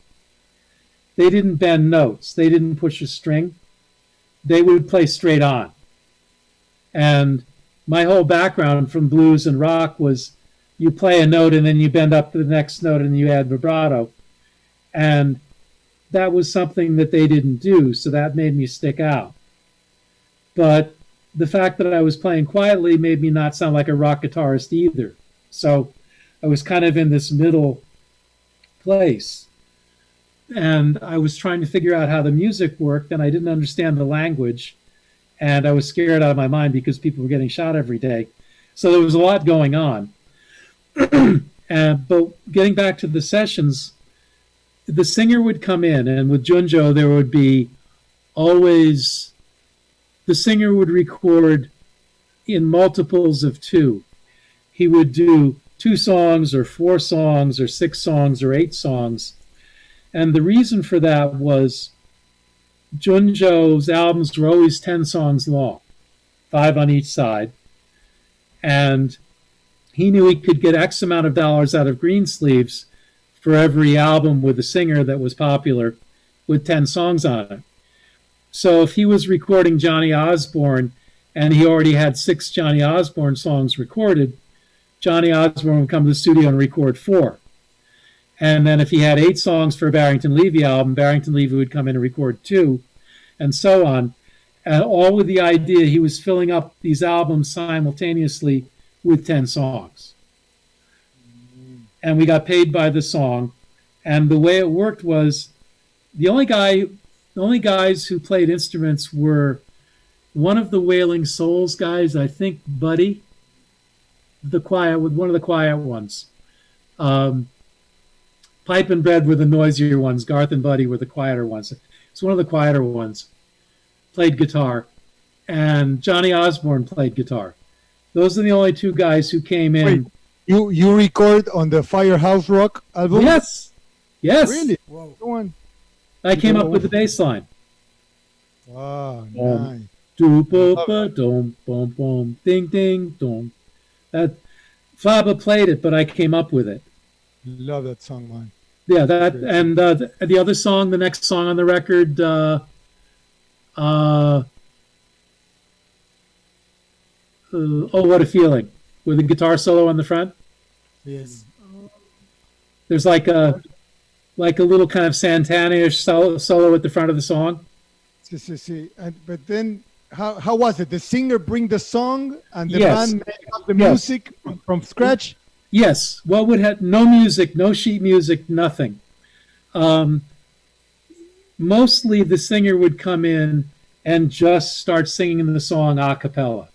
They didn't bend notes. They didn't push a string. They would play straight on. And my whole background from blues and rock was you play a note and then you bend up to the next note and you add vibrato. And that was something that they didn't do, so that made me stick out. But the fact that I was playing quietly made me not sound like a rock guitarist either. So I was kind of in this middle place. And I was trying to figure out how the music worked, and I didn't understand the language. And I was scared out of my mind because people were getting shot every day. So there was a lot going on. But getting back to the sessions, the singer would come in, and with Junjo, there would be always, the singer would record in multiples of 2. He would do 2 songs or 4 songs or 6 songs or 8 songs. And the reason for that was Junjo's albums were always 10 songs long, 5 on each side. And he knew he could get X amount of dollars out of Greensleeves for every album with a singer that was popular with 10 songs on it. So if he was recording Johnny Osborne and he already had 6 Johnny Osborne songs recorded, Johnny Osborne would come to the studio and record 4. And then if he had 8 songs for a Barrington Levy album, Barrington Levy would come in and record 2, and so on. And all with the idea he was filling up these albums simultaneously with 10 songs. And we got paid by the song. And the way it worked was the only guys who played instruments were one of the Wailing Souls guys, I think Buddy, one of the quiet ones. Pipe and Bread were the noisier ones. Garth and Buddy were the quieter ones. It's one of the quieter ones. played guitar, and Johnny Osborne played guitar. Those are the only two guys who came in. Wait, you record on the Firehouse Rock album? Yes. Really? Whoa. Go on. I came up with the bass line. Wow, nice. Do ba dum bum bum ding ding dum. That Flaba played it, but I came up with it. Love that song, man. Yeah, that and the other song, the next song on the record, Oh, What a Feeling, with a guitar solo on the front. Yes. There's like a little kind of Santana-ish solo at the front of the song. See. But then, how was it? The singer bring the song and the Yes. band make up the music from scratch? Yes. What would have no music, no sheet music, nothing. Mostly the singer would come in and just start singing the song a cappella.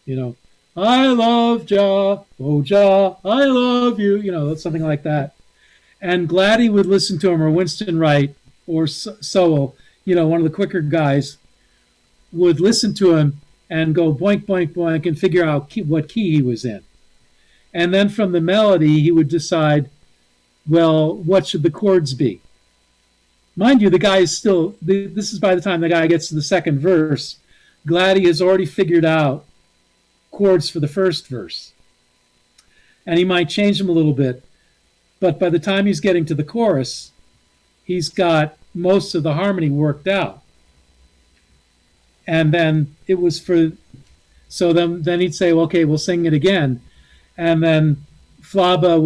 You know, I love Ja, oh Ja, I love you. You know, something like that. And Gladdy would listen to him, or Winston Wright, or Sowell, you know, one of the quicker guys, would listen to him and go boink, boink, boink, and figure out what key he was in. And then from the melody, he would decide, well, what should the chords be? Mind you, the guy is still, this is by the time the guy gets to the second verse, Gladdy has already figured out chords for the first verse. And he might change them a little bit, but by the time he's getting to the chorus, he's got most of the harmony worked out. And then it was so then he'd say, well, okay, we'll sing it again. And then Flaba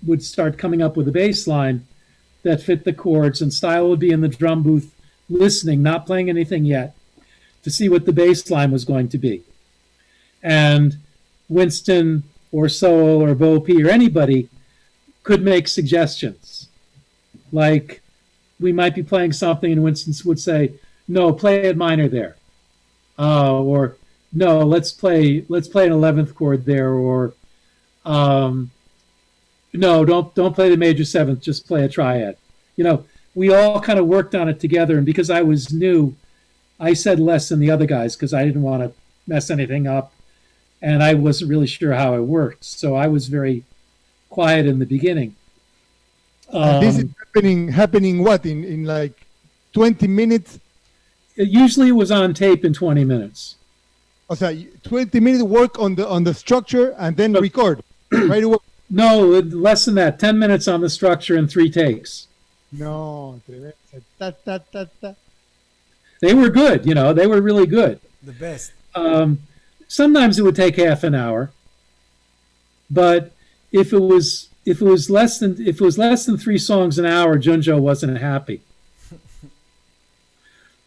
would start coming up with a bass line that fit the chords, and Style would be in the drum booth listening, not playing anything yet, to see what the bass line was going to be. And Winston or Sowell or Bo P or anybody could make suggestions. Like, we might be playing something and Winston would say, no, play it minor there. Or no, let's play an 11th chord there, or no, don't play the major seventh, just play a triad. You know, we all kind of worked on it together, and because I was new, I said less than the other guys because I didn't want to mess anything up, and I wasn't really sure how it worked, so I was very quiet in the beginning. This is happening what, in like 20 minutes? Usually it was on tape in 20 minutes. O sea, 20 minutes work on the structure and then record right away. No, less than that. 10 minutes on the structure and 3 takes. No, They were good, you know. They were really good. The best. Sometimes it would take half an hour, but if it was less than 3 songs an hour, Junjo wasn't happy.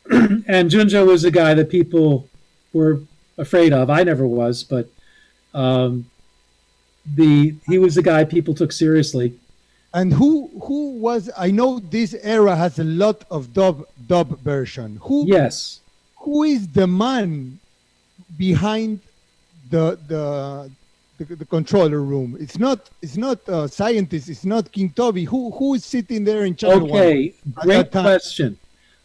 And Junjo was a guy that people were afraid of. I never was, but he was the guy people took seriously. And who was? I know this era has a lot of dub version. Yes. Who is the man behind the controller room? It's not a scientist. It's not King Toby. Who is sitting there in channel one? Okay, great question.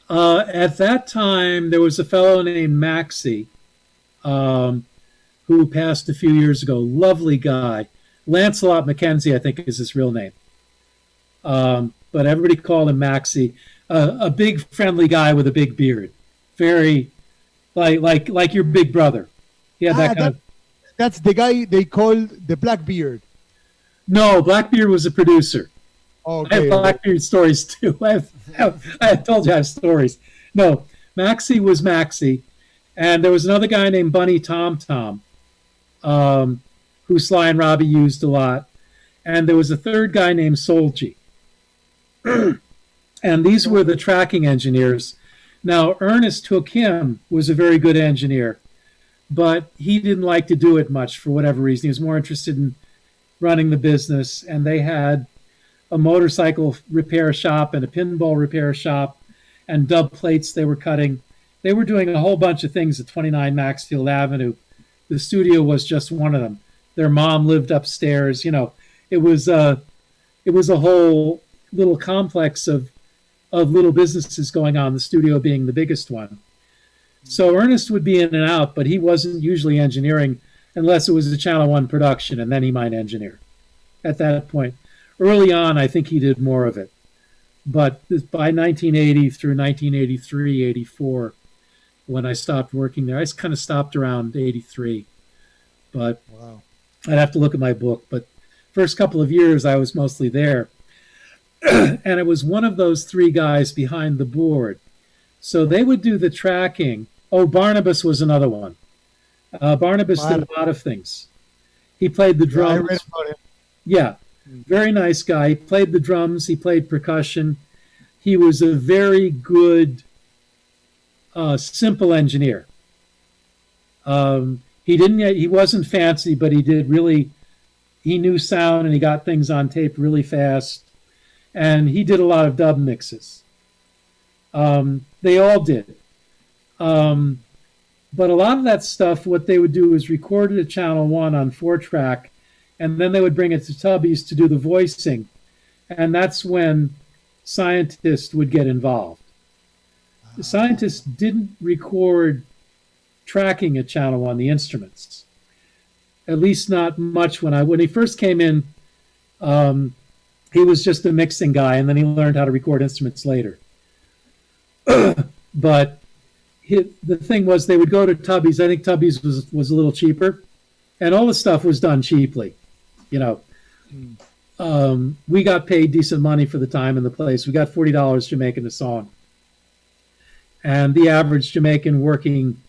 At that time, there was a fellow named Maxie, who passed a few years ago. Lovely guy. Lancelot McKenzie, I think, is his real name. But everybody called him Maxie. A big, friendly guy with a big beard. Very, like your big brother. Yeah, That's the guy they called the Blackbeard. No, Blackbeard was a producer. Okay. I have Blackbeard stories too. I told you I have stories. No, Maxie was Maxie. And there was another guy named Bunny Tom Tom, who Sly and Robbie used a lot. And there was a third guy named Solji. And these were the tracking engineers. Now, Ernest Hookim was a very good engineer, but he didn't like to do it much for whatever reason. He was more interested in running the business. And they had a motorcycle repair shop and a pinball repair shop and dub plates they were cutting. They were doing a whole bunch of things at 29 Maxfield Avenue. The studio was just one of them. Their mom lived upstairs. You know, it was a whole little complex of of little businesses going on, the studio being the biggest one. So Ernest would be in and out, but he wasn't usually engineering unless it was a Channel 1 production, and then he might engineer at that point. Early on, I think he did more of it. But by 1980 through 1983, 84, when I stopped working there, I kind of stopped around 83. But Wow. I'd have to look at my book. But first couple of years, I was mostly there. And it was one of those three guys behind the board. So they would do the tracking. Oh, Barnabas was another one. Barnabas did a lot of things. He played the Yeah, I drums. read about him. Yeah, very nice guy. He played the drums. He played percussion. He was a very good, simple engineer. He wasn't fancy, but he knew sound and he got things on tape really fast. And he did a lot of dub mixes. They all did. But a lot of that stuff, what they would do is record it at Channel 1 on 4-track, and then they would bring it to Tubby's to do the voicing. And that's when scientists would get involved. The scientists didn't record tracking at Channel 1, the instruments. At least not much. When he first came in, he was just a mixing guy, and then he learned how to record instruments later. But the thing was, they would go to Tubby's. I think Tubby's was a little cheaper, and all the stuff was done cheaply. We got paid decent money for the time and the place. We got $40 Jamaican a song, and the average Jamaican working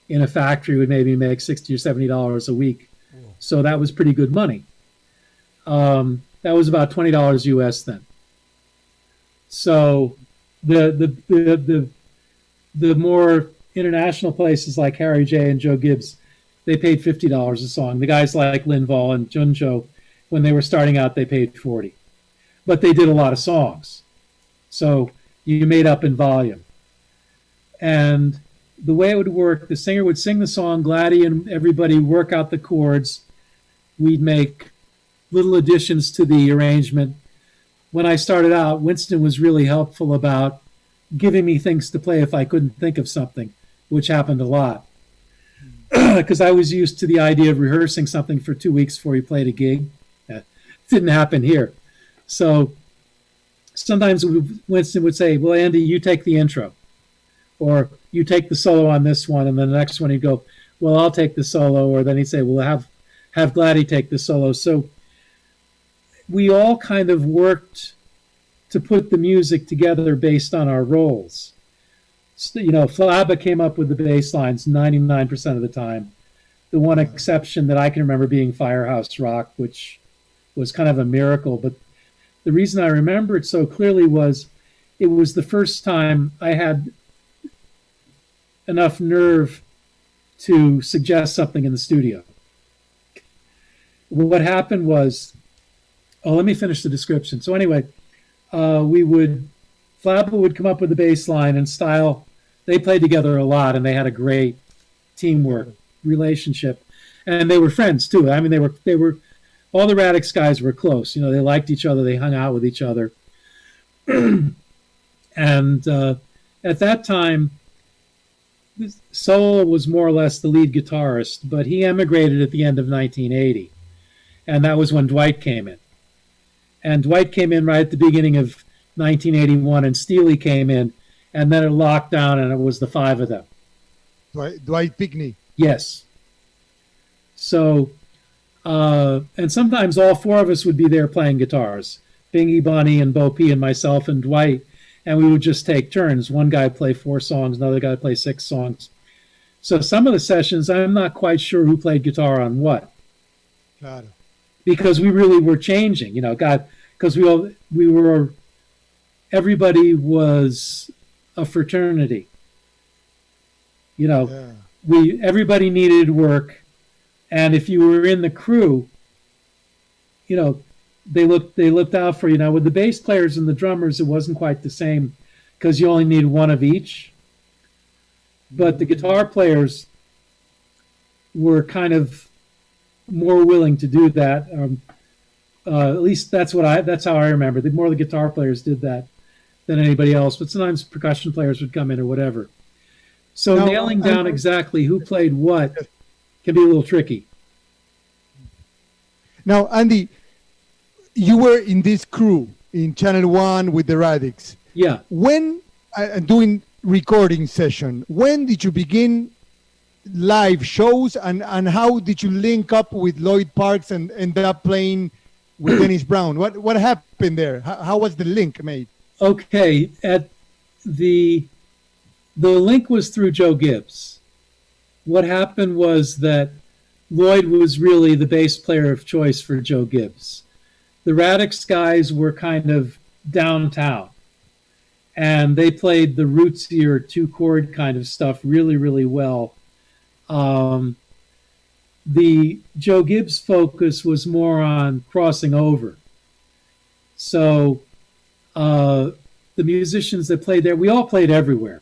in a factory would maybe make $60 or $70 a week. So that was pretty good money. That was about $20 US then. So the more international places like Harry J and Joe Gibbs, they paid $50 a song. The guys like Lin Vol and Junjo, when they were starting out, they paid $40. But they did a lot of songs. So you made up in volume. And the way it would work, the singer would sing the song, Gladdy and everybody work out the chords. We'd make little additions to the arrangement. When I started out, Winston was really helpful about giving me things to play if I couldn't think of something, which happened a lot. Because I was used to the idea of rehearsing something for 2 weeks before you played a gig. It didn't happen here. So sometimes Winston would say, well, Andy, you take the intro. Or you take the solo on this one, and then the next one he'd go, well, I'll take the solo. Or then he'd say, well, have Gladdy take the solo. So we all kind of worked to put the music together based on our roles. So, Flabba came up with the bass lines 99% of the time. The one exception that I can remember being Firehouse Rock, which was kind of a miracle. But the reason I remember it so clearly was it was the first time I had enough nerve to suggest something in the studio. What happened was, let me finish the description. So anyway, Flabba would come up with the bass line and style. They played together a lot, and they had a great teamwork relationship, and they were friends too. I mean, they were all the Radics guys were close. They liked each other. They hung out with each other, and at that time, Solo was more or less the lead guitarist, but he emigrated at the end of 1980, and that was when Dwight came in. And Dwight came in right at the beginning of 1981, and Steely came in, and then it locked down, and it was the five of them. Dwight Pickney. Yes. So, and sometimes all four of us would be there playing guitars. Bingy, Bonnie, and Bo P, and myself, and Dwight, and we would just take turns. One guy would play 4 songs, another guy would play 6 songs. So some of the sessions, I'm not quite sure who played guitar on what. Claro. Because we really were changing, because everybody was a fraternity. Everybody needed work, and if you were in the crew, they looked out for you. Now with the bass players and the drummers, it wasn't quite the same because you only need one of each. But the guitar players were kind of more willing to do that. At least that's how I remember. The more the guitar players did that. than anybody else, but sometimes percussion players would come in or whatever. So Now, nailing down exactly who played what can be a little tricky. Now, Andy, you were in this crew in Channel 1 with the Radics. Yeah. When doing recording session, when did you begin live shows, and how did you link up with Lloyds Parks and end up playing with Dennis Brown? What happened there? How was the link made? Okay, at the link was through Joe Gibbs. What happened was that Lloyd was really the bass player of choice for Joe Gibbs. The Radics guys were kind of downtown, and they played the rootsier 2-chord kind of stuff really, really well. The Joe Gibbs focus was more on crossing over. So the musicians that played there, we all played everywhere,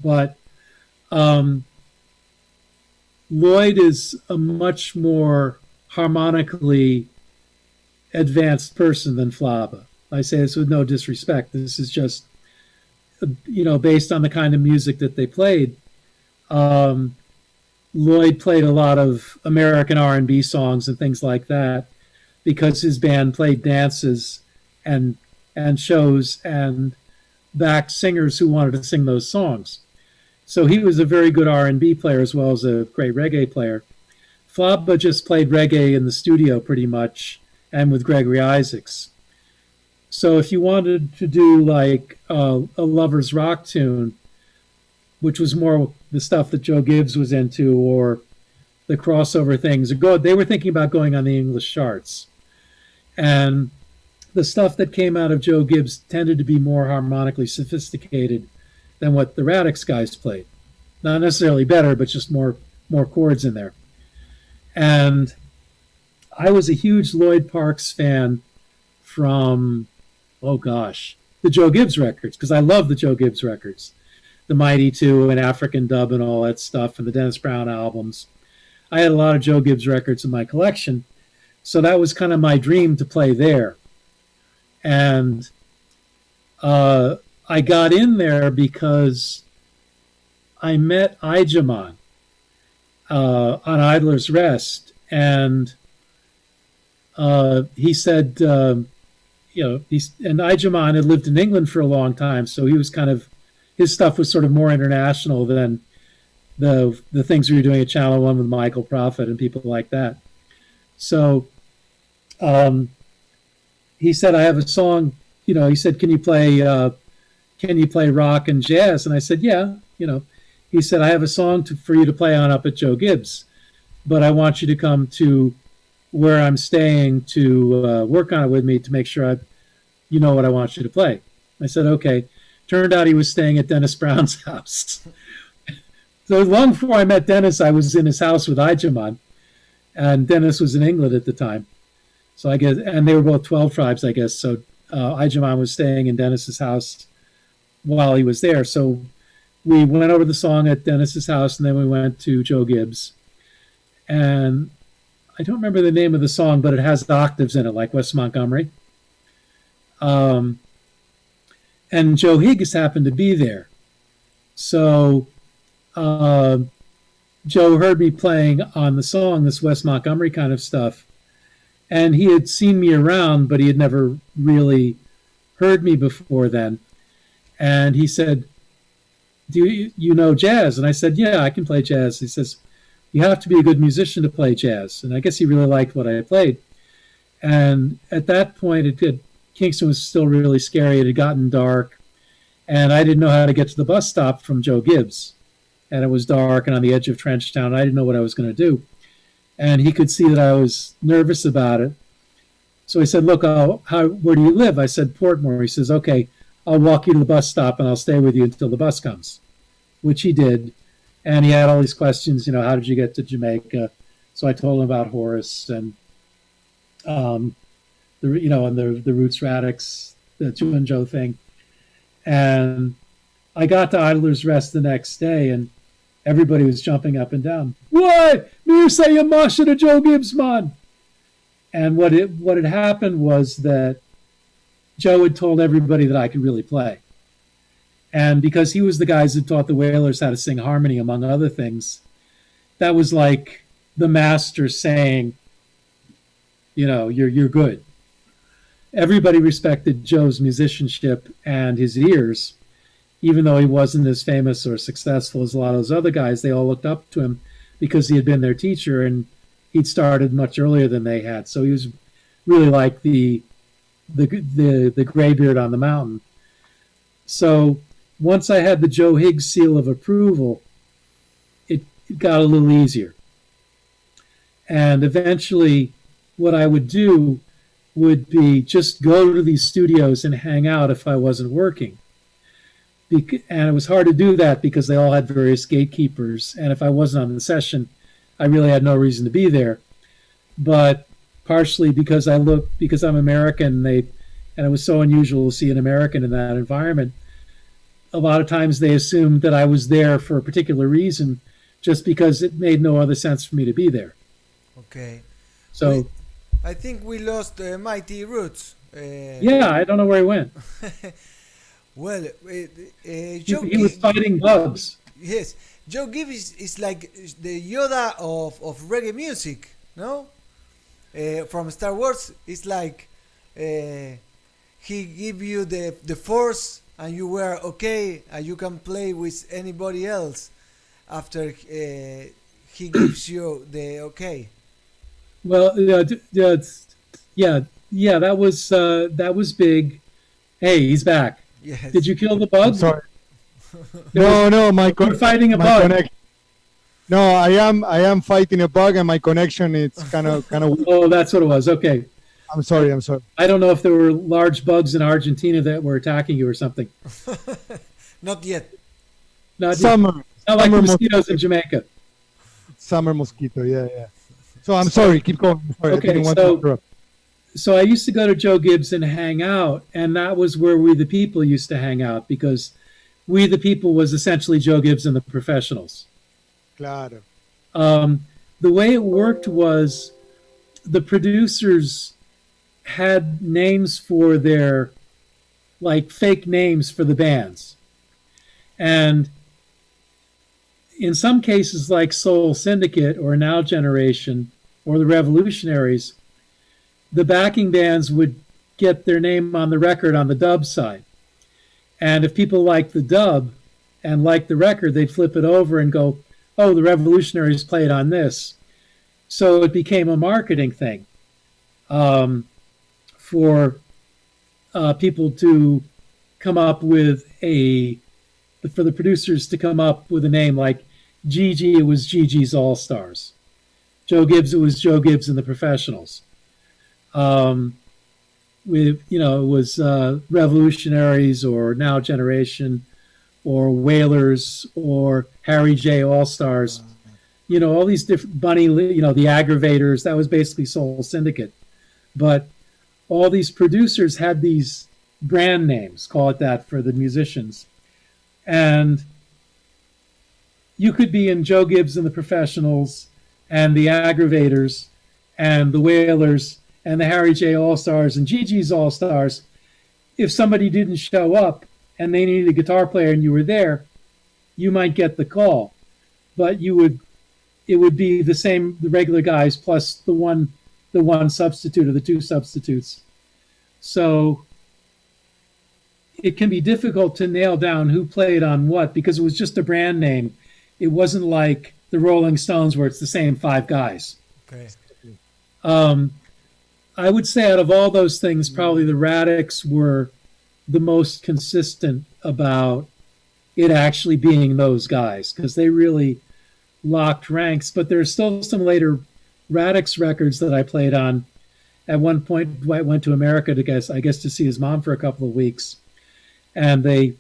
but Lloyd is a much more harmonically advanced person than Flava. I say this with no disrespect. This is just, based on the kind of music that they played. Lloyd played a lot of American R&B songs and things like that because his band played dances and shows and backed singers who wanted to sing those songs. So he was a very good R&B player as well as a great reggae player. Flava just played reggae in the studio pretty much and with Gregory Isaacs. So if you wanted to do like a lover's rock tune, which was more the stuff that Joe Gibbs was into, or the crossover things, they were thinking about going on the English charts. And the stuff that came out of Joe Gibbs tended to be more harmonically sophisticated than what the Radics guys played. Not necessarily better, but just more chords in there. And I was a huge Lloyds Parks fan from, the Joe Gibbs records, because I love the Joe Gibbs records. The Mighty Two and African Dub and all that stuff, and the Dennis Brown albums. I had a lot of Joe Gibbs records in my collection, so that was kind of my dream to play there. And I got in there because I met Ijaman on Idler's Rest, and he said, and Ijaman had lived in England for a long time, so he was his stuff was sort of more international than the things we were doing at Channel 1 with Michael Prophet and people like that. So he said, I have a song, he said, can you play rock and jazz? And I said, yeah, He said, I have a song for you to play on up at Joe Gibbs, but I want you to come to where I'm staying to work on it with me to make sure you know what I want you to play. I said, okay. Turned out he was staying at Dennis Brown's house. So long before I met Dennis, I was in his house with Ijaman, and Dennis was in England at the time. So I guess, and they were both 12 tribes, I guess. So Ijaman was staying in Dennis's house while he was there. So we went over the song at Dennis's house, and then we went to Joe Gibbs. And I don't remember the name of the song, but it has octaves in it, like Wes Montgomery. And Joe Higgs happened to be there. So Joe heard me playing on the song, this Wes Montgomery kind of stuff. And he had seen me around, but he had never really heard me before then. And he said, do you know jazz? And I said, yeah, I can play jazz. He says, you have to be a good musician to play jazz. And I guess he really liked what I played. And at that point, Kingston was still really scary. It had gotten dark, and I didn't know how to get to the bus stop from Joe Gibbs. And it was dark and on the edge of Trenchtown. I didn't know what I was going to do. And he could see that I was nervous about it. So he said, look, where do you live? I said, Portmore. He says, okay, I'll walk you to the bus stop and I'll stay with you until the bus comes, which he did. And he had all these questions, how did you get to Jamaica? So I told him about Horace and the Roots Radics, the Two and Joe thing. And I got to Idler's Rest the next day, and everybody was jumping up and down. What? You say you masha to Joe Gibbs, man? And what had happened was that Joe had told everybody that I could really play. And because he was the guys who taught the Wailers how to sing harmony, among other things, that was like the master saying, you're good. Everybody respected Joe's musicianship and his ears, even though he wasn't as famous or successful as a lot of those other guys. They all looked up to him because he had been their teacher, and he'd started much earlier than they had. So he was really like the graybeard on the mountain. So once I had the Joe Higgs seal of approval, it got a little easier. And eventually what I would do would be just go to these studios and hang out if I wasn't working. And it was hard to do that because they all had various gatekeepers. And if I wasn't on the session, I really had no reason to be there. But partially because I'm American, and it was so unusual to see an American in that environment, a lot of times they assumed that I was there for a particular reason, just because it made no other sense for me to be there. Okay. So I think we lost Mighty Roots. Yeah, I don't know where he went. Well, He was fighting bugs. Yes, Joe Gibbs is like the Yoda of reggae music, no? From Star Wars, it's like he give you the force and you were okay and you can play with anybody else after he gives you the okay. Well, yeah, that was big. Hey, he's back. Yes. Did you kill the bug? I'm sorry. No, You're fighting a bug. No, I am fighting a bug, and my connection is kind of. Oh, that's what it was. Okay. I'm sorry. I don't know if there were large bugs in Argentina that were attacking you or something. Not yet. Summer. Not like summer mosquitoes in Jamaica. Summer mosquito. Yeah. So I'm sorry. Keep going. Sorry, okay, I didn't want to interrupt. So I used to go to Joe Gibbs and hang out, and that was where We the People used to hang out, because We the People was essentially Joe Gibbs and the Professionals. Claro. The way it worked was the producers had names for their, like, fake names for the bands. And in some cases, like Soul Syndicate or Now Generation or the Revolutionaries, the backing bands would get their name on the record on the dub side. And if people liked the dub and liked the record, they'd flip it over and go, oh, the Revolutionaries played on this. So it became a marketing thing for people to come up with for the producers to come up with a name like Gigi, it was Gigi's All-Stars. Joe Gibbs, it was Joe Gibbs and the Professionals. It was Revolutionaries or Now Generation or Wailers or Harry J. All-Stars. All these different Bunny, the Aggravators, that was basically Soul Syndicate. But all these producers had these brand names, call it that, for the musicians. And you could be in Joe Gibbs and the Professionals and the Aggravators and the Wailers and the Harry J. All-Stars and Gigi's All-Stars. If somebody didn't show up and they needed a guitar player and you were there, you might get the call. But it would be the regular guys plus the one substitute or the two substitutes. So it can be difficult to nail down who played on what, because it was just a brand name. It wasn't like the Rolling Stones where it's the same five guys. Okay. I would say out of all those things, probably the Radics were the most consistent about it actually being those guys, because they really locked ranks. But there's still some later Radics records that I played on. At one point, Dwight went to America to see his mom for a couple of weeks. And I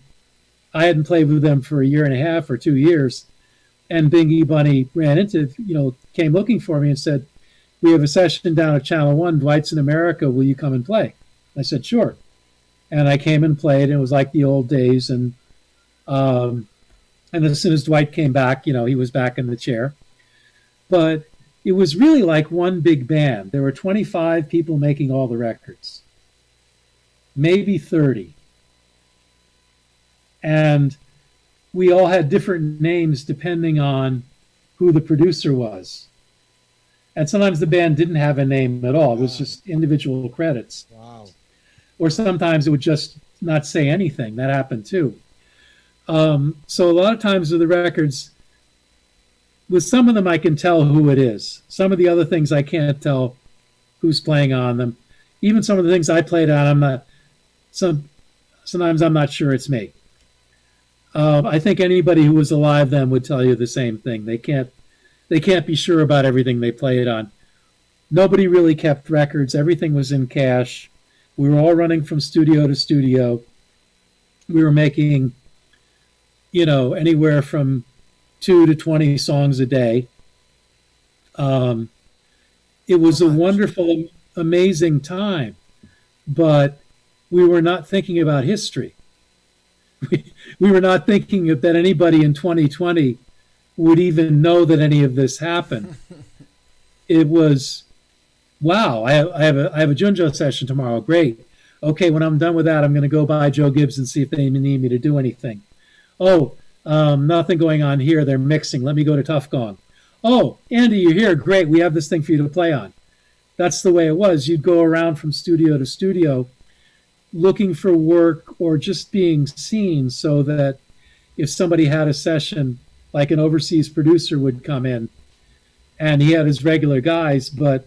hadn't played with them for a year and a half or 2 years. And Bingy Bunny came looking for me and said, we have a session down at Channel 1. Dwight's in America. Will you come and play? I said, sure. And I came and played, and it was like the old days. And as soon as Dwight came back, he was back in the chair. But it was really like one big band. There were 25 people making all the records, maybe 30. and we all had different names depending on who the producer was. And sometimes the band didn't have a name at all. It was just individual credits. Wow. Or sometimes it would just not say anything. That happened too. So a lot of times with the records, with some of them I can tell who it is. Some of the other things I can't tell who's playing on them. Even some of the things I played on, sometimes I'm not sure it's me. I think anybody who was alive then would tell you the same thing. They can't be sure about everything they played on. Nobody really kept records. Everything was in cash. We were all running from studio to studio. We were making, anywhere from 2 to 20 songs a day. It was a wonderful, amazing time, but we were not thinking about history. We were not thinking that anybody in 2020 would even know that any of this happened. It was, wow, I have a Junjo session tomorrow. Great. Okay, when I'm done with that, I'm going to go by Joe Gibbs and see if they need me to do anything. Oh, nothing going on here. They're mixing. Let me go to Tough Gong. Oh, Andy, you're here. Great. We have this thing for you to play on. That's the way it was. You'd go around from studio to studio looking for work or just being seen, so that if somebody had a session, like an overseas producer would come in and he had his regular guys, but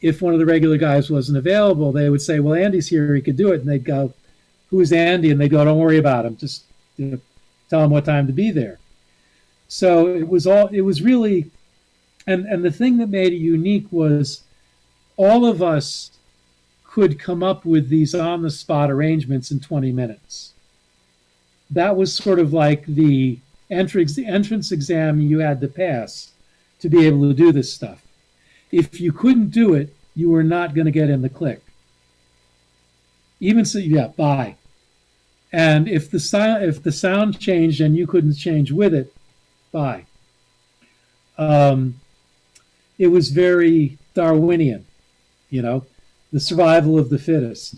if one of the regular guys wasn't available, they would say, well, Andy's here, he could do it. And they'd go, who's Andy? And they'd go, don't worry about him. Just tell him what time to be there. So it was really, and the thing that made it unique was all of us could come up with these on-the-spot arrangements in 20 minutes. That was sort of like the entrance exam you had to pass to be able to do this stuff. If you couldn't do it, you were not going to get in the click. Even so, yeah, bye. And if the sound changed and you couldn't change with it, bye. It was very Darwinian, the survival of the fittest.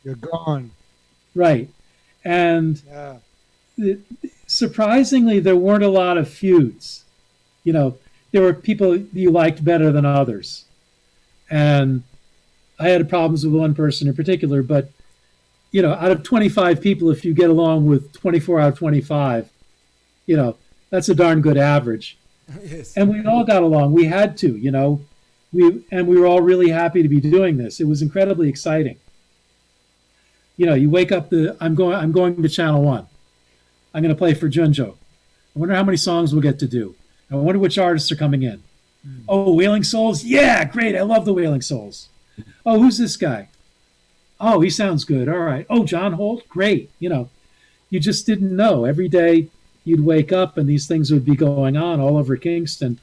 You're gone. Right. And surprisingly, there weren't a lot of feuds. There were people you liked better than others. And I had problems with one person in particular, but, out of 25 people, if you get along with 24 out of 25, that's a darn good average. Yes. And we all got along. We had to, we were all really happy to be doing this. It was incredibly exciting. You wake up I'm going to Channel 1. I'm going to play for Junjo. I wonder how many songs we'll get to do. I wonder which artists are coming in. Oh, Wailing Souls? Yeah, great. I love the Wailing Souls. Oh, who's this guy? Oh, he sounds good. All right. Oh, John Holt? Great. You just didn't know. Every day you'd wake up and these things would be going on all over Kingston.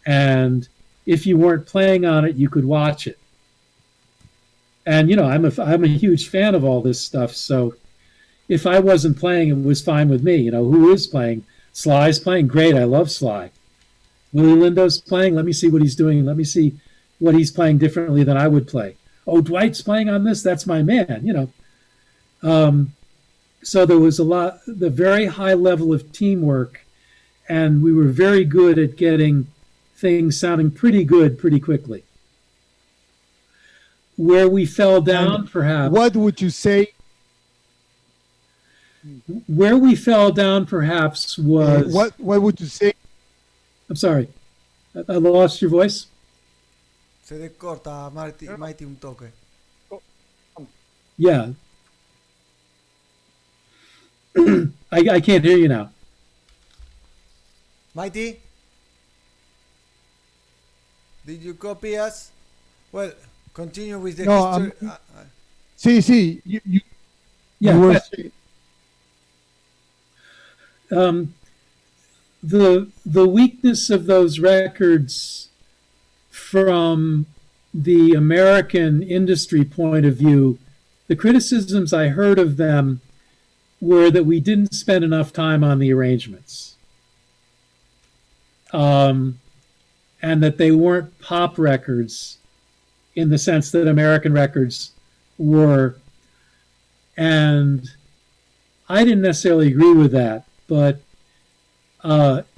And if you weren't playing on it, you could watch it. And, I'm a huge fan of all this stuff. So if I wasn't playing, it was fine with me. Who is playing? Sly's playing. Great. I love Sly. Willie Lindo's playing. Let me see what he's doing. Let me see what he's playing differently than I would play. Oh, Dwight's playing on this. That's my man, So there was the very high level of teamwork, and we were very good at getting things sounding pretty good pretty quickly. Where we fell down, perhaps. What would you say? Where we fell down, perhaps, was... What would you say? I'm sorry. I lost your voice? Se descorta, Mighty, un toque. Yeah. I can't hear you now. Mighty? Did you copy us? Well, continue with the history. Sí. You Yeah. were the weakness of those records from the American industry point of view, the criticisms I heard of them were that we didn't spend enough time on the arrangements. And that they weren't pop records in the sense that American records were. And I didn't necessarily agree with that, but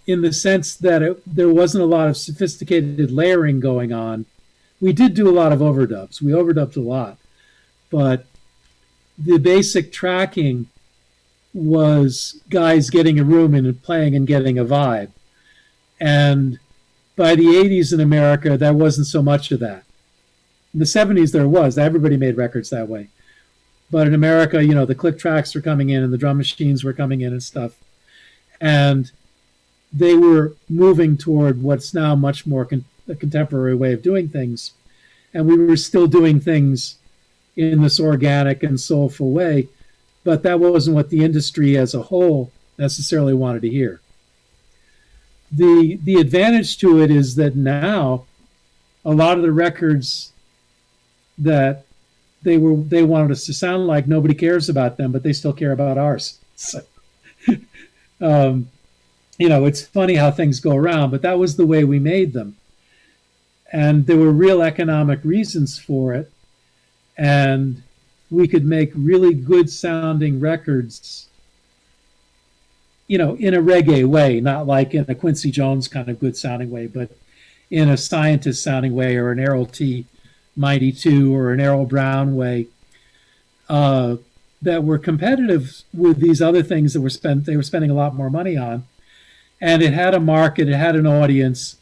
in the sense that there wasn't a lot of sophisticated layering going on. We did do a lot of overdubs. We overdubbed a lot, but the basic tracking was guys getting a room and playing and getting a vibe. And by the 80s in America, there wasn't so much of that. In the 70s, there was. Everybody made records that way. But in America, the click tracks were coming in and the drum machines were coming in and stuff. And they were moving toward what's now much more a contemporary way of doing things. And we were still doing things in this organic and soulful way, but that wasn't what the industry as a whole necessarily wanted to hear. The advantage to it is that now a lot of the records that they wanted us to sound like, nobody cares about them, but they still care about ours. So, it's funny how things go around, but that was the way we made them. And there were real economic reasons for it. And we could make really good sounding records, in a reggae way, not like in a Quincy Jones kind of good sounding way, but in a Scientist sounding way, or an Errol T. Mighty 2 or an Errol Brown way, that were competitive with these other things that they were spending a lot more money on. And it had a market, it had an audience,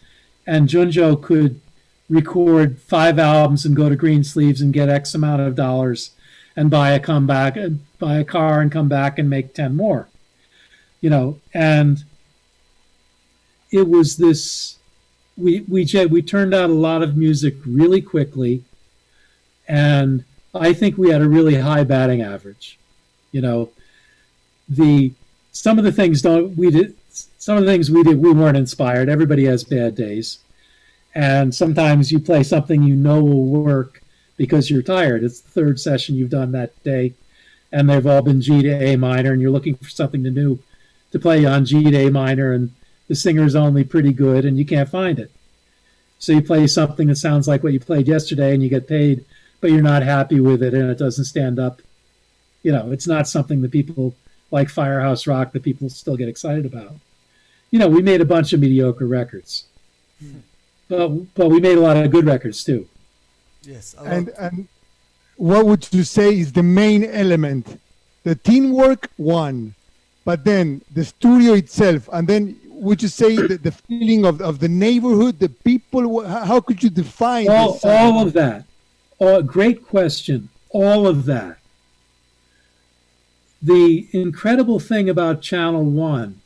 and Junjo could record 5 albums and go to Greensleeves and get X amount of dollars and buy a car and come back and make 10 more. And it was this, we turned out a lot of music really quickly, and I think we had a really high batting average. Some of the things we did, we weren't inspired. Everybody has bad days. And sometimes you play something will work because you're tired. It's the third session you've done that day, and they've all been G to A minor, and you're looking for something new to play on G to A minor, and the singer's only pretty good, and you can't find it. So you play something that sounds like what you played yesterday, and you get paid, but you're not happy with it, and it doesn't stand up. It's not something that people like Firehouse Rock that people still get excited about. We made a bunch of mediocre records. But we made a lot of good records too. Yes. And what would you say is the main element? The teamwork, one, but then the studio itself, and then would you say the feeling of the neighborhood, the people? How could you define all of that? Great question. All of that. The incredible thing about Channel One,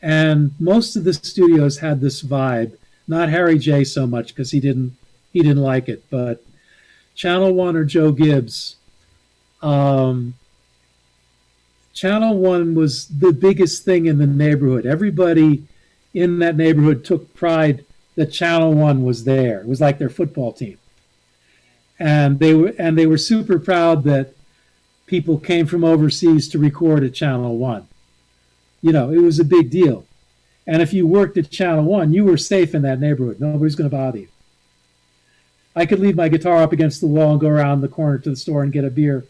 and most of the studios had this vibe. Not Harry J so much because he didn't like it, but Channel One or Joe Gibbs. Channel One was the biggest thing in the neighborhood. Everybody in that neighborhood took pride that Channel One was there. It was like their football team, and they were super proud that people came from overseas to record at Channel One. It was a big deal. And if you worked at Channel One, you were safe in that neighborhood. Nobody's going to bother you. I could leave my guitar up against the wall and go around the corner to the store and get a beer.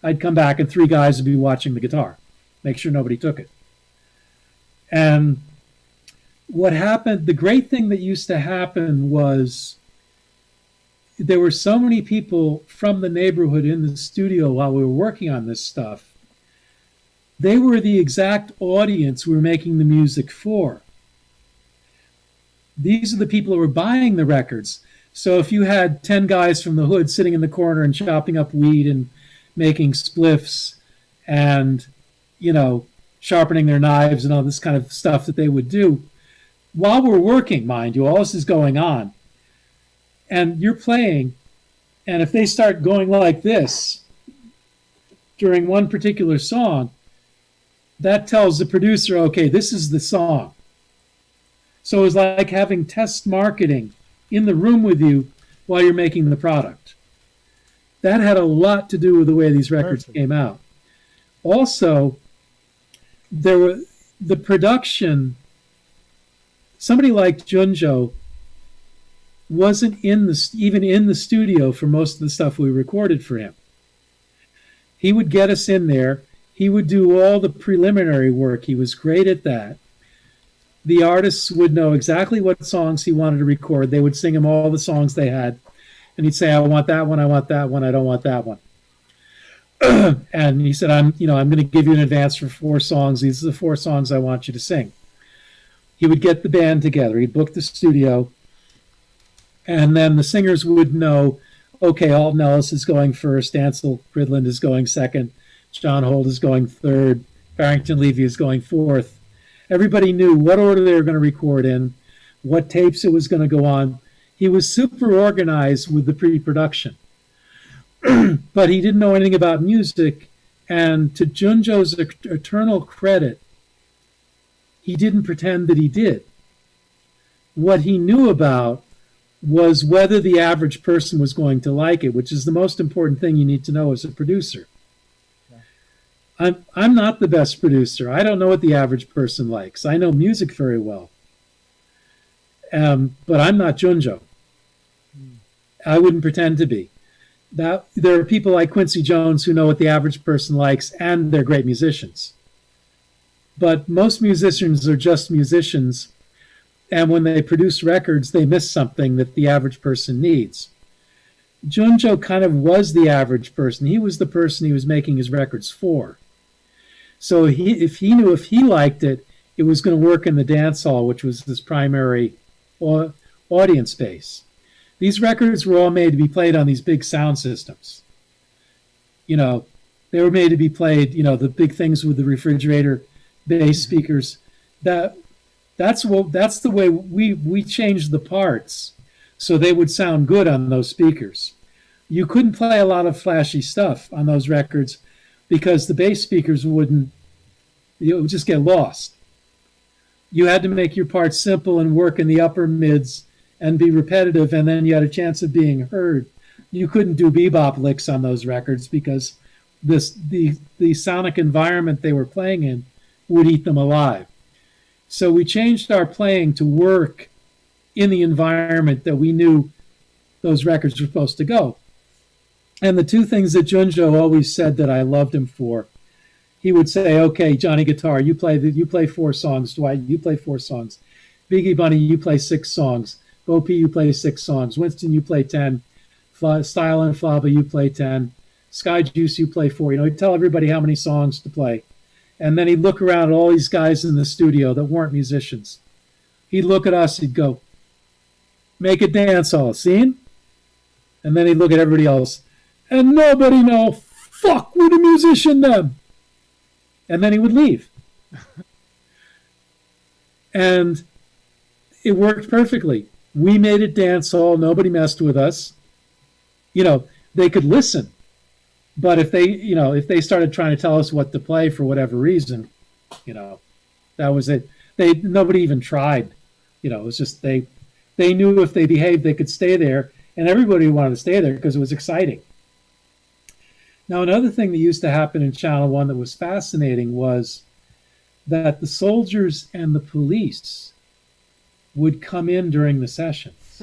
I'd come back and 3 guys would be watching the guitar, make sure nobody took it. And what happened, the great thing that used to happen was there were so many people from the neighborhood in the studio while we were working on this stuff. They were the exact audience we were making the music for. These are the people who were buying the records. So if you had 10 guys from the hood sitting in the corner and chopping up weed and making spliffs and, sharpening their knives and all this kind of stuff that they would do, while we're working, mind you, all this is going on. And you're playing, and if they start going like this during one particular song, that tells the producer, okay, this is the song. So it was like having test marketing in the room with you while you're making the product. That had a lot to do with the way these records came out. Also, the production, somebody like Junjo wasn't even in the studio for most of the stuff we recorded for him. He would get us in there. He would do all the preliminary work. He was great at that. The artists would know exactly what songs he wanted to record. They would sing him all the songs they had. And he'd say, I want that one, I want that one, I don't want that one. And he said, I'm going to give you an advance for 4 songs. These are the 4 songs I want you to sing. He would get the band together. He'd book the studio. And then the singers would know, okay, Alton Ellis is going first, Ansel Gridland is going second, John Holt is going third, Barrington Levy is going fourth. Everybody knew what order they were going to record in, what tapes it was going to go on. He was super organized with the pre-production. But he didn't know anything about music, and to Junjo's eternal credit, he didn't pretend that he did. What he knew about was whether the average person was going to like it, which is the most important thing you need to know as a producer. I'm not the best producer. I don't know what the average person likes. I know music very well. But I'm not Junjo. I wouldn't pretend to be. There are people like Quincy Jones who know what the average person likes, and they're great musicians. But most musicians are just musicians, and when they produce records, they miss something that the average person needs. Junjo kind of was the average person. He was the person he was making his records for. So if he knew if he liked it, it was going to work in the dance hall, which was his primary audience base. These records were all made to be played on these big sound systems. They were made to be played, the big things with the refrigerator bass speakers. That's the way we changed the parts so they would sound good on those speakers. You couldn't play a lot of flashy stuff on those records because the bass speakers would just get lost. You had to make your parts simple and work in the upper mids and be repetitive, and then you had a chance of being heard. You couldn't do bebop licks on those records because the sonic environment they were playing in would eat them alive. So we changed our playing to work in the environment that we knew those records were supposed to go. And the 2 things that Junjo always said that I loved him for, he would say, okay, Johnny Guitar, you play 4 songs. Dwight, you play 4 songs. Biggie Bunny, you play 6 songs. Bo P, you play 6 songs. Winston, you play 10. Style and Flaba, you play 10. Sky Juice, you play 4. He'd tell everybody how many songs to play. And then he'd look around at all these guys in the studio that weren't musicians. He'd look at us, he'd go, make a dance hall, seen? And then he'd look at everybody else, and nobody know, fuck with a musician then. And then he would leave. And it worked perfectly. We made it dance hall, nobody messed with us. They could listen. But if they started trying to tell us what to play for whatever reason, that was it. Nobody even tried. It was just they knew if they behaved, they could stay there, and everybody wanted to stay there because it was exciting. Now, another thing that used to happen in Channel 1 that was fascinating was that the soldiers and the police would come in during the sessions.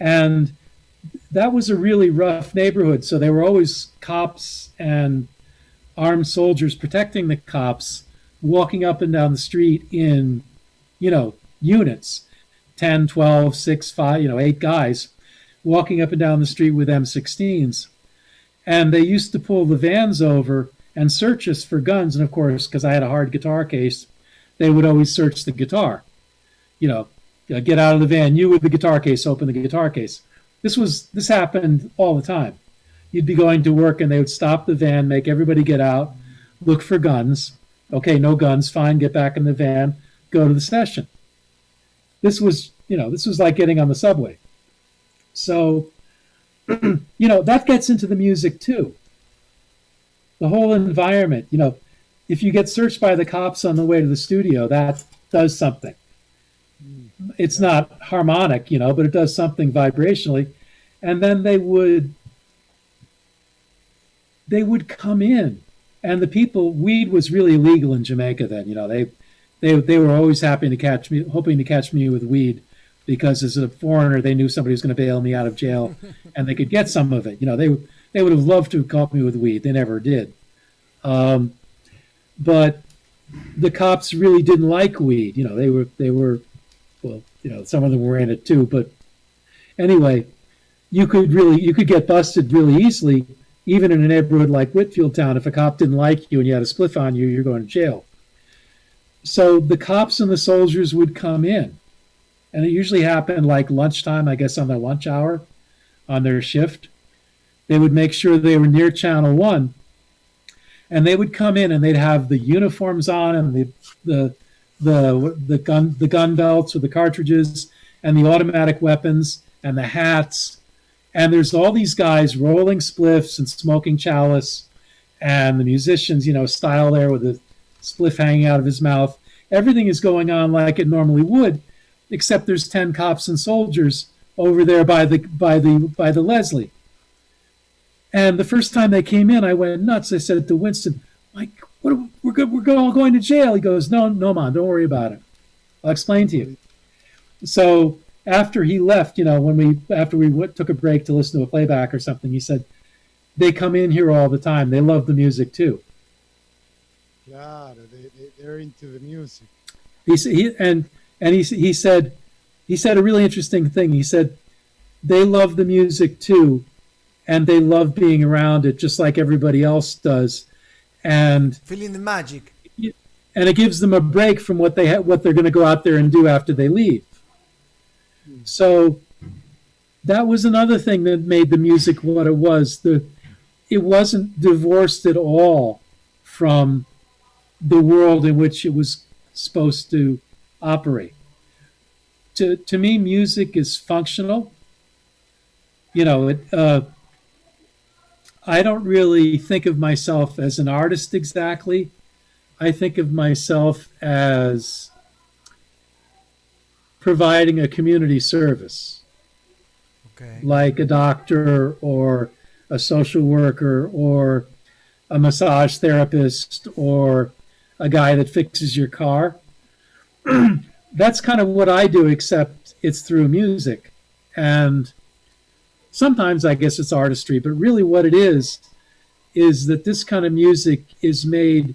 And that was a really rough neighborhood. So there were always cops and armed soldiers protecting the cops, walking up and down the street in, units, 10, 12, 6, 5, 8 guys walking up and down the street with M16s. And they used to pull the vans over and search us for guns. And of course, because I had a hard guitar case, they would always search the guitar. Get out of the van, you with the guitar case, open the guitar case. This happened all the time. You'd be going to work and they would stop the van, make everybody get out, look for guns. Okay, no guns, fine, get back in the van, go to the session. This was like getting on the subway. So, that gets into the music too. The whole environment, if you get searched by the cops on the way to the studio, that does something. It's not harmonic, but it does something vibrationally. And then they would come in, and the people, weed was really illegal in Jamaica then. They were always hoping to catch me with weed, because as a foreigner, they knew somebody was going to bail me out of jail, and they could get some of it. They would have loved to have caught me with weed. They never did. But the cops really didn't like weed. They were, well, some of them were in it too. But anyway, you could get busted really easily, even in a neighborhood like Whitfield Town. If a cop didn't like you and you had a spliff on you, you're going to jail. So the cops and the soldiers would come in, and it usually happened like lunchtime, I guess on their lunch hour, on their shift. They would make sure they were near Channel 1, and they would come in and they'd have the uniforms on and the gun belts with the cartridges and the automatic weapons and the hats. And there's all these guys rolling spliffs and smoking chalice, and the musicians, style there with the spliff hanging out of his mouth. Everything is going on like it normally would, except there's 10 cops and soldiers over there by the Leslie. And the first time they came in, I went nuts. I said to Winston, "Mike, we're all going to jail." He goes, "No, man, don't worry about it. I'll explain to you." So after he left, after we took a break to listen to a playback or something, he said, "They come in here all the time. They love the music too." Claro, they're into the music. He said a really interesting thing. He said, they love the music too, and they love being around it just like everybody else does, and feeling the magic. And it gives them a break from what they're going to go out there and do after they leave. So that was another thing that made the music what it was. It wasn't divorced at all from the world in which it was supposed to operate. To me, music is functional. I don't really think of myself as an artist exactly. I think of myself as providing a community service, Okay. like a doctor or a social worker or a massage therapist or a guy that fixes your car. That's kind of what I do, except it's through music. And sometimes I guess it's artistry, but really what it is that this kind of music is made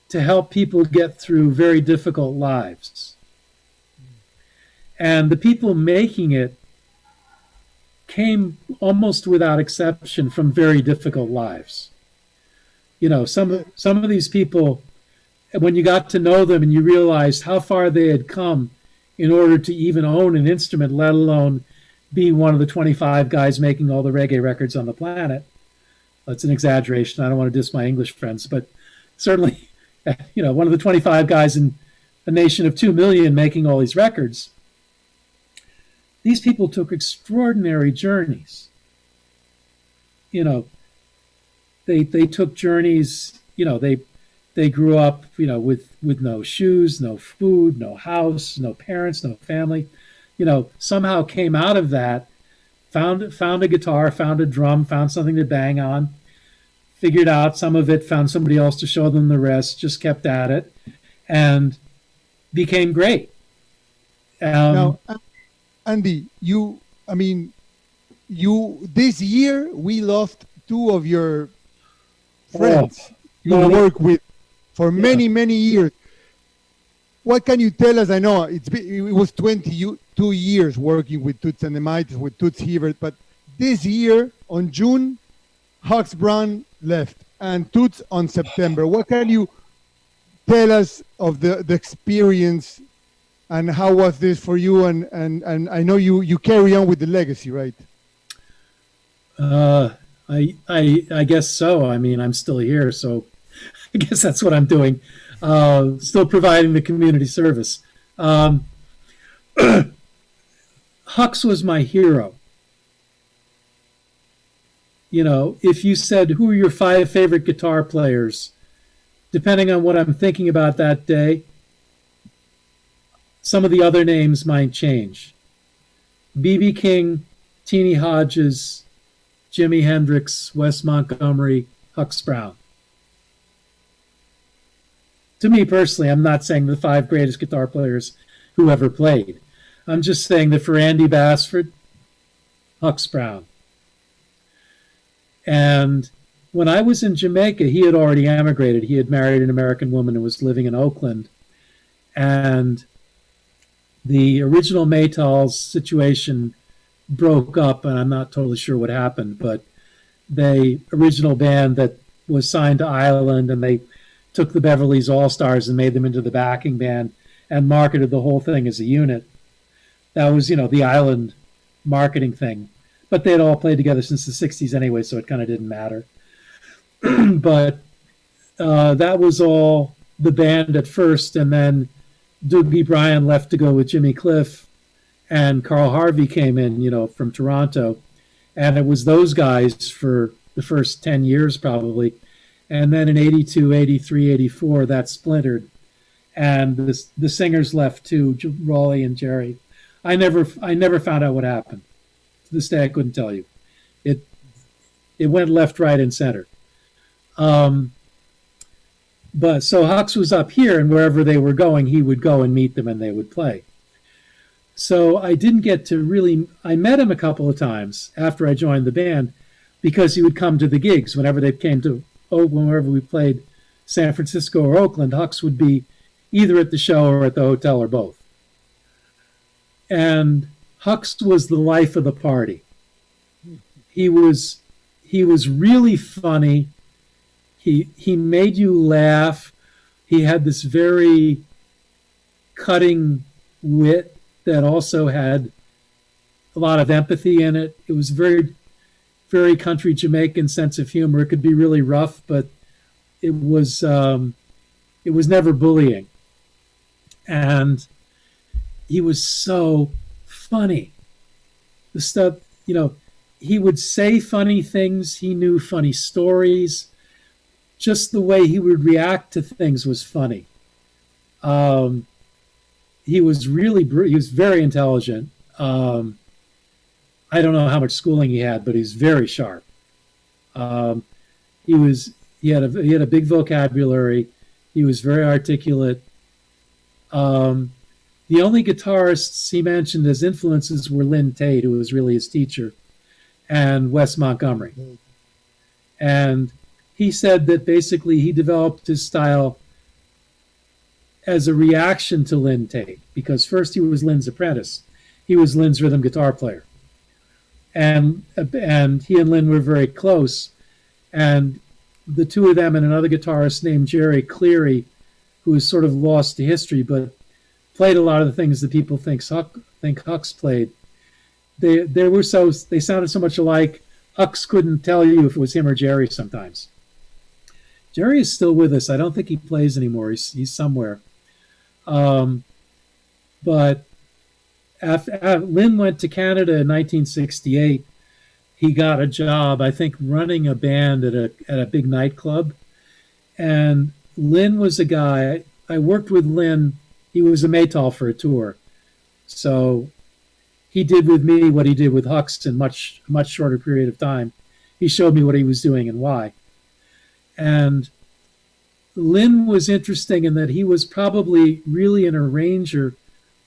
to help people get through very difficult lives. And the people making it came almost without exception from very difficult lives. Some of these people, when you got to know them and you realized how far they had come in order to even own an instrument, let alone be one of the 25 guys making all the reggae records on the planet. That's an exaggeration. I don't want to diss my English friends, but certainly, one of the 25 guys in a nation of 2 million making all these records. These people took extraordinary journeys. They took journeys, they grew up, with no shoes, no food, no house, no parents, no family. Somehow came out of that, found a guitar, found a drum, found something to bang on, figured out some of it, found somebody else to show them the rest, just kept at it, and became great. Now, Andy, this year we lost two of your friends you work with for many, many years. What can you tell us? I know it was 22 years working with Toots and the Maytals, with Toots Hibbert, but this year, on June, Hux Brown left, and Toots on September. What can you tell us of the experience, and how was this for you? And I know you carry on with the legacy, right? I guess so. I'm still here, so I guess that's what I'm doing. Still providing the community service. Hux was my hero. If you said, who are your 5 favorite guitar players, depending on what I'm thinking about that day, some of the other names might change. B.B. King, Teenie Hodges, Jimi Hendrix, Wes Montgomery, Hux Brown. To me personally, I'm not saying the 5 greatest guitar players who ever played. I'm just saying that for Andy Bassford, Hux Brown. And when I was in Jamaica, he had already emigrated. He had married an American woman and was living in Oakland. And the original Maytals situation broke up, and I'm not totally sure what happened, but the original band that was signed to Ireland, and they took the Beverly's All-Stars and made them into the backing band and marketed the whole thing as a unit. That was, the island marketing thing. But they had all played together since the 60s anyway, so it kind of didn't matter. But that was all the band at first, and then Dougie Bryan left to go with Jimmy Cliff, and Carl Harvey came in, from Toronto. And it was those guys for the first 10 years probably. And then in 82, 83, 84, that splintered. And the singers left too, Raleigh and Jerry. I never found out what happened. To this day, I couldn't tell you. It went left, right, and center. But so Hux was up here, and wherever they were going, he would go and meet them, and they would play. So I didn't get to really. I met him a couple of times after I joined the band, because he would come to the gigs whenever they came to. Whenever we played San Francisco or Oakland, Hux would be either at the show or at the hotel or both. And Hux was the life of the party. He was really funny. He made you laugh. He had this very cutting wit that also had a lot of empathy in it. It was very, very country Jamaican sense of humor. It could be really rough, but it was never bullying. And he was so funny. The stuff, he would say funny things. He knew funny stories. Just the way he would react to things was funny. He was very intelligent. I don't know how much schooling he had, but he's very sharp. He had a big vocabulary. He was very articulate. The only guitarists he mentioned as influences were Lynn Tate, who was really his teacher, and Wes Montgomery. And he said that basically he developed his style as a reaction to Lynn Tate, because first he was Lynn's apprentice. He was Lynn's rhythm guitar player. And he and Lynn were very close. And the two of them and another guitarist named Jerry Cleary, who is sort of lost to history, but played a lot of the things that people think Hux played. They sounded so much alike, Hux couldn't tell you if it was him or Jerry sometimes. Jerry is still with us. I don't think he plays anymore. He's somewhere. But after Lynn went to Canada in 1968, he got a job, I think, running a band at a big nightclub. And Lynn was a guy, I worked with Lynn. He was a Maytal for a tour. So he did with me what he did with Hux in much shorter period of time. He showed me what he was doing and why. And Lynn was interesting in that he was probably really an arranger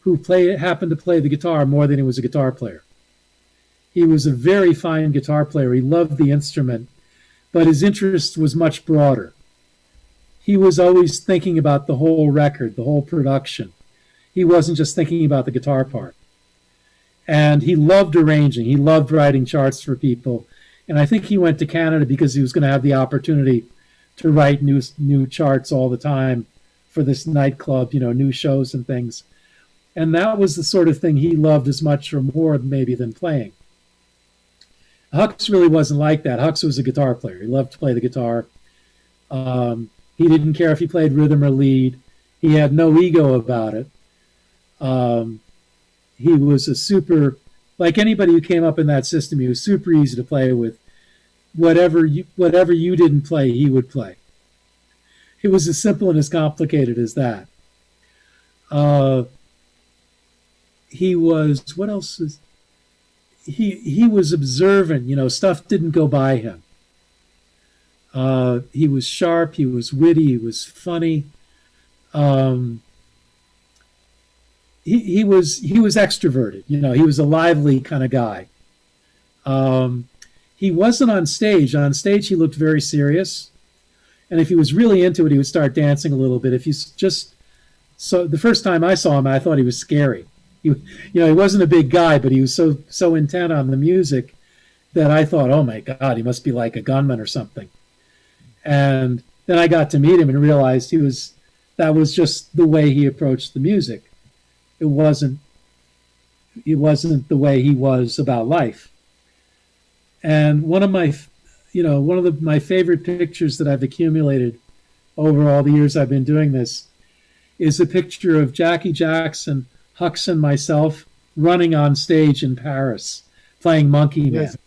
who happened to play the guitar more than he was a guitar player. He was a very fine guitar player. He loved the instrument, but his interest was much broader. He was always thinking about the whole record, the whole production. He wasn't just thinking about the guitar part. And he loved arranging. He loved writing charts for people. And I think he went to Canada because he was going to have the opportunity to write new charts all the time for this nightclub, new shows and things. And that was the sort of thing he loved as much or more maybe than playing. Hux really wasn't like that. Hux was a guitar player. He loved to play the guitar. He didn't care if he played rhythm or lead. He had no ego about it. He was like anybody who came up in that system, he was super easy to play with. Whatever you didn't play, he would play. It was as simple and as complicated as that. He was, what else is, he was observant, stuff didn't go by him. He was sharp, he was witty, he was funny. He was extroverted, he was a lively kind of guy. he wasn't on stage. On stage, he looked very serious. And if he was really into it, he would start dancing a little bit. If he's just, so the first time I saw him, I thought he was scary. He wasn't a big guy, but he was so intent on the music that I thought, oh my God, he must be like a gunman or something. And then I got to meet him and realized that was just the way he approached the music. It wasn't the way he was about life. And one of my favorite pictures that I've accumulated over all the years I've been doing this is a picture of Jackie Jackson, Hux, and myself running on stage in Paris, playing Monkey Man. Yes.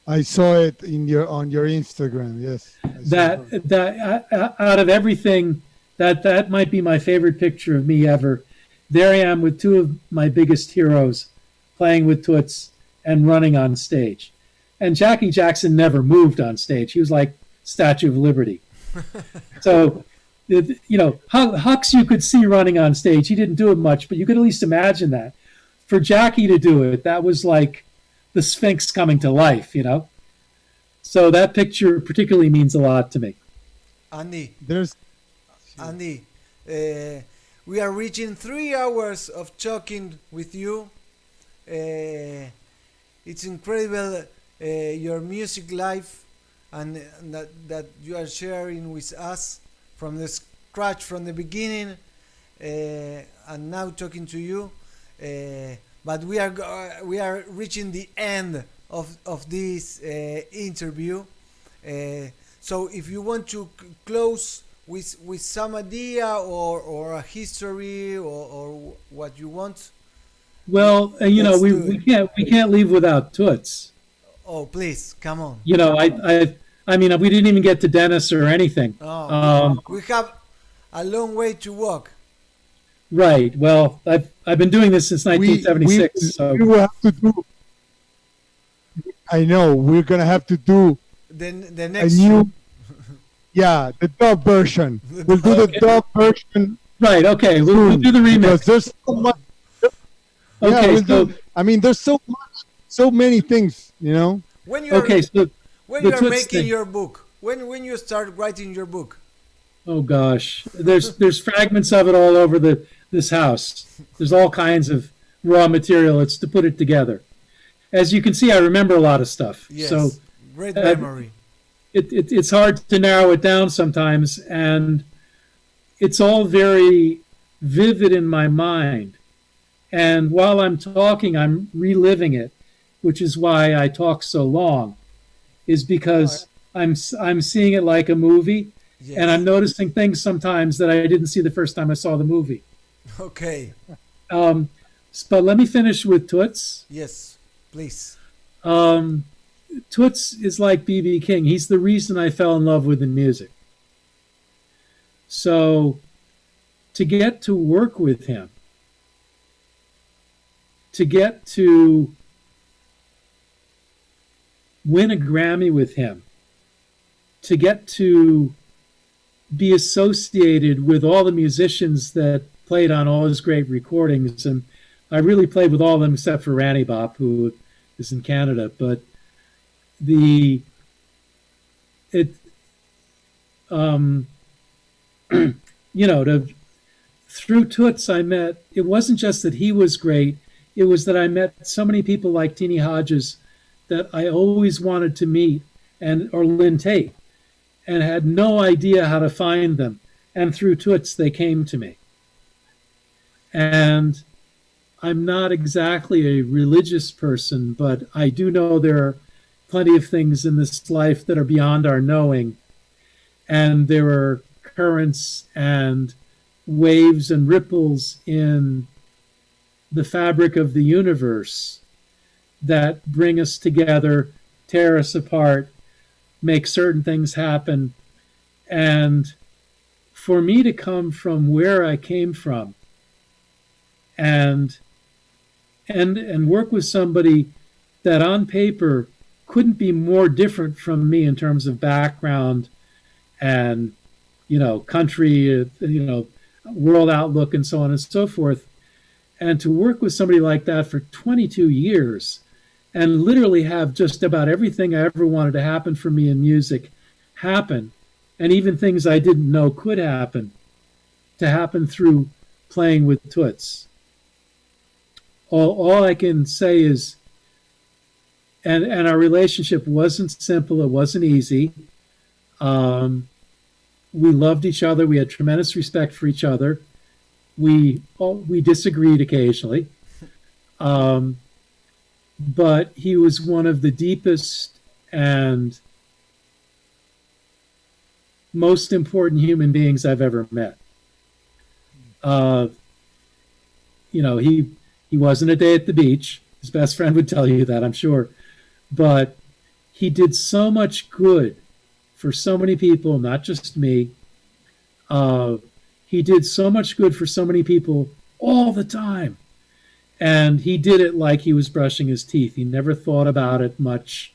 I saw it on your Instagram. Yes. That out of everything, that might be my favorite picture of me ever. There I am with two of my biggest heroes, playing with Toots and running on stage. And Jackie Jackson never moved on stage. He was like Statue of Liberty. So, Hux you could see running on stage. He didn't do it much, but you could at least imagine that. For Jackie to do it, that was like the Sphinx coming to life, So that picture particularly means a lot to me. Andy, Andy, we are reaching 3 hours of talking with you. It's incredible your music life and that you are sharing with us from the scratch, from the beginning, and now talking to you. But we are reaching the end of this interview. So if you want to close with some idea or a history or what you want. Well, we can't leave without Toots. Oh, please, come on. I mean, we didn't even get to Dennis or anything. We have a long way to walk. Right. Well, I've been doing this since 1976. So we will have to do. I know we're gonna have to do the next a new. Yeah, the dub version. We'll do the dub version. Right. Okay. We'll do the remix. There's so much. Okay. There's so many things. When you are, when you are making thing. your book, when you start writing your book. Oh gosh, there's fragments of it all over this house. There's all kinds of raw material. It's to put it together. As you can see, I remember a lot of stuff. Yes, so great memory. It's hard to narrow it down sometimes, and it's all very vivid in my mind. And while I'm talking, I'm reliving it, which is why I talk so long, is because I'm seeing it like a movie, yes. And I'm noticing things sometimes that I didn't see the first time I saw the movie. Okay. But let me finish with Toots. Yes, please. Toots is like B.B. King. He's the reason I fell in love with the music. So to get to work with him, to get to win a Grammy with him, to get to be associated with all the musicians that played on all his great recordings, and I really played with all of them except for Randy Bop, who is in Canada. But through Toots I met, it wasn't just that he was great, it was that I met so many people like Teenie Hodges that I always wanted to meet, or Lynn Tate, and had no idea how to find them. And through Toots, they came to me. And I'm not exactly a religious person, but I do know there are plenty of things in this life that are beyond our knowing. And there are currents and waves and ripples in the fabric of the universe that bring us together, tear us apart, make certain things happen. And for me to come from where I came from and work with somebody that on paper couldn't be more different from me in terms of background and, country, world outlook and so on and so forth. And to work with somebody like that for 22 years and literally have just about everything I ever wanted to happen for me in music happen, and even things I didn't know could happen, to happen through playing with Toots. All I can say is, and our relationship wasn't simple, it wasn't easy. We loved each other, we had tremendous respect for each other. We disagreed occasionally. But he was one of the deepest and most important human beings I've ever met. You know, he wasn't a day at the beach. His best friend would tell you that, I'm sure. But he did so much good for so many people, not just me. He did so much good for so many people all the time. And he did it like he was brushing his teeth. He never thought about it much.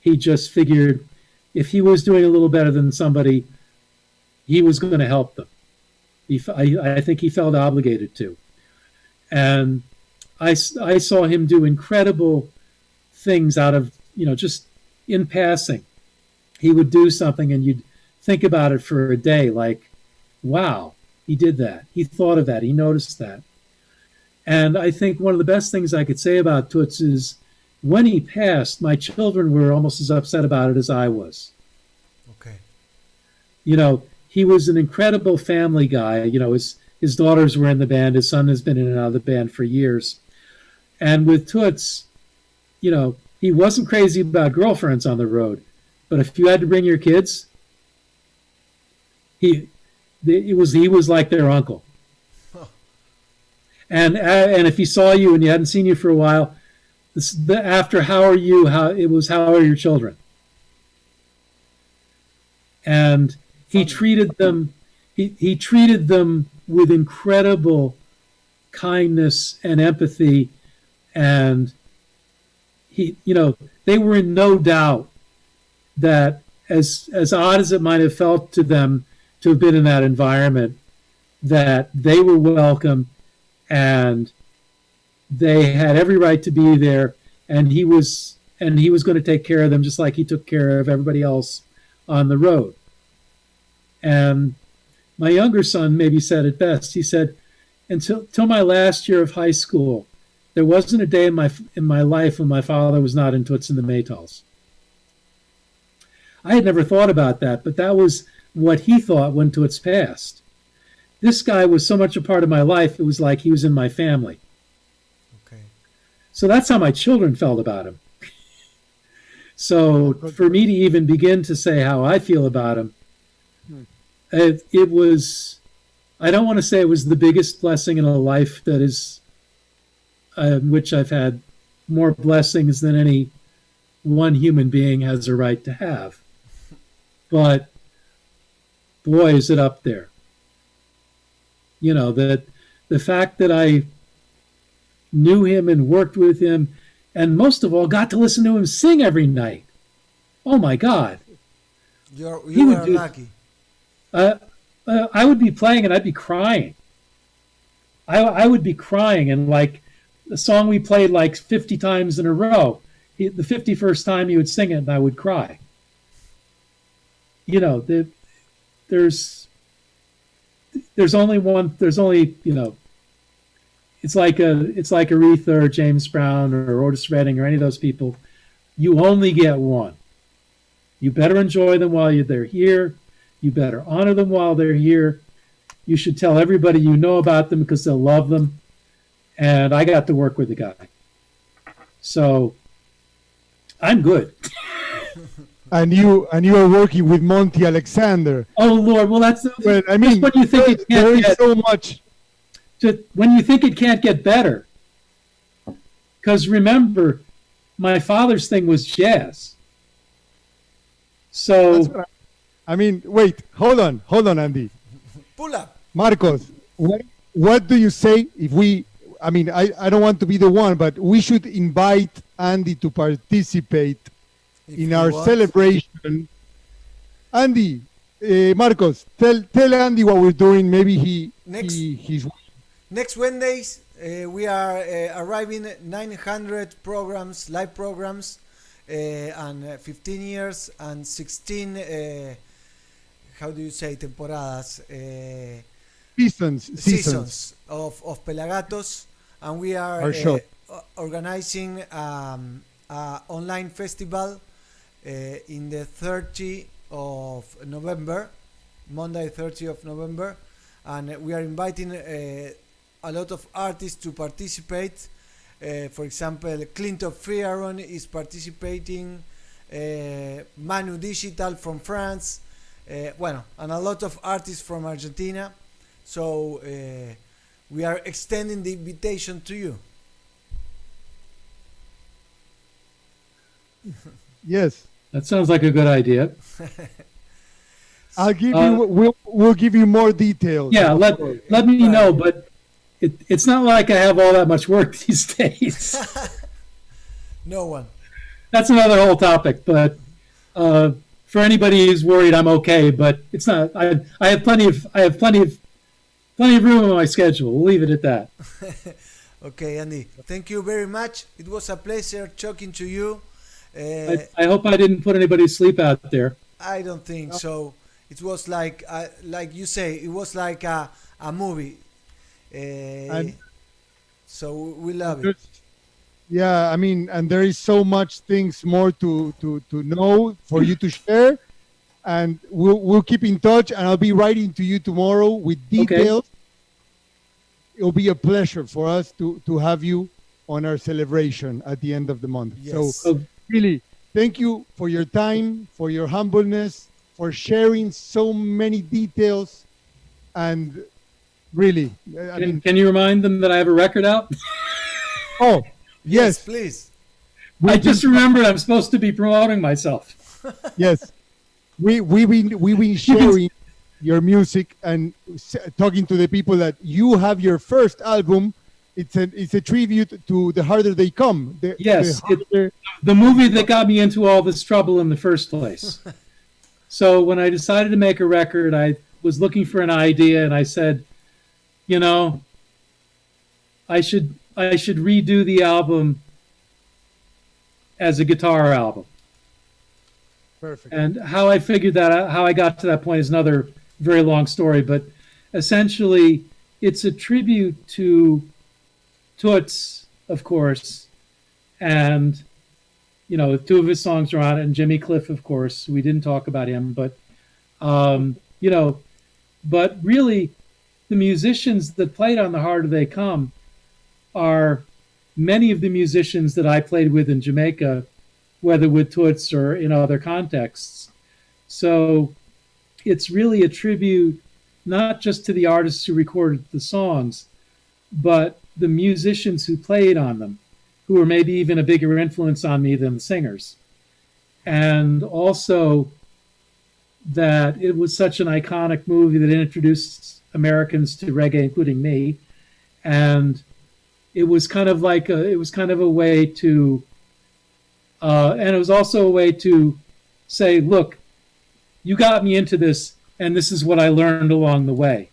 He just figured if he was doing a little better than somebody, he was going to help them. I think he felt obligated to. And I saw him do incredible things out of, you know, just in passing. He would do something and you'd think about it for a day, like, wow, he did that. He thought of that. He noticed that. And I think one of the best things I could say about Toots is when he passed, my children were almost as upset about it as I was. Okay. You know, he was an incredible family guy. You know, his daughters were in the band. His son has been in and out of the band for years. And with Toots, you know, he wasn't crazy about girlfriends on the road. But if you had to bring your kids, he was like their uncle. And if he saw you and he hadn't seen you for a while, after how are you, how are your children? And he treated them he treated them with incredible kindness and empathy, and they were in no doubt that as odd as it might have felt to them to have been in that environment, that they were welcome and they had every right to be there, and he was going to take care of them just like he took care of everybody else on the road. And my younger son maybe said it best. He said, until my last year of high school, there wasn't a day in my life when my father was not in Toots and the Maytals. I had never thought about that, but that was what he thought when Toots passed. This guy was so much a part of my life, it was like he was in my family. Okay. So that's how my children felt about him. So for me to even begin to say how I feel about him, it was, I don't want to say it was the biggest blessing in a life that is, which I've had more blessings than any one human being has a right to have. But boy, is it up there. You know, that the fact that I knew him and worked with him, and most of all, got to listen to him sing every night. Oh my God. You were lucky. I would be playing and I'd be crying. I would be crying, and like the song we played like 50 times in a row, the 51st time he would sing it and I would cry. You know, there's only, you know, it's like Aretha or James Brown or Otis Redding or any of those people. You only get one. You better enjoy them while they're here. You better honor them while they're here. You should tell everybody you know about them because they'll love them. And I got to work with the guy. So I'm good. And you are working with Monty Alexander. Oh Lord, well I mean, when you think it there can't is get so much. when you think it can't get better. Because remember, my father's thing was jazz. So I mean, wait, hold on, Andy. Pull up. Marcos, what do you say if we, I mean, I don't want to be the one, but we should invite Andy to participate in our celebration. Andy, Marcos, tell Andy what we're doing. Maybe he's next Wednesdays We are arriving 900 programs, live programs, and 15 years and 16, how do you say, temporadas? Seasons of PelaGatos, and we are Our show. organizing a online festival in the 30th of November, Monday 30th of November, and we are inviting a lot of artists to participate. For example, Clinton Frearon is participating, Manu Digital from France, and a lot of artists from Argentina. So we are extending the invitation to you. Yes. That sounds like a good idea. I'll give you. We'll give you more details. Yeah, let me know, but it's not like I have all that much work these days. No one. That's another whole topic, but for anybody who's worried, I'm okay. But it's not. I have plenty of room on my schedule. We'll leave it at that. Okay, Andy. Thank you very much. It was a pleasure talking to you. I hope I didn't put anybody to sleep out there. I don't think so. It was like you say, it was like a movie. So we love it. Yeah, I mean, and there is so much things more to know for you to share, and we'll keep in touch. And I'll be writing to you tomorrow with details. Okay. It'll be a pleasure for us to have you on our celebration at the end of the month. Yes. So really, thank you for your time, for your humbleness, for sharing so many details, and really, can you remind them that I have a record out? Oh, yes, please. I just remembered I'm supposed to be promoting myself. Yes, we've been sharing your music and talking to the people that you have your first album. It's a tribute to The Harder They Come. The movie that got me into all this trouble in the first place. So when I decided to make a record, I was looking for an idea, and I said, I should redo the album as a guitar album. Perfect. And how I figured that out, how I got to that point is another very long story, but essentially it's a tribute to Toots, of course, and two of his songs are on it, and Jimmy Cliff, of course. We didn't talk about him, but but really the musicians that played on The Harder They Come are many of the musicians that I played with in Jamaica, whether with Toots or in other contexts. So it's really a tribute not just to the artists who recorded the songs, but the musicians who played on them, who were maybe even a bigger influence on me than the singers. And also that it was such an iconic movie that introduced Americans to reggae, including me. And it was kind of like a way to, and it was also a way to say, look, you got me into this, and this is what I learned along the way.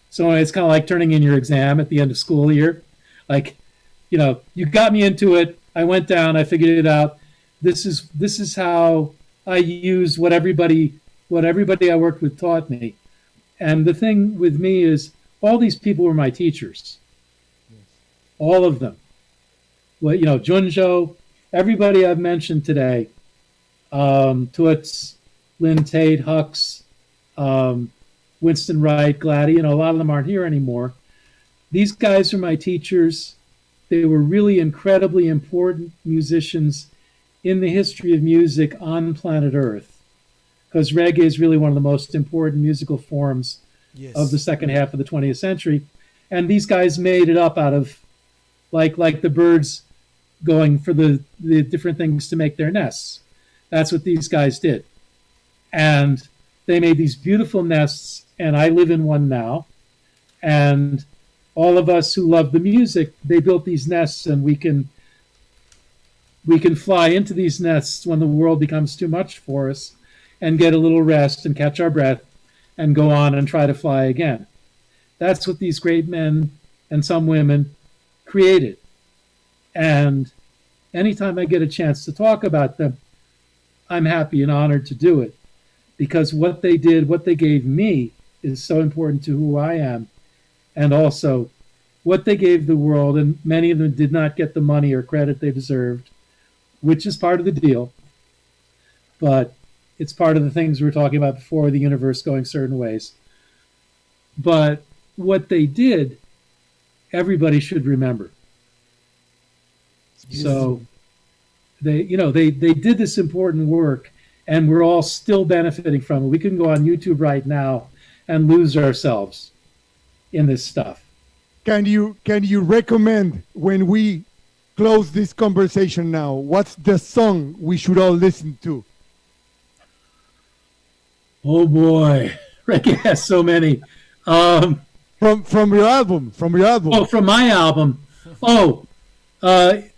So it's kind of like turning in your exam at the end of school year. Like, you got me into it. I went down, I figured it out. This is how I use what everybody I worked with taught me. And the thing with me is all these people were my teachers. Yes. All of them. Well, Junjo, everybody I've mentioned today, Toots, Lynn Tate, Hux, Winston Wright, Gladdy, a lot of them aren't here anymore. These guys are my teachers. They were really incredibly important musicians in the history of music on planet Earth, because reggae is really one of the most important musical forms of the second half of the 20th century. And these guys made it up out of, like the birds going for the different things to make their nests. That's what these guys did. And they made these beautiful nests, and I live in one now. And all of us who love the music, they built these nests, and we can fly into these nests when the world becomes too much for us and get a little rest and catch our breath and go on and try to fly again. That's what these great men and some women created. And anytime I get a chance to talk about them, I'm happy and honored to do it, because what they did, what they gave me, is so important to who I am, and also what they gave the world. And many of them did not get the money or credit they deserved, which is part of the deal. But it's part of the things we were talking about before, the universe going certain ways. But what they did, everybody should remember. So they did this important work, and we're all still benefiting from it. We can go on YouTube right now and lose ourselves in this stuff. Can you recommend, when we close this conversation now, what's the song we should all listen to? Oh boy, Reggae has so many. From your album. Oh, from my album.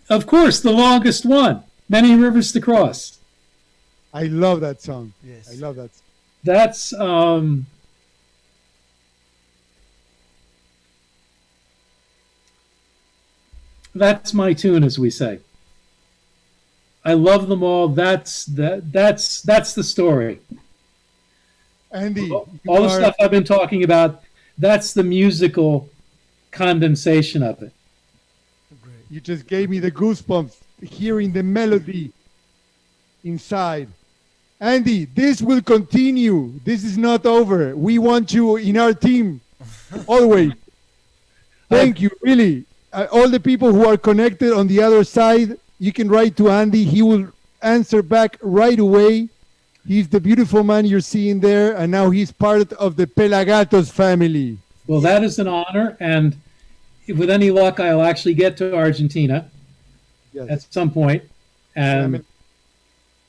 Of course, the longest one, Many Rivers to Cross. I love that song. Yes. I love that. That's my tune, as we say. I love them all. That's the story. Andy, all the stuff I've been talking about, that's the musical condensation of it. You just gave me the goosebumps hearing the melody inside. Andy, this will continue. This is not over. We want you in our team always. Thank you, really. All the people who are connected on the other side, you can write to Andy. He will answer back right away. He's the beautiful man you're seeing there, and now he's part of the PelaGatos family. Well, that is an honor, and with any luck, I'll actually get to Argentina at some point. And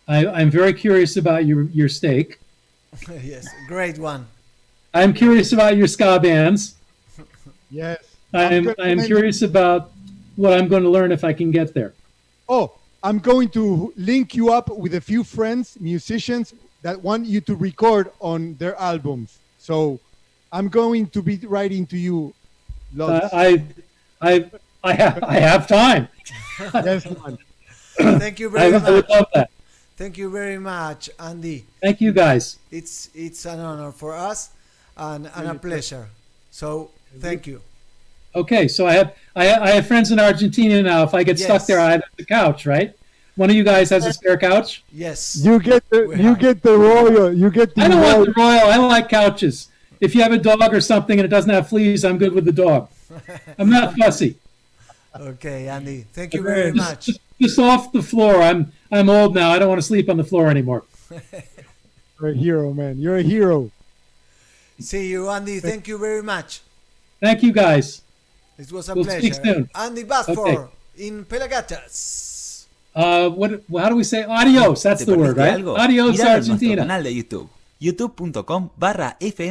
I'm very curious about your steak. Yes, great one. I'm curious about your ska bands. Yes. I'm curious about what I'm going to learn if I can get there. Oh, I'm going to link you up with a few friends, musicians, that want you to record on their albums. So I'm going to be writing to you lots. I have time. Yes, man. Thank you very much. I would love that. Thank you very much, Andy. Thank you, guys. It's an honor for us and a pleasure. So thank you. Okay, so I have friends in Argentina now. If I get stuck there, I have the couch, right? One of you guys has a spare couch? Yes. You get the royal. I don't want the royal. I like couches. If you have a dog or something and it doesn't have fleas, I'm good with the dog. I'm not fussy. Okay, Andy. Thank you very much. Just off the floor. I'm old now. I don't want to sleep on the floor anymore. You're a hero, man. You're a hero. See you, Andy. Thank you very much. Thank you, guys. It was a We'll pleasure. speak soon. Andy Bassford Okay. in PelaGatos. How do we say adios? That's ¿Te the word, perdiste right? algo? Adios, Míralo en nuestro Argentina. canal de YouTube, youtube.com/FM